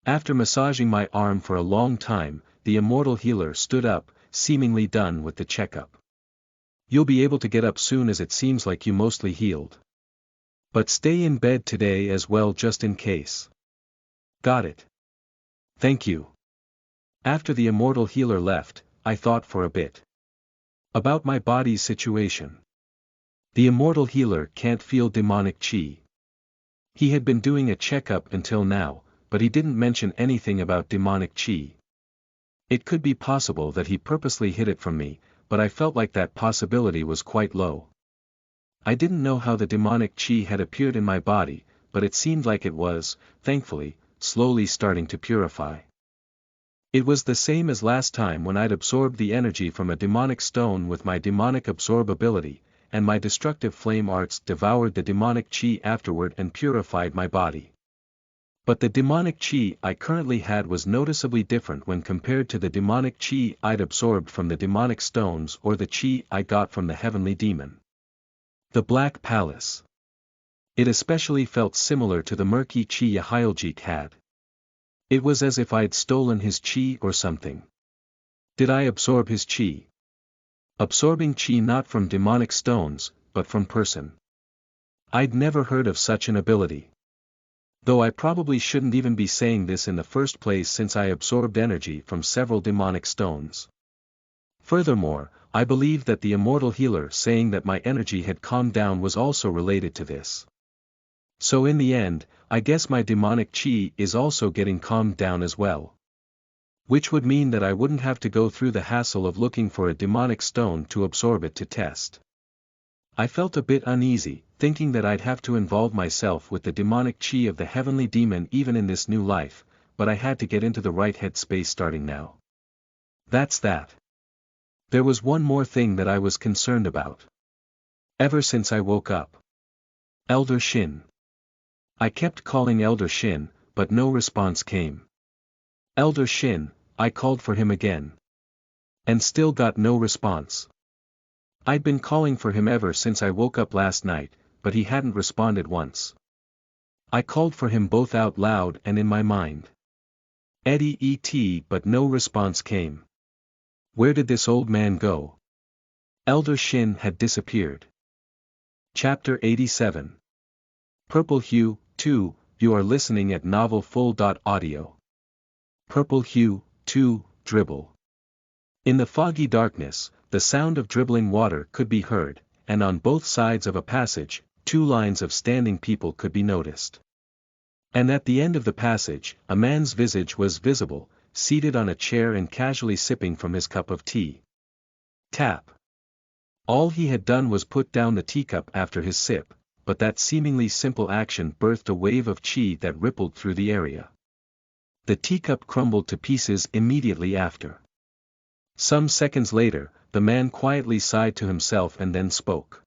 A: After massaging my arm for a long time, the immortal healer stood up, seemingly done with the checkup. You'll be able to get up soon as it seems like you mostly healed. But stay in bed today as well just in case. Got it. Thank you. After the immortal healer left, I thought for a bit about my body's situation. The immortal healer can't feel demonic chi. He had been doing a checkup until now, but he didn't mention anything about demonic chi. It could be possible that he purposely hid it from me, but I felt like that possibility was quite low. I didn't know how the demonic chi had appeared in my body, but it seemed like it was, thankfully, slowly starting to purify. It was the same as last time when I'd absorbed the energy from a demonic stone with my demonic absorb ability, and my destructive flame arts devoured the demonic chi afterward and purified my body. But the demonic chi I currently had was noticeably different when compared to the demonic chi I'd absorbed from the demonic stones or the chi I got from the heavenly demon. The Black Palace. It especially felt similar to the murky chi Yahyljik had. It was as if I'd stolen his chi or something. Did I absorb his chi? Absorbing chi not from demonic stones, but from person. I'd never heard of such an ability. Though I probably shouldn't even be saying this in the first place since I absorbed energy from several demonic stones. Furthermore, I believe that the immortal healer saying that my energy had calmed down was also related to this. So in the end, I guess my demonic chi is also getting calmed down as well. Which would mean that I wouldn't have to go through the hassle of looking for a demonic stone to absorb it to test. I felt a bit uneasy, thinking that I'd have to involve myself with the demonic chi of the heavenly demon even in this new life, but I had to get into the right headspace starting now. That's that. There was one more thing that I was concerned about. Ever since I woke up. Elder Shin. I kept calling Elder Shin, but no response came. Elder Shin, I called for him again. And still got no response. I'd been calling for him ever since I woke up last night, but he hadn't responded once. I called for him both out loud and in my mind. Eddie et, but no response came. Where did this old man go? Elder Shin had disappeared. Chapter 87. Purple Hue, 2, you are listening at novelfull.audio. Purple Hue, 2, dribble. In the foggy darkness, the sound of dribbling water could be heard, and on both sides of a passage, 2 lines of standing people could be noticed. And at the end of the passage, a man's visage was visible, seated on a chair and casually sipping from his cup of tea. Tap. All he had done was put down the teacup after his sip, but that seemingly simple action birthed a wave of chi that rippled through the area. The teacup crumbled to pieces immediately after. Some seconds later, the man quietly sighed to himself and then spoke.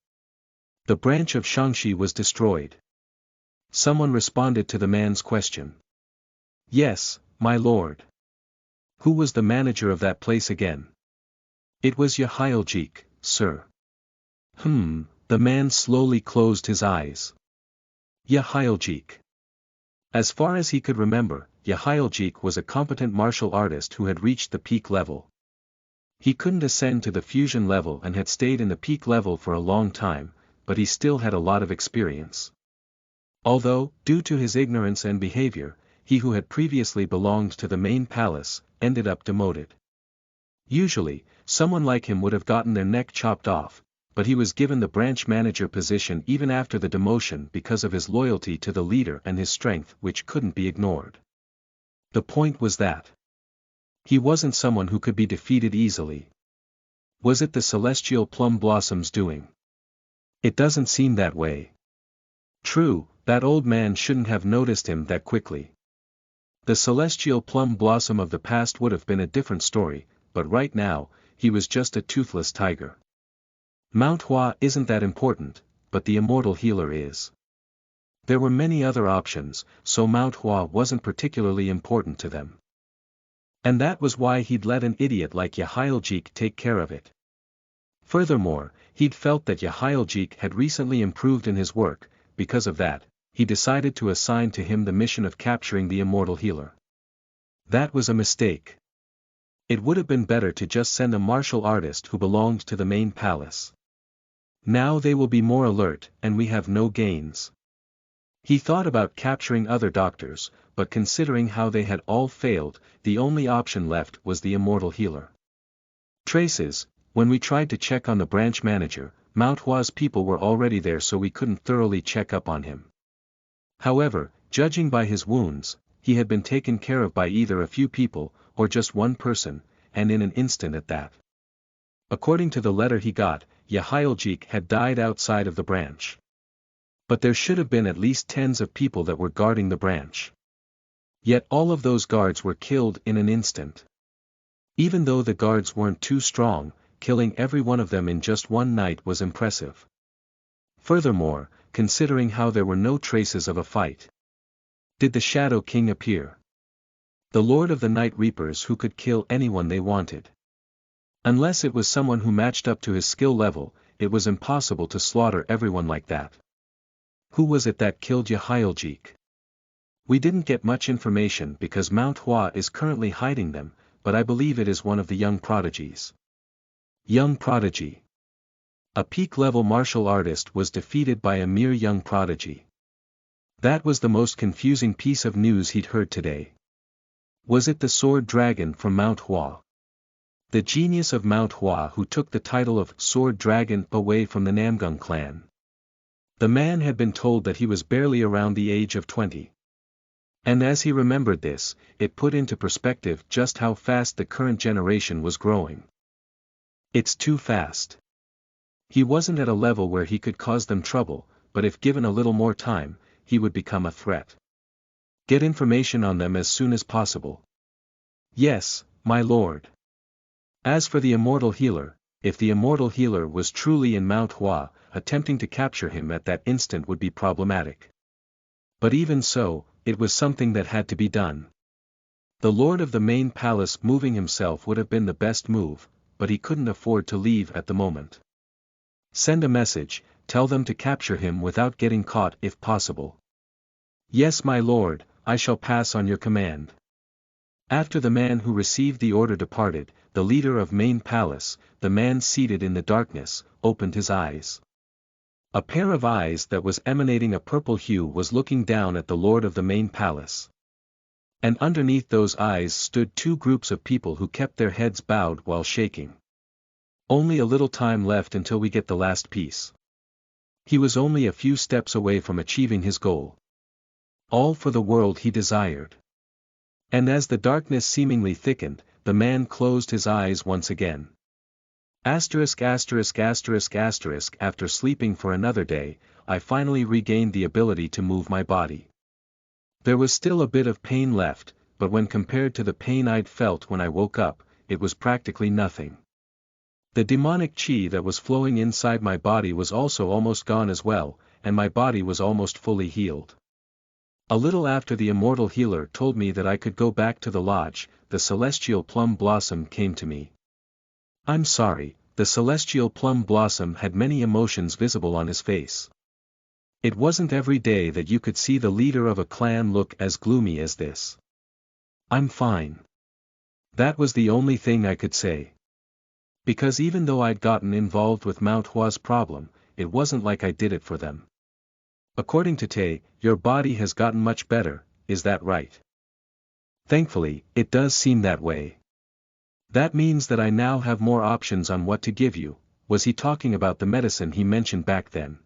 A: The branch of Shangxi was destroyed. Someone responded to the man's question. Yes, my lord. Who was the manager of that place again? It was Yahiljik, sir. The man slowly closed his eyes. Yahiljik. As far as he could remember, Yahiljik was a competent martial artist who had reached the peak level. He couldn't ascend to the fusion level and had stayed in the peak level for a long time, but he still had a lot of experience. Although, due to his ignorance and behavior, he who had previously belonged to the main palace, ended up demoted. Usually, someone like him would have gotten their neck chopped off, but he was given the branch manager position even after the demotion because of his loyalty to the leader and his strength which couldn't be ignored. The point was that he wasn't someone who could be defeated easily. Was it the celestial plum blossom's doing? It doesn't seem that way. True, that old man shouldn't have noticed him that quickly. The celestial plum blossom of the past would have been a different story, but right now, he was just a toothless tiger. Mount Hua isn't that important, but the immortal healer is. There were many other options, so Mount Hua wasn't particularly important to them. And that was why he'd let an idiot like Yahiljik take care of it. Furthermore, he'd felt that Yahiljik had recently improved in his work. Because of that, he decided to assign to him the mission of capturing the immortal healer. That was a mistake. It would have been better to just send a martial artist who belonged to the main palace. Now they will be more alert, and we have no gains. He thought about capturing other doctors, but considering how they had all failed, the only option left was the immortal healer. Traces. When we tried to check on the branch manager, Mount Hua's people were already there, so we couldn't thoroughly check up on him. However, judging by his wounds, he had been taken care of by either a few people, or just one person, and in an instant at that. According to the letter he got, Yahiljik had died outside of the branch. But there should have been at least tens of people that were guarding the branch. Yet all of those guards were killed in an instant. Even though the guards weren't too strong, killing every one of them in just one night was impressive. Furthermore, considering how there were no traces of a fight. Did the Shadow King appear? The Lord of the Night Reapers who could kill anyone they wanted. Unless it was someone who matched up to his skill level, it was impossible to slaughter everyone like that. Who was it that killed Yahiljik? We didn't get much information because Mount Hua is currently hiding them, but I believe it is one of the young prodigies. Young prodigy. A peak-level martial artist was defeated by a mere young prodigy. That was the most confusing piece of news he'd heard today. Was it the Sword Dragon from Mount Hua? The genius of Mount Hua who took the title of Sword Dragon away from the Namgung clan. The man had been told that he was barely around the age of 20. And as he remembered this, it put into perspective just how fast the current generation was growing. It's too fast. He wasn't at a level where he could cause them trouble, but if given a little more time, he would become a threat. Get information on them as soon as possible. Yes, my lord. As for the immortal healer, if the immortal healer was truly in Mount Hua, attempting to capture him at that instant would be problematic. But even so, it was something that had to be done. The lord of the main palace moving himself would have been the best move, but he couldn't afford to leave at the moment. Send a message, tell them to capture him without getting caught if possible. Yes, my lord, I shall pass on your command. After the man who received the order departed, the leader of main palace, the man seated in the darkness, opened his eyes. A pair of eyes that was emanating a purple hue was looking down at the lord of the main palace. And underneath those eyes stood two groups of people who kept their heads bowed while shaking. Only a little time left until we get the last piece. He was only a few steps away from achieving his goal. All for the world he desired. And as the darkness seemingly thickened, the man closed his eyes once again. After sleeping for another day, I finally regained the ability to move my body. There was still a bit of pain left, but when compared to the pain I'd felt when I woke up, it was practically nothing. The demonic chi that was flowing inside my body was also almost gone as well, and my body was almost fully healed. A little after the immortal healer told me that I could go back to the lodge, the celestial plum blossom came to me. I'm sorry, the celestial plum blossom had many emotions visible on his face. It wasn't every day that you could see the leader of a clan look as gloomy as this. I'm fine. That was the only thing I could say. Because even though I'd gotten involved with Mount Hua's problem, it wasn't like I did it for them. According to Tay, your body has gotten much better, is that right? Thankfully, it does seem that way. That means that I now have more options on what to give you. Was he talking about the medicine he mentioned back then?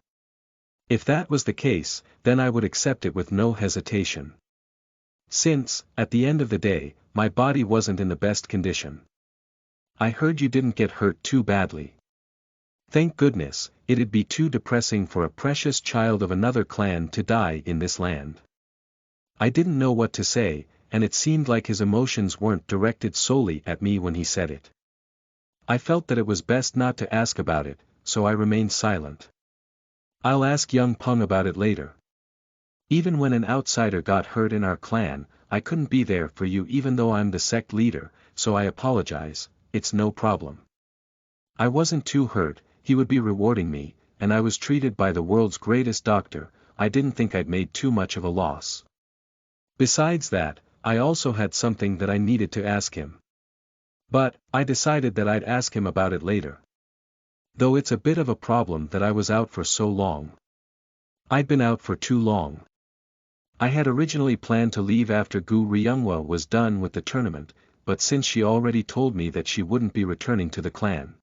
A: If that was the case, then I would accept it with no hesitation. Since, at the end of the day, my body wasn't in the best condition. I heard you didn't get hurt too badly. Thank goodness, it'd be too depressing for a precious child of another clan to die in this land. I didn't know what to say, and it seemed like his emotions weren't directed solely at me when he said it. I felt that it was best not to ask about it, so I remained silent. I'll ask young Peng about it later. Even when an outsider got hurt in our clan, I couldn't be there for you even though I'm the sect leader, so I apologize, it's no problem. I wasn't too hurt, he would be rewarding me, and I was treated by the world's greatest doctor, I didn't think I'd made too much of a loss. Besides that, I also had something that I needed to ask him. But, I decided that I'd ask him about it later. Though it's a bit of a problem that I was out for so long. I'd been out for too long. I had originally planned to leave after Gu Ryunghwa was done with the tournament, but since she already told me that she wouldn't be returning to the clan,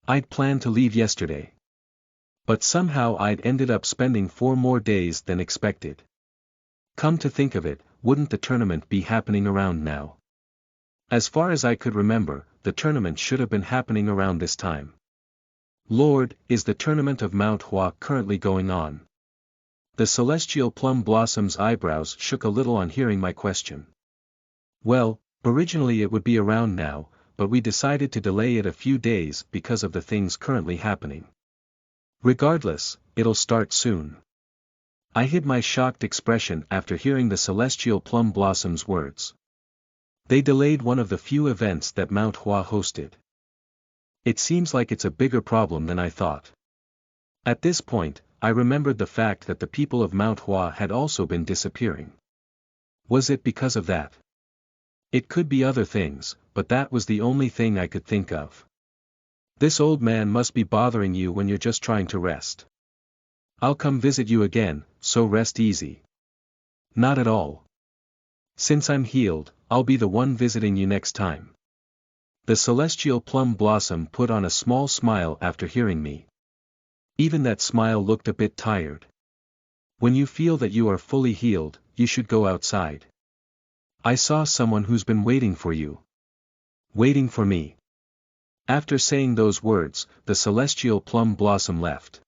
A: I'd planned to leave yesterday. But somehow I'd ended up spending 4 more days than expected. Come to think of it, wouldn't the tournament be happening around now? As far as I could remember, the tournament should have been happening around this time. Lord, is the tournament of Mount Hua currently going on? The celestial plum blossom's eyebrows shook a little on hearing my question. Well, originally it would be around now, but we decided to delay it a few days because of the things currently happening. Regardless, it'll start soon. I hid my shocked expression after hearing the celestial plum blossom's words. They delayed one of the few events that Mount Hua hosted. It seems like it's a bigger problem than I thought. At this point, I remembered the fact that the people of Mount Hua had also been disappearing. Was it because of that? It could be other things, but that was the only thing I could think of. This old man must be bothering you when you're just trying to rest. I'll come visit you again, so rest easy. Not at all. Since I'm healed, I'll be the one visiting you next time. The celestial plum blossom put on a small smile after hearing me. Even that smile looked a bit tired. When you feel that you are fully healed, you should go outside. I saw someone who's been waiting for you. Waiting for me. After saying those words, the celestial plum blossom left.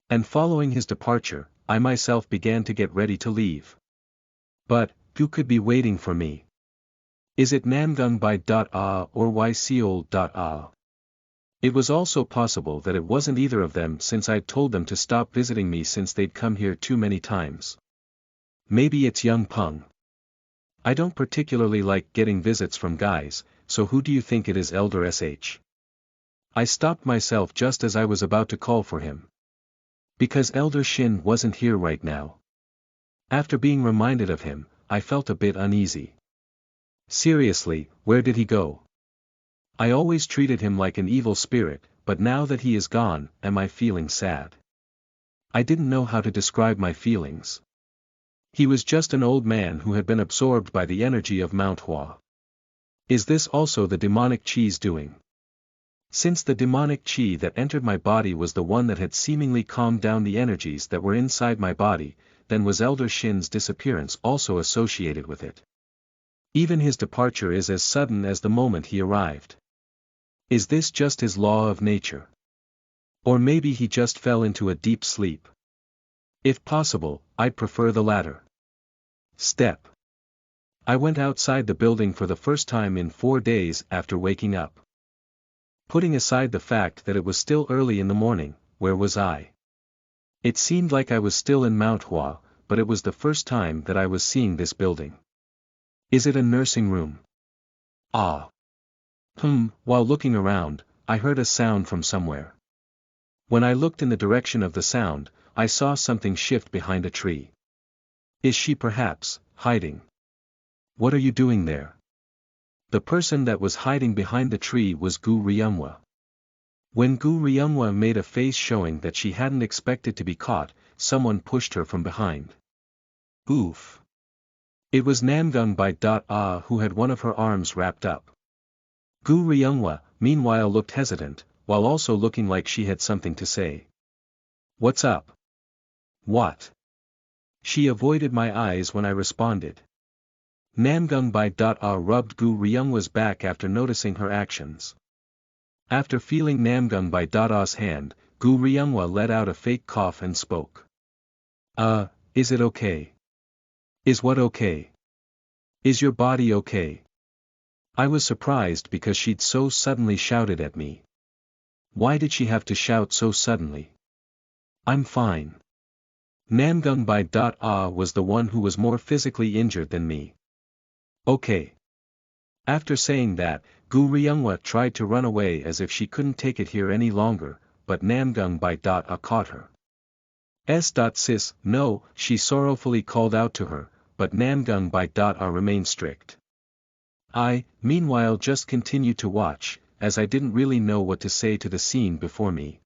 A: And following his departure, I myself began to get ready to leave. But, who could be waiting for me? Is it Namgung by .ah or Yseol.ah? It was also possible that it wasn't either of them since I'd told them to stop visiting me since they'd come here too many times. Maybe it's young Peng. I don't particularly like getting visits from guys, so who do you think it is, Elder SH? I stopped myself just as I was about to call for him. Because Elder Shin wasn't here right now. After being reminded of him, I felt a bit uneasy. Seriously, where did he go? I always treated him like an evil spirit, but now that he is gone, am I feeling sad? I didn't know how to describe my feelings. He was just an old man who had been absorbed by the energy of Mount Hua. Is this also the demonic Chi's doing? Since the demonic Chi that entered my body was the one that had seemingly calmed down the energies that were inside my body, then was Elder Shin's disappearance also associated with it? Even his departure is as sudden as the moment he arrived. Is this just his law of nature? Or maybe he just fell into a deep sleep? If possible, I'd prefer the latter. Step. I went outside the building for the first time in 4 days after waking up. Putting aside the fact that it was still early in the morning, where was I? It seemed like I was still in Mount Hua, but it was the first time that I was seeing this building. Is it a nursing room? Ah. While looking around, I heard a sound from somewhere. When I looked in the direction of the sound, I saw something shift behind a tree. Is she perhaps hiding? What are you doing there? The person that was hiding behind the tree was Gu Ryumwa. When Gu Ryumwa made a face showing that she hadn't expected to be caught, someone pushed her from behind. Oof. It was Namgung by Ah who had one of her arms wrapped up. Gu Ryumwa, meanwhile looked hesitant, while also looking like she had something to say. What's up? What? She avoided my eyes when I responded. Namgung by Ah rubbed Gu Ryumwa's back after noticing her actions. After feeling Namgung by Ah's hand, Gu Ryumwa let out a fake cough and spoke. Is it okay? Is what okay? Is your body okay? I was surprised because she'd so suddenly shouted at me. Why did she have to shout so suddenly? I'm fine. Namgung by Ah was the one who was more physically injured than me. Okay. After saying that, Gu Ryumwa tried to run away as if she couldn't take it here any longer, but Namgung by Ah caught her. Sis, no, she sorrowfully called out to her, but Namgung by Ah remained strict. I, meanwhile just continued to watch, as I didn't really know what to say to the scene before me.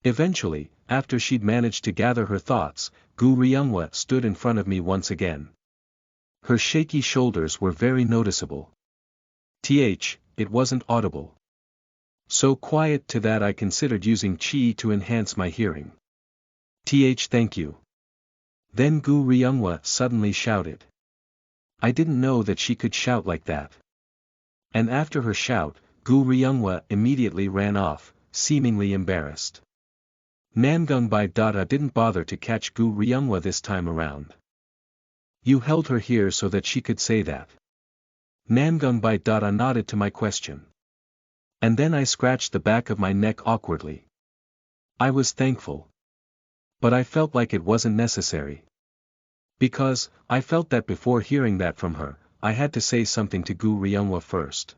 A: Eventually, after she'd managed to gather her thoughts, Gu Ryumwa stood in front of me once again. Her shaky shoulders were very noticeable. It wasn't audible. So quiet to that I considered using Qi to enhance my hearing. Thank you. Then Gu Ryumwa suddenly shouted. I didn't know that she could shout like that. And after her shout, Gu Ryumwa immediately ran off, seemingly embarrassed. Namgung by Ah didn't bother to catch Gu Ryumwa this time around. You held her here so that she could say that. Namgung by Ah nodded to my question. And then I scratched the back of my neck awkwardly. I was thankful. But I felt like it wasn't necessary. Because, I felt that before hearing that from her, I had to say something to Gu Ryumwa first.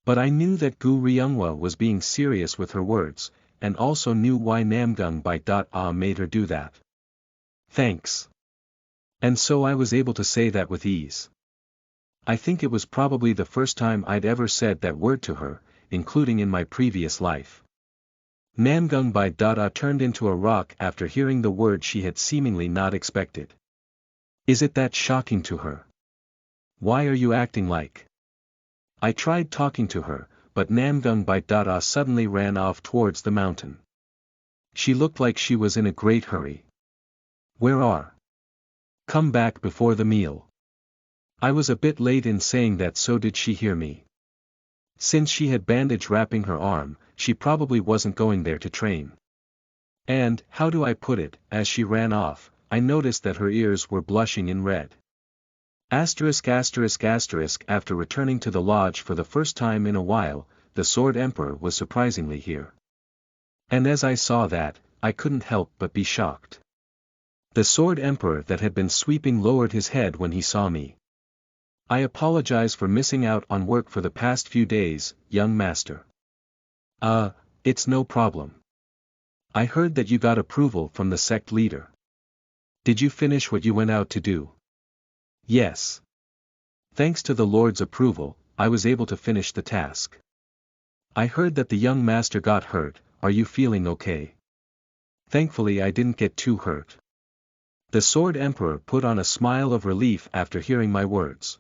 A: But I knew that Gu Ryumwa was being serious with her words, and also knew why Namgung by Ah made her do that. Thanks. And so I was able to say that with ease. I think it was probably the first time I'd ever said that word to her, including in my previous life. Namgung by Ah turned into a rock after hearing the word she had seemingly not expected. Is it that shocking to her? Why are you acting like? I tried talking to her, but Namgung by Ah suddenly ran off towards the mountain. She looked like she was in a great hurry. Where are? Come back before the meal. I was a bit late in saying that, so did she hear me? Since she had bandage wrapping her arm, she probably wasn't going there to train. And, how do I put it, as she ran off, I noticed that her ears were blushing in red. After returning to the lodge for the first time in a while, the Sword Emperor was surprisingly here. And as I saw that, I couldn't help but be shocked. The Sword Emperor that had been sweeping lowered his head when he saw me. I apologize for missing out on work for the past few days, young master. It's no problem. I heard that you got approval from the sect leader. Did you finish what you went out to do? Yes. Thanks to the Lord's approval, I was able to finish the task. I heard that the young master got hurt, are you feeling okay? Thankfully I didn't get too hurt. The Sword Emperor put on a smile of relief after hearing my words.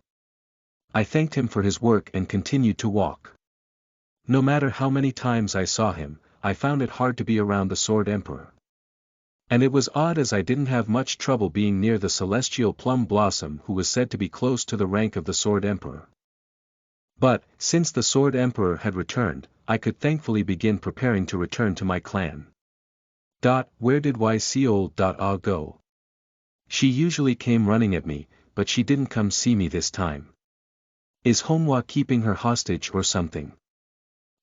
A: I thanked him for his work and continued to walk. No matter how many times I saw him, I found it hard to be around the Sword Emperor. And it was odd as I didn't have much trouble being near the celestial plum blossom who was said to be close to the rank of the Sword Emperor. But, since the Sword Emperor had returned, I could thankfully begin preparing to return to my clan. Where did YCOL.A go? She usually came running at me, but she didn't come see me this time. Is Honghua keeping her hostage or something?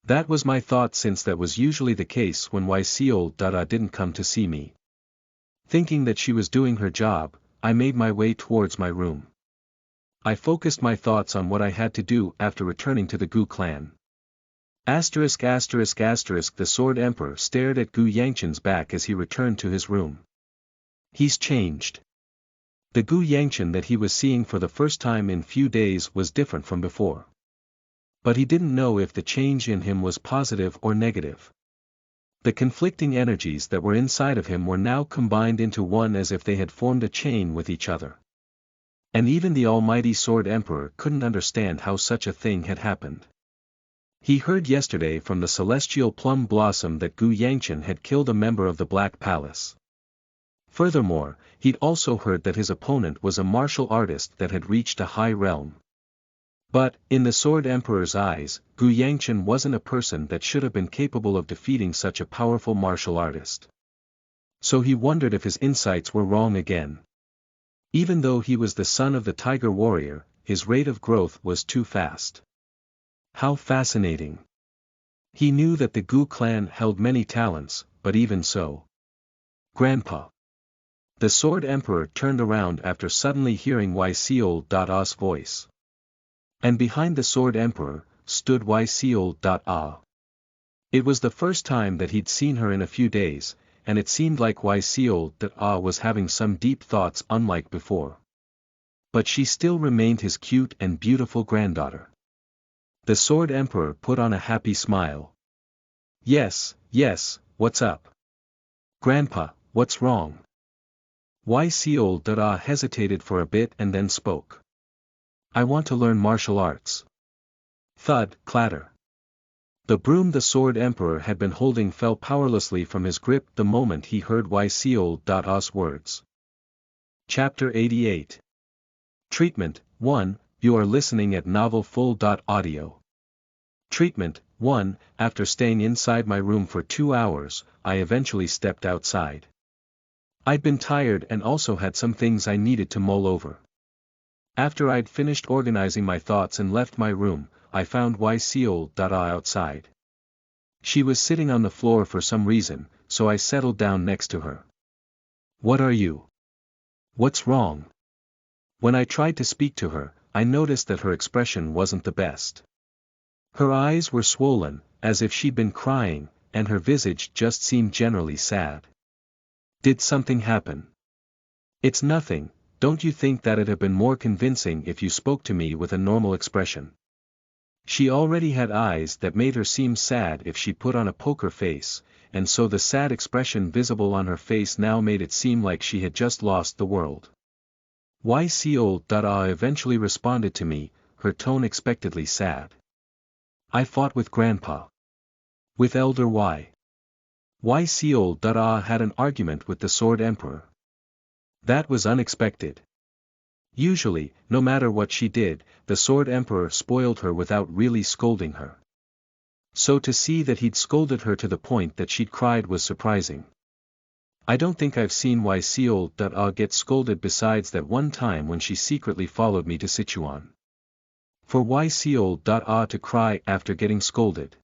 A: That was my thought, since that was usually the case when YCOL.A didn't come to see me. Thinking that she was doing her job, I made my way towards my room. I focused my thoughts on what I had to do after returning to the Gu clan. The Sword Emperor stared at Gu Yangchen's back as he returned to his room. He's changed. The Gu Yangchen that he was seeing for the first time in few days was different from before. But he didn't know if the change in him was positive or negative. The conflicting energies that were inside of him were now combined into one, as if they had formed a chain with each other. And even the almighty Sword Emperor couldn't understand how such a thing had happened. He heard yesterday from the celestial plum blossom that Gu Yangchen had killed a member of the Black Palace. Furthermore, he'd also heard that his opponent was a martial artist that had reached a high realm. But, in the Sword Emperor's eyes, Gu Yangchen wasn't a person that should have been capable of defeating such a powerful martial artist. So he wondered if his insights were wrong again. Even though he was the son of the Tiger Warrior, his rate of growth was too fast. How fascinating. He knew that the Gu clan held many talents, but even so. Grandpa. The Sword Emperor turned around after suddenly hearing YCOL.A's voice. And behind the Sword Emperor, stood YCOL.A. It was the first time that he'd seen her in a few days, and it seemed like YCOL.A was having some deep thoughts unlike before. But she still remained his cute and beautiful granddaughter. The Sword Emperor put on a happy smile. Yes, what's up? Grandpa, what's wrong? YCOL.A hesitated for a bit and then spoke. I want to learn martial arts. Thud, clatter. The broom the Sword Emperor had been holding fell powerlessly from his grip the moment he heard YCOL.A's words. Chapter 88. Treatment 1. You are listening at novelfull.audio. Treatment 1. After staying inside my room for 2 hours, I eventually stepped outside. I'd been tired and also had some things I needed to mull over. After I'd finished organizing my thoughts and left my room, I found YCOL.A outside. She was sitting on the floor for some reason, so I settled down next to her. What are you? What's wrong? When I tried to speak to her, I noticed that her expression wasn't the best. Her eyes were swollen, as if she'd been crying, and her visage just seemed generally sad. Did something happen? It's nothing. Don't you think that it'd have been more convincing if you spoke to me with a normal expression? She already had eyes that made her seem sad if she put on a poker face, and so the sad expression visible on her face now made it seem like she had just lost the world. YCOL.A eventually responded to me, her tone expectedly sad. I fought with Grandpa. With Elder Y. YCOL.A had an argument with the Sword Emperor. That was unexpected. Usually, no matter what she did, the Sword Emperor spoiled her without really scolding her. So to see that he'd scolded her to the point that she'd cried was surprising. I don't think I've seen YCOL.A get scolded besides that one time when she secretly followed me to Sichuan. For YCOL.A to cry after getting scolded.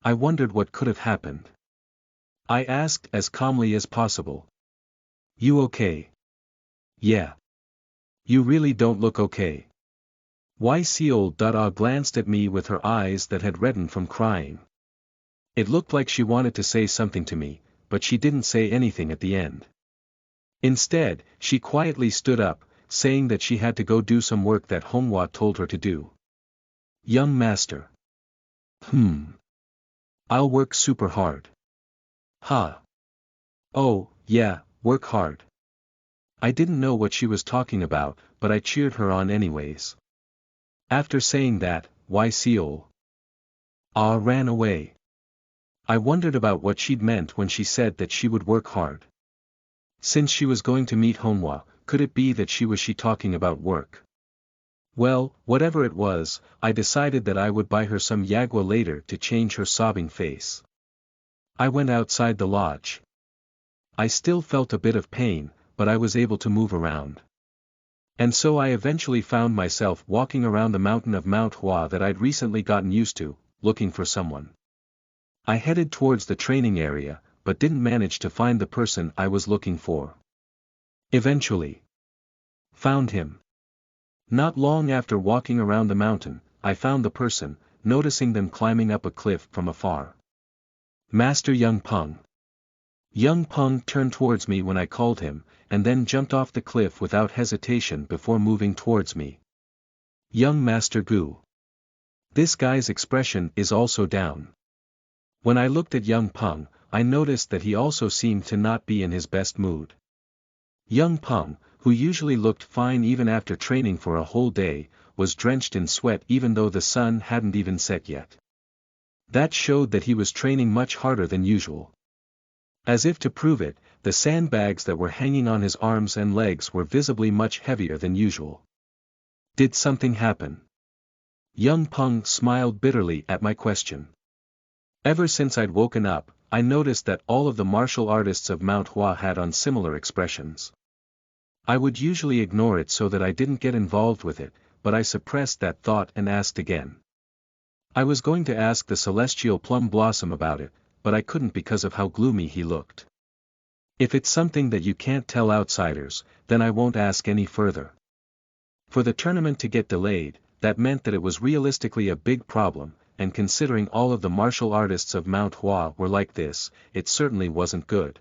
A: I wondered what could have happened. I asked as calmly as possible. You okay? Yeah. You really don't look okay. YCOL.A glanced at me with her eyes that had reddened from crying. It looked like she wanted to say something to me, but she didn't say anything at the end. Instead, she quietly stood up, saying that she had to go do some work that Honghua told her to do. Young master. I'll work super hard. Ha. Oh, yeah, work hard. I didn't know what she was talking about, but I cheered her on anyways. After saying that, why Seoul? Ah ran away. I wondered about what she'd meant when she said that she would work hard. Since she was going to meet Honwa, could it be that she was talking about work? Well, whatever it was, I decided that I would buy her some yagua later to change her sobbing face. I went outside the lodge. I still felt a bit of pain, but I was able to move around. And so I eventually found myself walking around the mountain of Mount Hua that I'd recently gotten used to, looking for someone. I headed towards the training area, but didn't manage to find the person I was looking for. Eventually, found him. Not long after walking around the mountain, I found the person, noticing them climbing up a cliff from afar. Master Young Peng. Young Peng turned towards me when I called him, and then jumped off the cliff without hesitation before moving towards me. Young Master Gu. This guy's expression is also down. When I looked at Young Peng, I noticed that he also seemed to not be in his best mood. Young Peng, who usually looked fine even after training for a whole day, was drenched in sweat even though the sun hadn't even set yet. That showed that he was training much harder than usual. As if to prove it, the sandbags that were hanging on his arms and legs were visibly much heavier than usual. Did something happen? Young Peng smiled bitterly at my question. Ever since I'd woken up, I noticed that all of the martial artists of Mount Hua had on similar expressions. I would usually ignore it so that I didn't get involved with it, but I suppressed that thought and asked again. I was going to ask the celestial plum blossom about it, but I couldn't because of how gloomy he looked. If it's something that you can't tell outsiders, then I won't ask any further. For the tournament to get delayed, that meant that it was realistically a big problem, and considering all of the martial artists of Mount Hua were like this, it certainly wasn't good.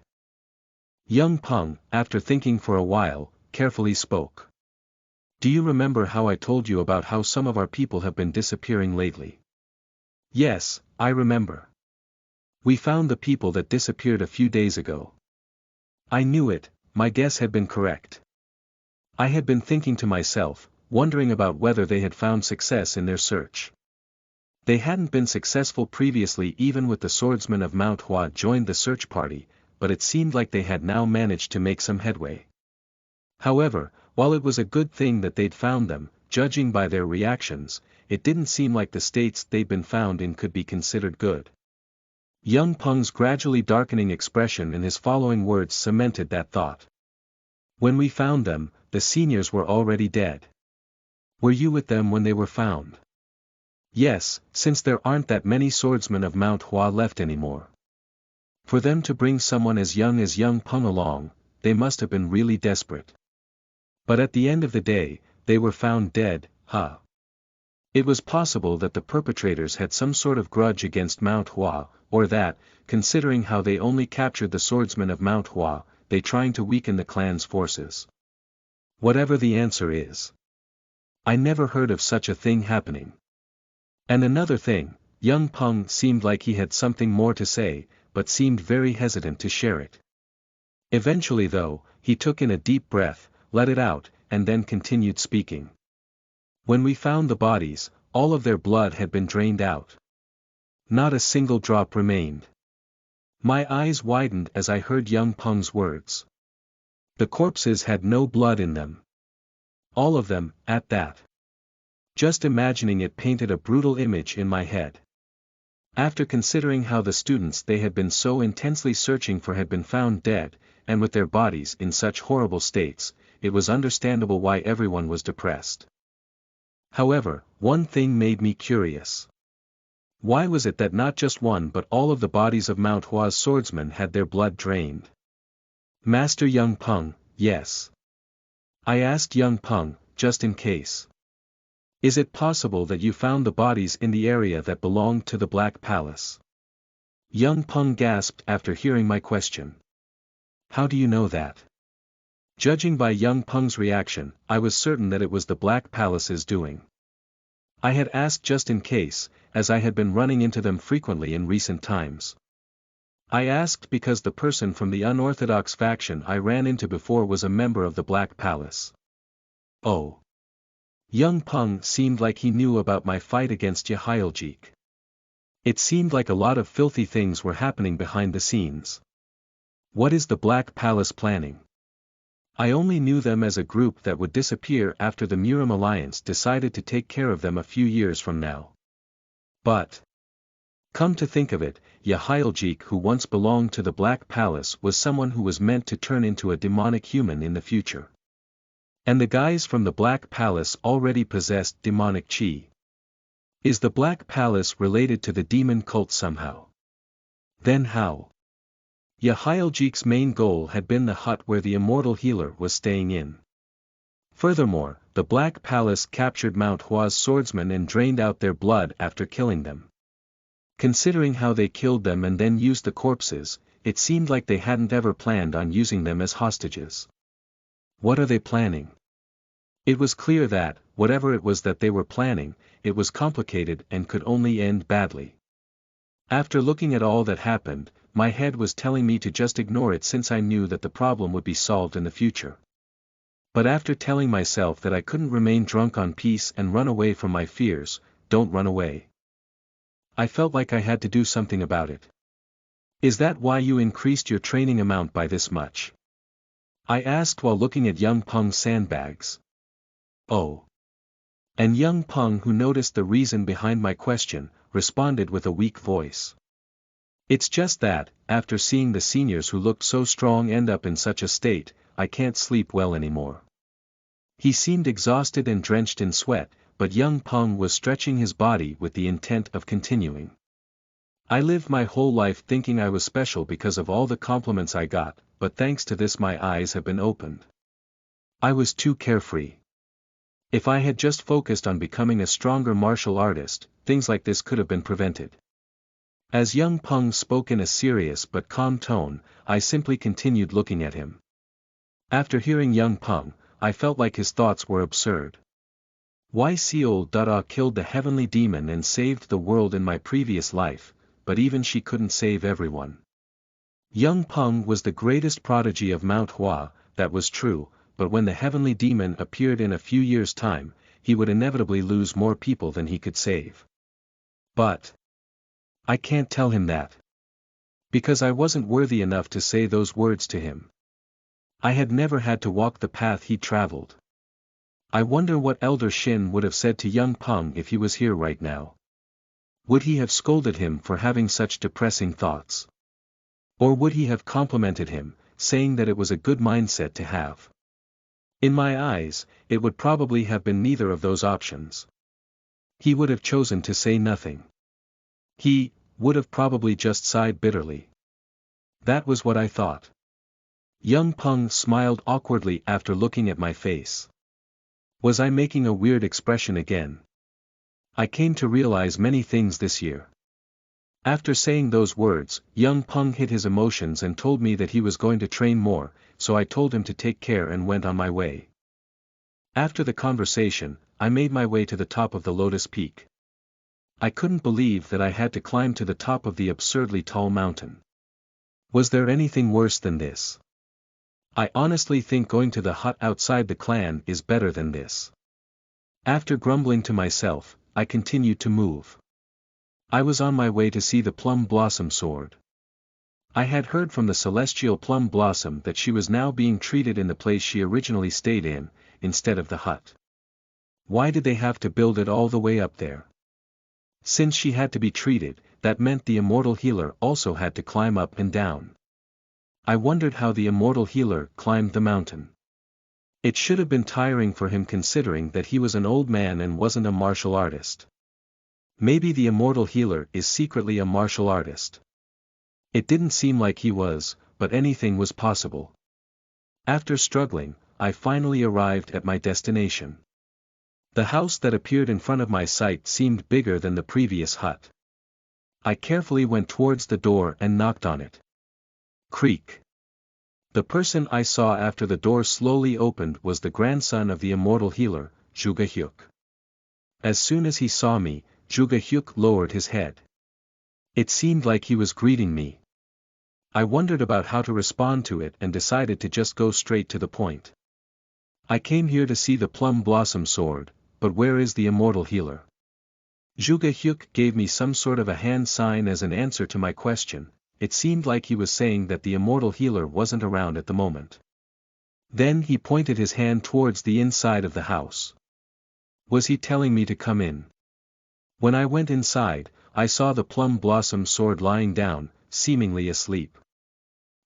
A: Young Peng, after thinking for a while, carefully spoke. Do you remember how I told you about how some of our people have been disappearing lately? Yes, I remember. We found the people that disappeared a few days ago. I knew it, my guess had been correct. I had been thinking to myself, wondering about whether they had found success in their search. They hadn't been successful previously even with the swordsmen of Mount Hua joined the search party, but it seemed like they had now managed to make some headway. However, while it was a good thing that they'd found them, judging by their reactions, it didn't seem like the states they'd been found in could be considered good. Young Peng's gradually darkening expression in his following words cemented that thought. When we found them, the seniors were already dead. Were you with them when they were found? Yes, since there aren't that many swordsmen of Mount Hua left anymore. For them to bring someone as Young Peng along, they must have been really desperate. But at the end of the day, they were found dead, huh? It was possible that the perpetrators had some sort of grudge against Mount Hua, or that, considering how they only captured the swordsmen of Mount Hua, they trying to weaken the clan's forces. Whatever the answer is. I never heard of such a thing happening. And another thing, Young Peng seemed like he had something more to say, but seemed very hesitant to share it. Eventually though, he took in a deep breath, let it out, and then continued speaking. When we found the bodies, all of their blood had been drained out. Not a single drop remained. My eyes widened as I heard Young Peng's words. The corpses had no blood in them. All of them, at that. Just imagining it painted a brutal image in my head. After considering how the students they had been so intensely searching for had been found dead, and with their bodies in such horrible states, it was understandable why everyone was depressed. However, one thing made me curious. Why was it that not just one but all of the bodies of Mount Hua's swordsmen had their blood drained? Master Young Peng, yes. I asked Young Peng, just in case. Is it possible that you found the bodies in the area that belonged to the Black Palace? Young Peng gasped after hearing my question. How do you know that? Judging by Young Peng's reaction, I was certain that it was the Black Palace's doing. I had asked just in case, as I had been running into them frequently in recent times. I asked because the person from the unorthodox faction I ran into before was a member of the Black Palace. Oh. Young Peng seemed like he knew about my fight against Yahyljik. It seemed like a lot of filthy things were happening behind the scenes. What is the Black Palace planning? I only knew them as a group that would disappear after the Murim Alliance decided to take care of them a few years from now. But come to think of it, Yahyljik, who once belonged to the Black Palace, was someone who was meant to turn into a demonic human in the future. And the guys from the Black Palace already possessed demonic chi. Is the Black Palace related to the demon cult somehow? Then how? Yahyljik's main goal had been the hut where the immortal healer was staying in. Furthermore, the Black Palace captured Mount Hua's swordsmen and drained out their blood after killing them. Considering how they killed them and then used the corpses, it seemed like they hadn't ever planned on using them as hostages. What are they planning? It was clear that, whatever it was that they were planning, it was complicated and could only end badly. After looking at all that happened, my head was telling me to just ignore it since I knew that the problem would be solved in the future. But after telling myself that I couldn't remain drunk on peace and run away from my fears, don't run away. I felt like I had to do something about it. Is that why you increased your training amount by this much? I asked while looking at young Peng's sandbags. Oh. And young Peng, who noticed the reason behind my question, responded with a weak voice. It's just that, after seeing the seniors who looked so strong end up in such a state, I can't sleep well anymore. He seemed exhausted and drenched in sweat, but young Peng was stretching his body with the intent of continuing. I lived my whole life thinking I was special because of all the compliments I got, but thanks to this my eyes have been opened. I was too carefree. If I had just focused on becoming a stronger martial artist, things like this could have been prevented. As young Peng spoke in a serious but calm tone, I simply continued looking at him. After hearing young Peng, I felt like his thoughts were absurd. Why Seol-Da killed the heavenly demon and saved the world in my previous life, but even she couldn't save everyone. Young Peng was the greatest prodigy of Mount Hua, that was true, but when the heavenly demon appeared in a few years' time, he would inevitably lose more people than he could save. But I can't tell him that. Because I wasn't worthy enough to say those words to him. I had never had to walk the path he traveled. I wonder what Elder Shin would have said to young Peng if he was here right now. Would he have scolded him for having such depressing thoughts? Or would he have complimented him, saying that it was a good mindset to have? In my eyes, it would probably have been neither of those options. He would have chosen to say nothing. He would have probably just sighed bitterly. That was what I thought. Young Peng smiled awkwardly after looking at my face. Was I making a weird expression again? I came to realize many things this year. After saying those words, young Peng hid his emotions and told me that he was going to train more, so I told him to take care and went on my way. After the conversation, I made my way to the top of the Lotus Peak. I couldn't believe that I had to climb to the top of the absurdly tall mountain. Was there anything worse than this? I honestly think going to the hut outside the clan is better than this. After grumbling to myself, I continued to move. I was on my way to see the Plum Blossom sword. I had heard from the celestial Plum Blossom that she was now being treated in the place she originally stayed in, instead of the hut. Why did they have to build it all the way up there? Since she had to be treated, that meant the immortal healer also had to climb up and down. I wondered how the immortal healer climbed the mountain. It should have been tiring for him considering that he was an old man and wasn't a martial artist. Maybe the immortal healer is secretly a martial artist. It didn't seem like he was, but anything was possible. After struggling, I finally arrived at my destination. The house that appeared in front of my sight seemed bigger than the previous hut. I carefully went towards the door and knocked on it. Creak. The person I saw after the door slowly opened was the grandson of the immortal healer, Juga Hyuk. As soon as he saw me, Juga Hyuk lowered his head. It seemed like he was greeting me. I wondered about how to respond to it and decided to just go straight to the point. I came here to see the plum blossom sword, but where is the immortal healer? Zhuge Hyuk gave me some sort of a hand sign as an answer to my question. It seemed like he was saying that the immortal healer wasn't around at the moment. Then he pointed his hand towards the inside of the house. Was he telling me to come in? When I went inside, I saw the plum blossom sword lying down, seemingly asleep.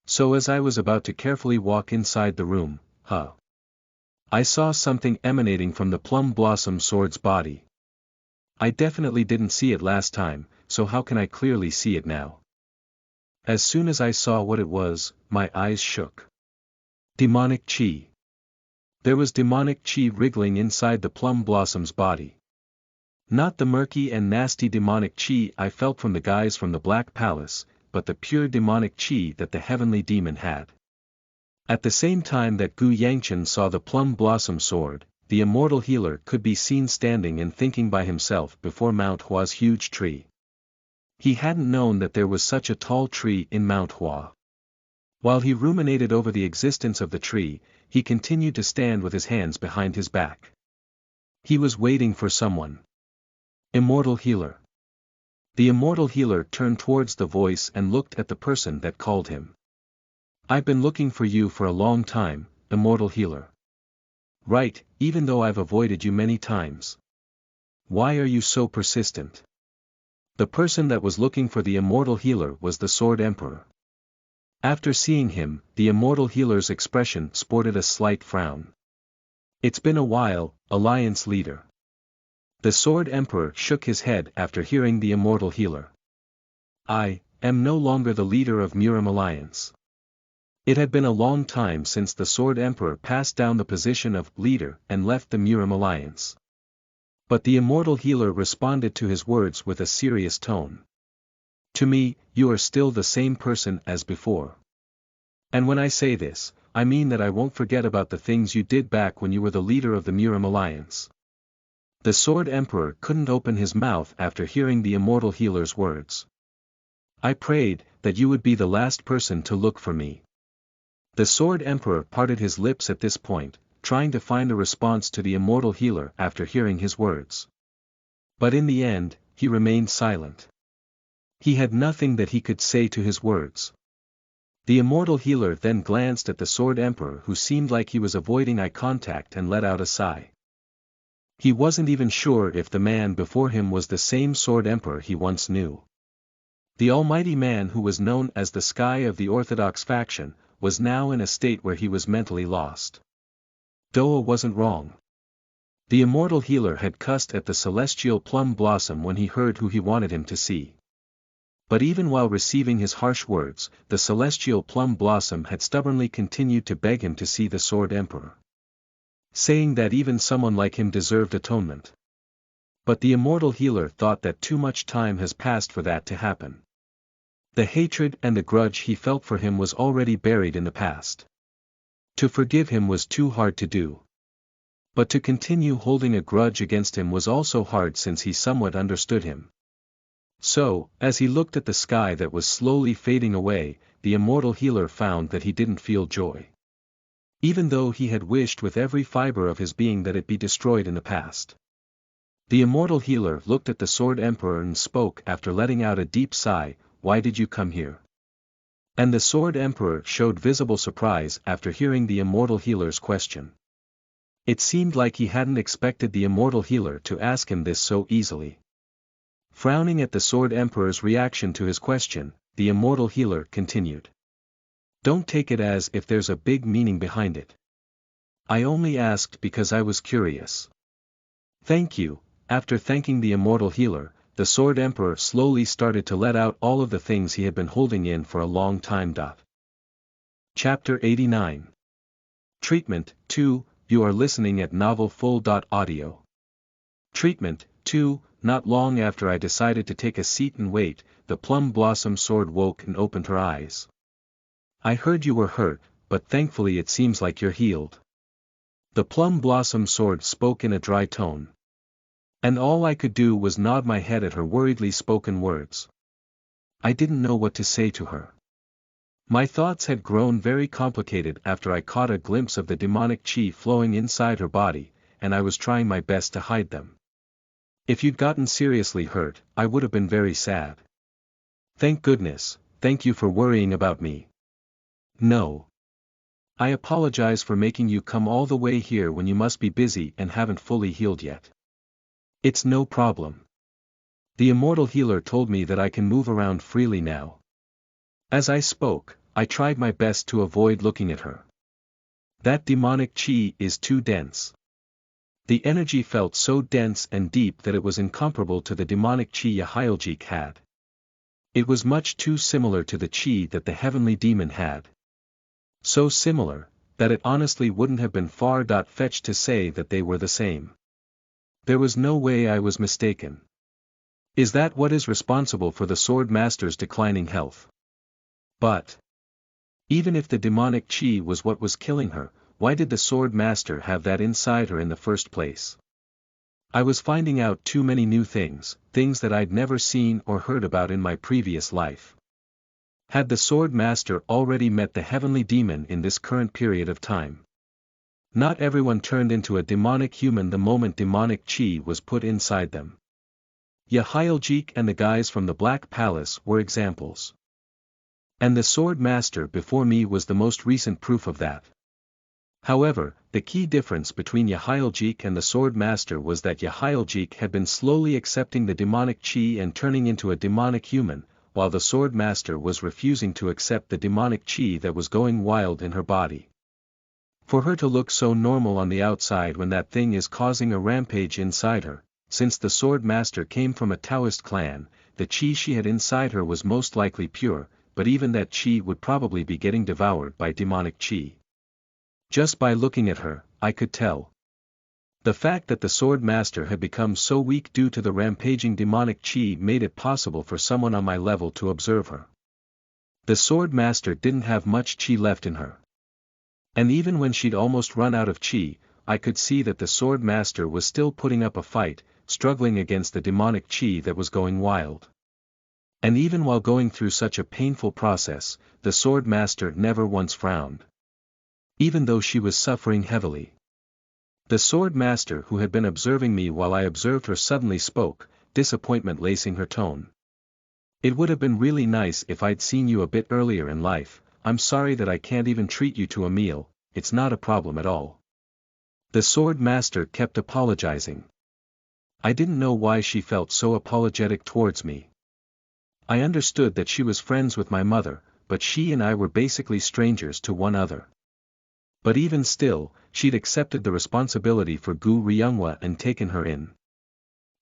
A: So as I was about to carefully walk inside the room, I saw something emanating from the plum blossom sword's body. I definitely didn't see it last time, so how can I clearly see it now? As soon as I saw what it was, my eyes shook. Demonic chi. There was demonic chi wriggling inside the plum blossom's body. Not the murky and nasty demonic chi I felt from the guys from the Black Palace, but the pure demonic chi that the heavenly demon had. At the same time that Gu Yangchen saw the plum blossom sword, the immortal healer could be seen standing and thinking by himself before Mount Hua's huge tree. He hadn't known that there was such a tall tree in Mount Hua. While he ruminated over the existence of the tree, he continued to stand with his hands behind his back. He was waiting for someone. Immortal healer. The immortal healer turned towards the voice and looked at the person that called him. I've been looking for you for a long time, immortal healer. Right, even though I've avoided you many times. Why are you so persistent? The person that was looking for the immortal healer was the Sword Emperor. After seeing him, the immortal healer's expression sported a slight frown. It's been a while, Alliance leader. The Sword Emperor shook his head after hearing the immortal healer. I am no longer the leader of Murim Alliance. It had been a long time since the Sword Emperor passed down the position of leader and left the Murim Alliance. But the immortal healer responded to his words with a serious tone. To me, you are still the same person as before. And when I say this, I mean that I won't forget about the things you did back when you were the leader of the Murim Alliance. The Sword Emperor couldn't open his mouth after hearing the immortal healer's words. I prayed that you would be the last person to look for me. The Sword Emperor parted his lips at this point, trying to find a response to the immortal healer after hearing his words. But in the end, he remained silent. He had nothing that he could say to his words. The immortal healer then glanced at the Sword Emperor, who seemed like he was avoiding eye contact, and let out a sigh. He wasn't even sure if the man before him was the same Sword Emperor he once knew. The almighty man who was known as the Sky of the Orthodox faction, was now in a state where he was mentally lost. Doa wasn't wrong. The immortal healer had cussed at the celestial plum blossom when he heard who he wanted him to see. But even while receiving his harsh words, the celestial plum blossom had stubbornly continued to beg him to see the Sword Emperor, saying that even someone like him deserved atonement. But the immortal healer thought that too much time has passed for that to happen. The hatred and the grudge he felt for him was already buried in the past. To forgive him was too hard to do. But to continue holding a grudge against him was also hard, since he somewhat understood him. So, as he looked at the sky that was slowly fading away, the immortal healer found that he didn't feel joy. Even though he had wished with every fiber of his being that it be destroyed in the past. The immortal healer looked at the Sword Emperor and spoke after letting out a deep sigh, "Why did you come here?" And the Sword Emperor showed visible surprise after hearing the immortal healer's question. It seemed like he hadn't expected the immortal healer to ask him this so easily. Frowning at the Sword Emperor's reaction to his question, the immortal healer continued. Don't take it as if there's a big meaning behind it. I only asked because I was curious. Thank you. After thanking the immortal healer, the Sword Emperor slowly started to let out all of the things he had been holding in for a long time. Chapter 89. Treatment 2. You are listening at novelfull.audio. Treatment 2. Not long after I decided to take a seat and wait, the plum blossom sword woke and opened her eyes. I heard you were hurt, but thankfully it seems like you're healed. The plum blossom sword spoke in a dry tone. And all I could do was nod my head at her worriedly spoken words. I didn't know what to say to her. My thoughts had grown very complicated after I caught a glimpse of the demonic chi flowing inside her body, and I was trying my best to hide them. If you'd gotten seriously hurt, I would have been very sad. Thank goodness, thank you for worrying about me. No. I apologize for making you come all the way here when you must be busy and haven't fully healed yet. It's no problem. The immortal healer told me that I can move around freely now. As I spoke, I tried my best to avoid looking at her. That demonic chi is too dense. The energy felt so dense and deep that it was incomparable to the demonic chi Yahyaljeek had. It was much too similar to the chi that the heavenly demon had. So similar, that it honestly wouldn't have been far-fetched to say that they were the same. There was no way I was mistaken. Is that what is responsible for the Sword Master's declining health? But even if the demonic chi was what was killing her, why did the Sword Master have that inside her in the first place? I was finding out too many new things that I'd never seen or heard about in my previous life. Had the Sword Master already met the heavenly demon in this current period of time? Not everyone turned into a demonic human the moment demonic chi was put inside them. Yahyaljeek and the guys from the Black Palace were examples. And the Sword Master before me was the most recent proof of that. However, the key difference between Yahyaljeek and the Sword Master was that Yahyaljeek had been slowly accepting the demonic chi and turning into a demonic human, while the Sword Master was refusing to accept the demonic chi that was going wild in her body. For her to look so normal on the outside when that thing is causing a rampage inside her, since the Sword Master came from a Taoist clan, the chi she had inside her was most likely pure, but even that chi would probably be getting devoured by demonic chi. Just by looking at her, I could tell. The fact that the Sword Master had become so weak due to the rampaging demonic chi made it possible for someone on my level to observe her. The Sword Master didn't have much chi left in her. And even when she'd almost run out of chi, I could see that the Sword Master was still putting up a fight, struggling against the demonic chi that was going wild. And even while going through such a painful process, the Sword Master never once frowned. Even though she was suffering heavily. The Sword Master who had been observing me while I observed her suddenly spoke, disappointment lacing her tone. It would have been really nice if I'd seen you a bit earlier in life. I'm sorry that I can't even treat you to a meal, it's not a problem at all. The Sword Master kept apologizing. I didn't know why she felt so apologetic towards me. I understood that she was friends with my mother, but she and I were basically strangers to one another. But even still, she'd accepted the responsibility for Gu Ryungwa and taken her in.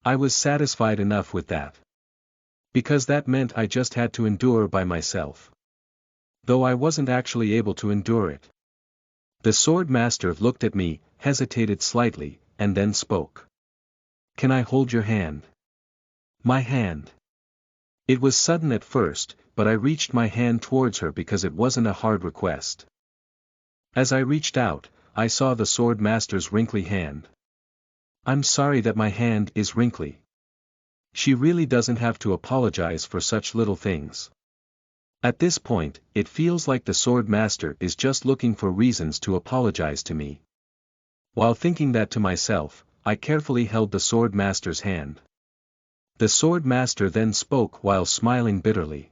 A: I was satisfied enough with that. Because that meant I just had to endure by myself. Though I wasn't actually able to endure it. The Sword Master looked at me, hesitated slightly, and then spoke. Can I hold your hand? My hand. It was sudden at first, but I reached my hand towards her because it wasn't a hard request. As I reached out, I saw the Sword Master's wrinkly hand. I'm sorry that my hand is wrinkly. She really doesn't have to apologize for such little things. At this point, it feels like the Sword Master is just looking for reasons to apologize to me. While thinking that to myself, I carefully held the Sword Master's hand. The Sword Master then spoke while smiling bitterly.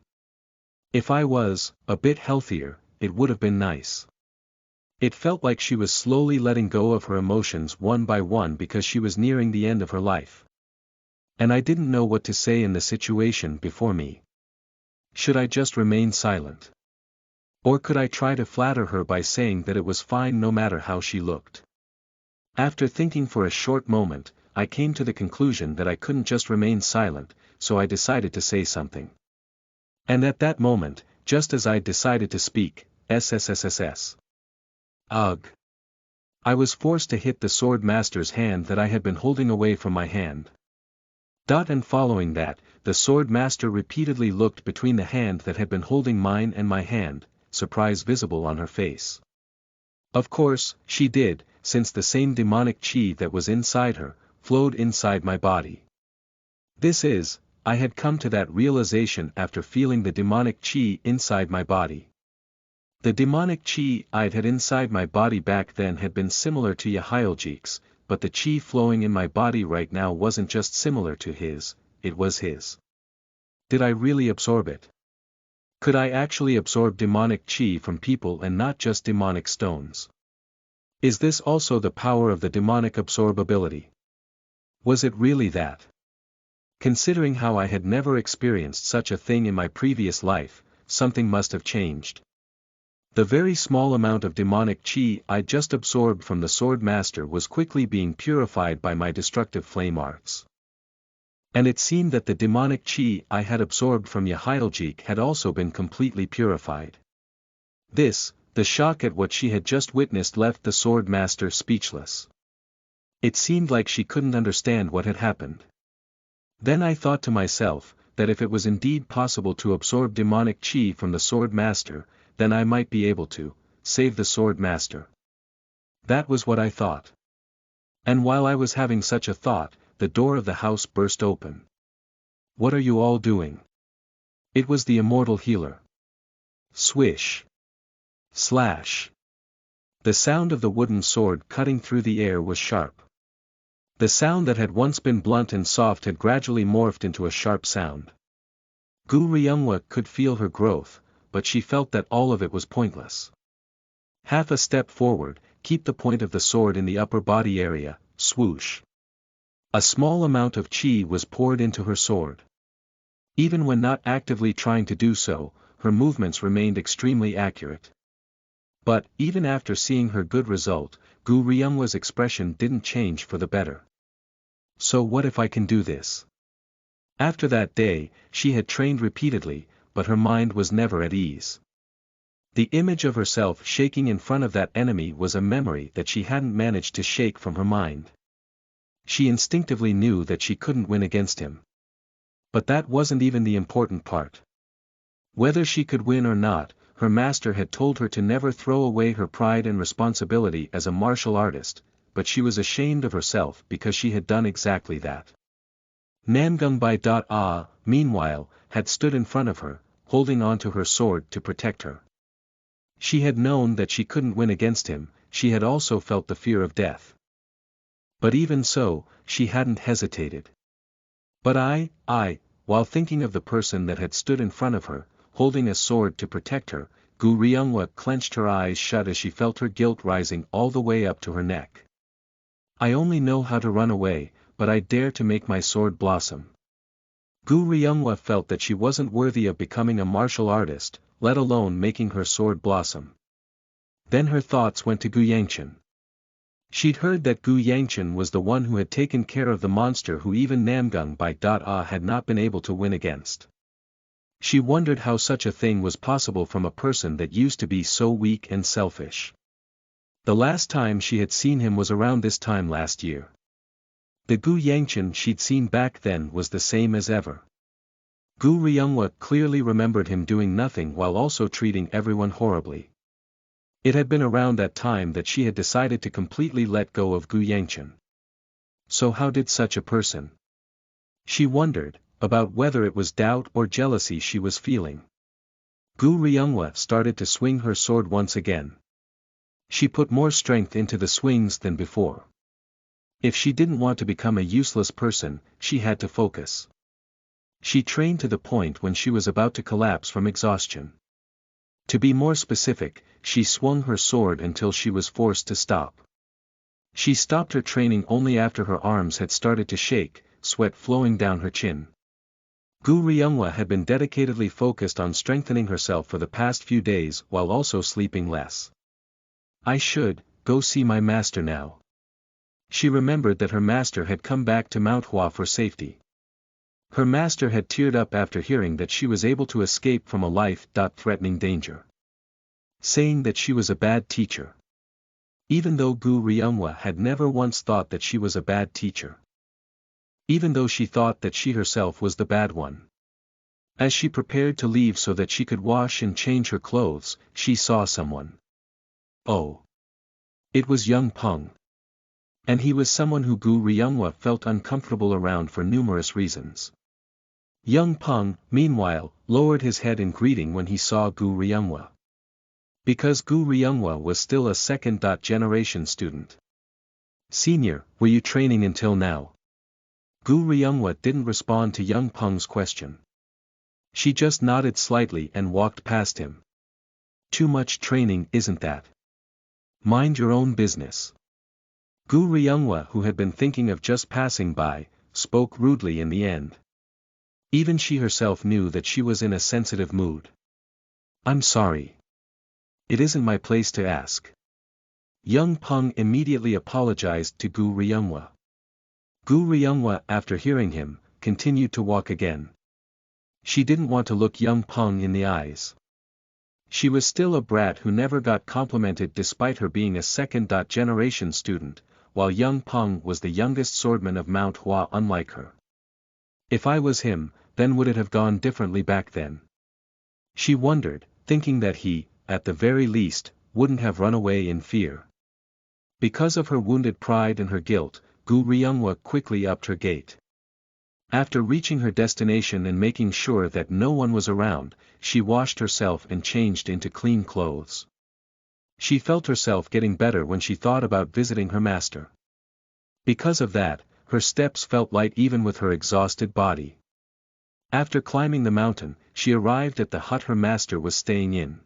A: If I was a bit healthier, it would have been nice. It felt like she was slowly letting go of her emotions one by one because she was nearing the end of her life. And I didn't know what to say in the situation before me. Should I just remain silent? Or could I try to flatter her by saying that it was fine no matter how she looked? After thinking for a short moment, I came to the conclusion that I couldn't just remain silent, so I decided to say something. And at that moment, just as I decided to speak, SSSSS. Ugh. I was forced to hit the Sword Master's hand that I had been holding away from my hand. And following that, the Sword Master repeatedly looked between the hand that had been holding mine and my hand, surprise visible on her face. Of course, she did, since the same demonic chi that was inside her, flowed inside my body. I had come to that realization after feeling the demonic chi inside my body. The demonic chi I'd had inside my body back then had been similar to Yahyaljeek's, but the chi flowing in my body right now wasn't just similar to his, it was his. Did I really absorb it? Could I actually absorb demonic chi from people and not just demonic stones? Is this also the power of the demonic absorbability? Was it really that? Considering how I had never experienced such a thing in my previous life, something must have changed. The very small amount of demonic chi I just absorbed from the Sword Master was quickly being purified by my destructive flame arts. And it seemed that the demonic chi I had absorbed from Yahyaljeek had also been completely purified. This, the shock at what she had just witnessed left the Sword Master speechless. It seemed like she couldn't understand what had happened. Then I thought to myself, that if it was indeed possible to absorb demonic chi from the Sword Master, then I might be able to save the Sword Master. That was what I thought. And while I was having such a thought, the door of the house burst open. "What are you all doing?" It was the immortal healer. Swish. Slash. The sound of the wooden sword cutting through the air was sharp. The sound that had once been blunt and soft had gradually morphed into a sharp sound. Gu Ryungwa could feel her growth, but she felt that all of it was pointless. Half a step forward, keep the point of the sword in the upper body area, swoosh. A small amount of chi was poured into her sword. Even when not actively trying to do so, her movements remained extremely accurate. But, even after seeing her good result, Gu Ryungwa's expression didn't change for the better. So what if I can do this? After that day, she had trained repeatedly, but her mind was never at ease. The image of herself shaking in front of that enemy was a memory that she hadn't managed to shake from her mind. She instinctively knew that she couldn't win against him. But that wasn't even the important part. Whether she could win or not, her master had told her to never throw away her pride and responsibility as a martial artist, but she was ashamed of herself because she had done exactly that. Namgung meanwhile, had stood in front of her, holding onto her sword to protect her. She had known that she couldn't win against him, she had also felt the fear of death. But even so, she hadn't hesitated. But while thinking of the person that had stood in front of her, holding a sword to protect her, Gu Ryungwa clenched her eyes shut as she felt her guilt rising all the way up to her neck. I only know how to run away, but I dare to make my sword blossom. Gu Ryungwa felt that she wasn't worthy of becoming a martial artist, let alone making her sword blossom. Then her thoughts went to Gu Yangchen. She'd heard that Gu Yangchen was the one who had taken care of the monster who even Namgung had not been able to win against. She wondered how such a thing was possible from a person that used to be so weak and selfish. The last time she had seen him was around this time last year. The Gu Yangchen she'd seen back then was the same as ever. Gu Ryungwa clearly remembered him doing nothing while also treating everyone horribly. It had been around that time that she had decided to completely let go of Gu Yangchen. So how did such a person? She wondered, about whether it was doubt or jealousy she was feeling. Gu Ryungwa started to swing her sword once again. She put more strength into the swings than before. If she didn't want to become a useless person, she had to focus. She trained to the point when she was about to collapse from exhaustion. To be more specific, she swung her sword until she was forced to stop. She stopped her training only after her arms had started to shake, sweat flowing down her chin. Gu Ryungwa had been dedicatedly focused on strengthening herself for the past few days while also sleeping less. I should go see my master now. She remembered that her master had come back to Mount Hua for safety. Her master had teared up after hearing that she was able to escape from a life-threatening danger. Saying that she was a bad teacher. Even though Gu Ryungwa had never once thought that she was a bad teacher. Even though she thought that she herself was the bad one. As she prepared to leave so that she could wash and change her clothes, she saw someone. Oh. It was young Peng. And he was someone who Gu Ryungwa felt uncomfortable around for numerous reasons. Young Peng, meanwhile, lowered his head in greeting when he saw Gu Ryungwa. Because Gu Ryunghwa was still a second-generation student. Senior, were you training until now? Gu Ryunghwa didn't respond to Young Peng's question. She just nodded slightly and walked past him. Too much training, isn't that? Mind your own business. Gu Ryunghwa, who had been thinking of just passing by, spoke rudely in the end. Even she herself knew that she was in a sensitive mood. I'm sorry. It isn't my place to ask. Young Peng immediately apologized to Gu Ryunghwa. Gu Ryunghwa, after hearing him, continued to walk again. She didn't want to look Young Peng in the eyes. She was still a brat who never got complimented despite her being a second-generation student, while Young Peng was the youngest swordman of Mount Hua unlike her. If I was him, then would it have gone differently back then? She wondered, thinking that he, at the very least, wouldn't have run away in fear. Because of her wounded pride and her guilt, Gu Ryunghwa quickly upped her gait. After reaching her destination and making sure that no one was around, she washed herself and changed into clean clothes. She felt herself getting better when she thought about visiting her master. Because of that, her steps felt light even with her exhausted body. After climbing the mountain, she arrived at the hut her master was staying in.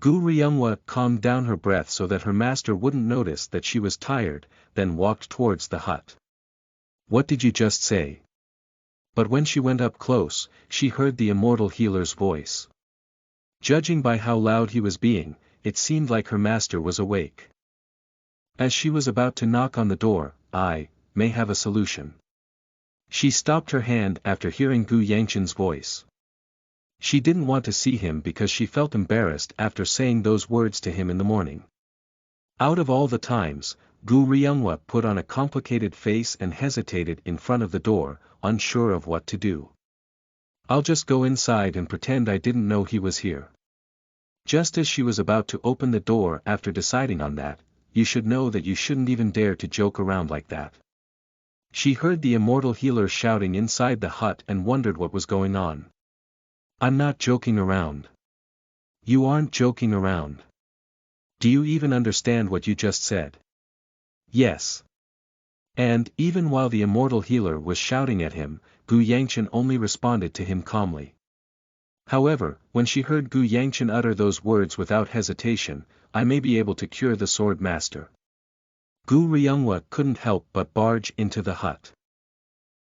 A: Gu Ryunghwa calmed down her breath so that her master wouldn't notice that she was tired, then walked towards the hut. What did you just say? But when she went up close, she heard the immortal healer's voice. Judging by how loud he was being, it seemed like her master was awake. As she was about to knock on the door, I may have a solution. She stopped her hand after hearing Gu Yangchen's voice. She didn't want to see him because she felt embarrassed after saying those words to him in the morning. Out of all the times, Gu Ryunghwa put on a complicated face and hesitated in front of the door, unsure of what to do. I'll just go inside and pretend I didn't know he was here. Just as she was about to open the door after deciding on that, you should know that you shouldn't even dare to joke around like that. She heard the immortal healer shouting inside the hut and wondered what was going on. I'm not joking around. You aren't joking around. Do you even understand what you just said? Yes. And, even while the immortal healer was shouting at him, Gu Yangchen only responded to him calmly. However, when she heard Gu Yangchen utter those words without hesitation, I may be able to cure the sword master. Gu Ryunghwa couldn't help but barge into the hut.